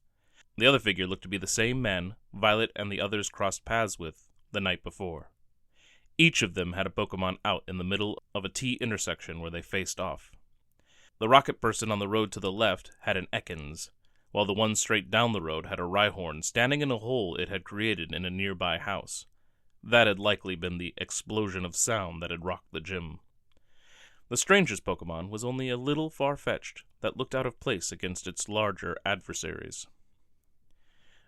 Speaker 1: The other figure looked to be the same man Violet and the others crossed paths with the night before. Each of them had a Pokemon out in the middle of a T intersection where they faced off. The rocket person on the road to the left had an Ekans, while the one straight down the road had a Rhyhorn standing in a hole it had created in a nearby house. That had likely been the explosion of sound that had rocked the gym. The stranger's Pokemon was only a little far-fetched, that looked out of place against its larger adversaries.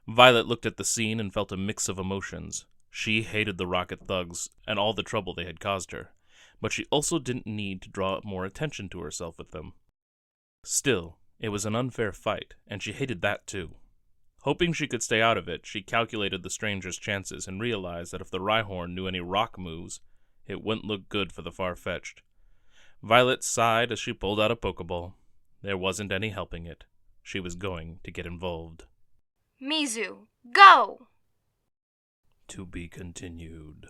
Speaker 1: Violet looked at the scene and felt a mix of emotions. She hated the Rocket Thugs and all the trouble they had caused her, but she also didn't need to draw more attention to herself with them. Still, it was an unfair fight, and she hated that too. Hoping she could stay out of it, she calculated the stranger's chances and realized that if the Rhyhorn knew any rock moves, it wouldn't look good for the far-fetched. Violet sighed as she pulled out a Pokeball. There wasn't any helping it. She was going to get involved.
Speaker 3: Mizu, go!
Speaker 1: To be continued.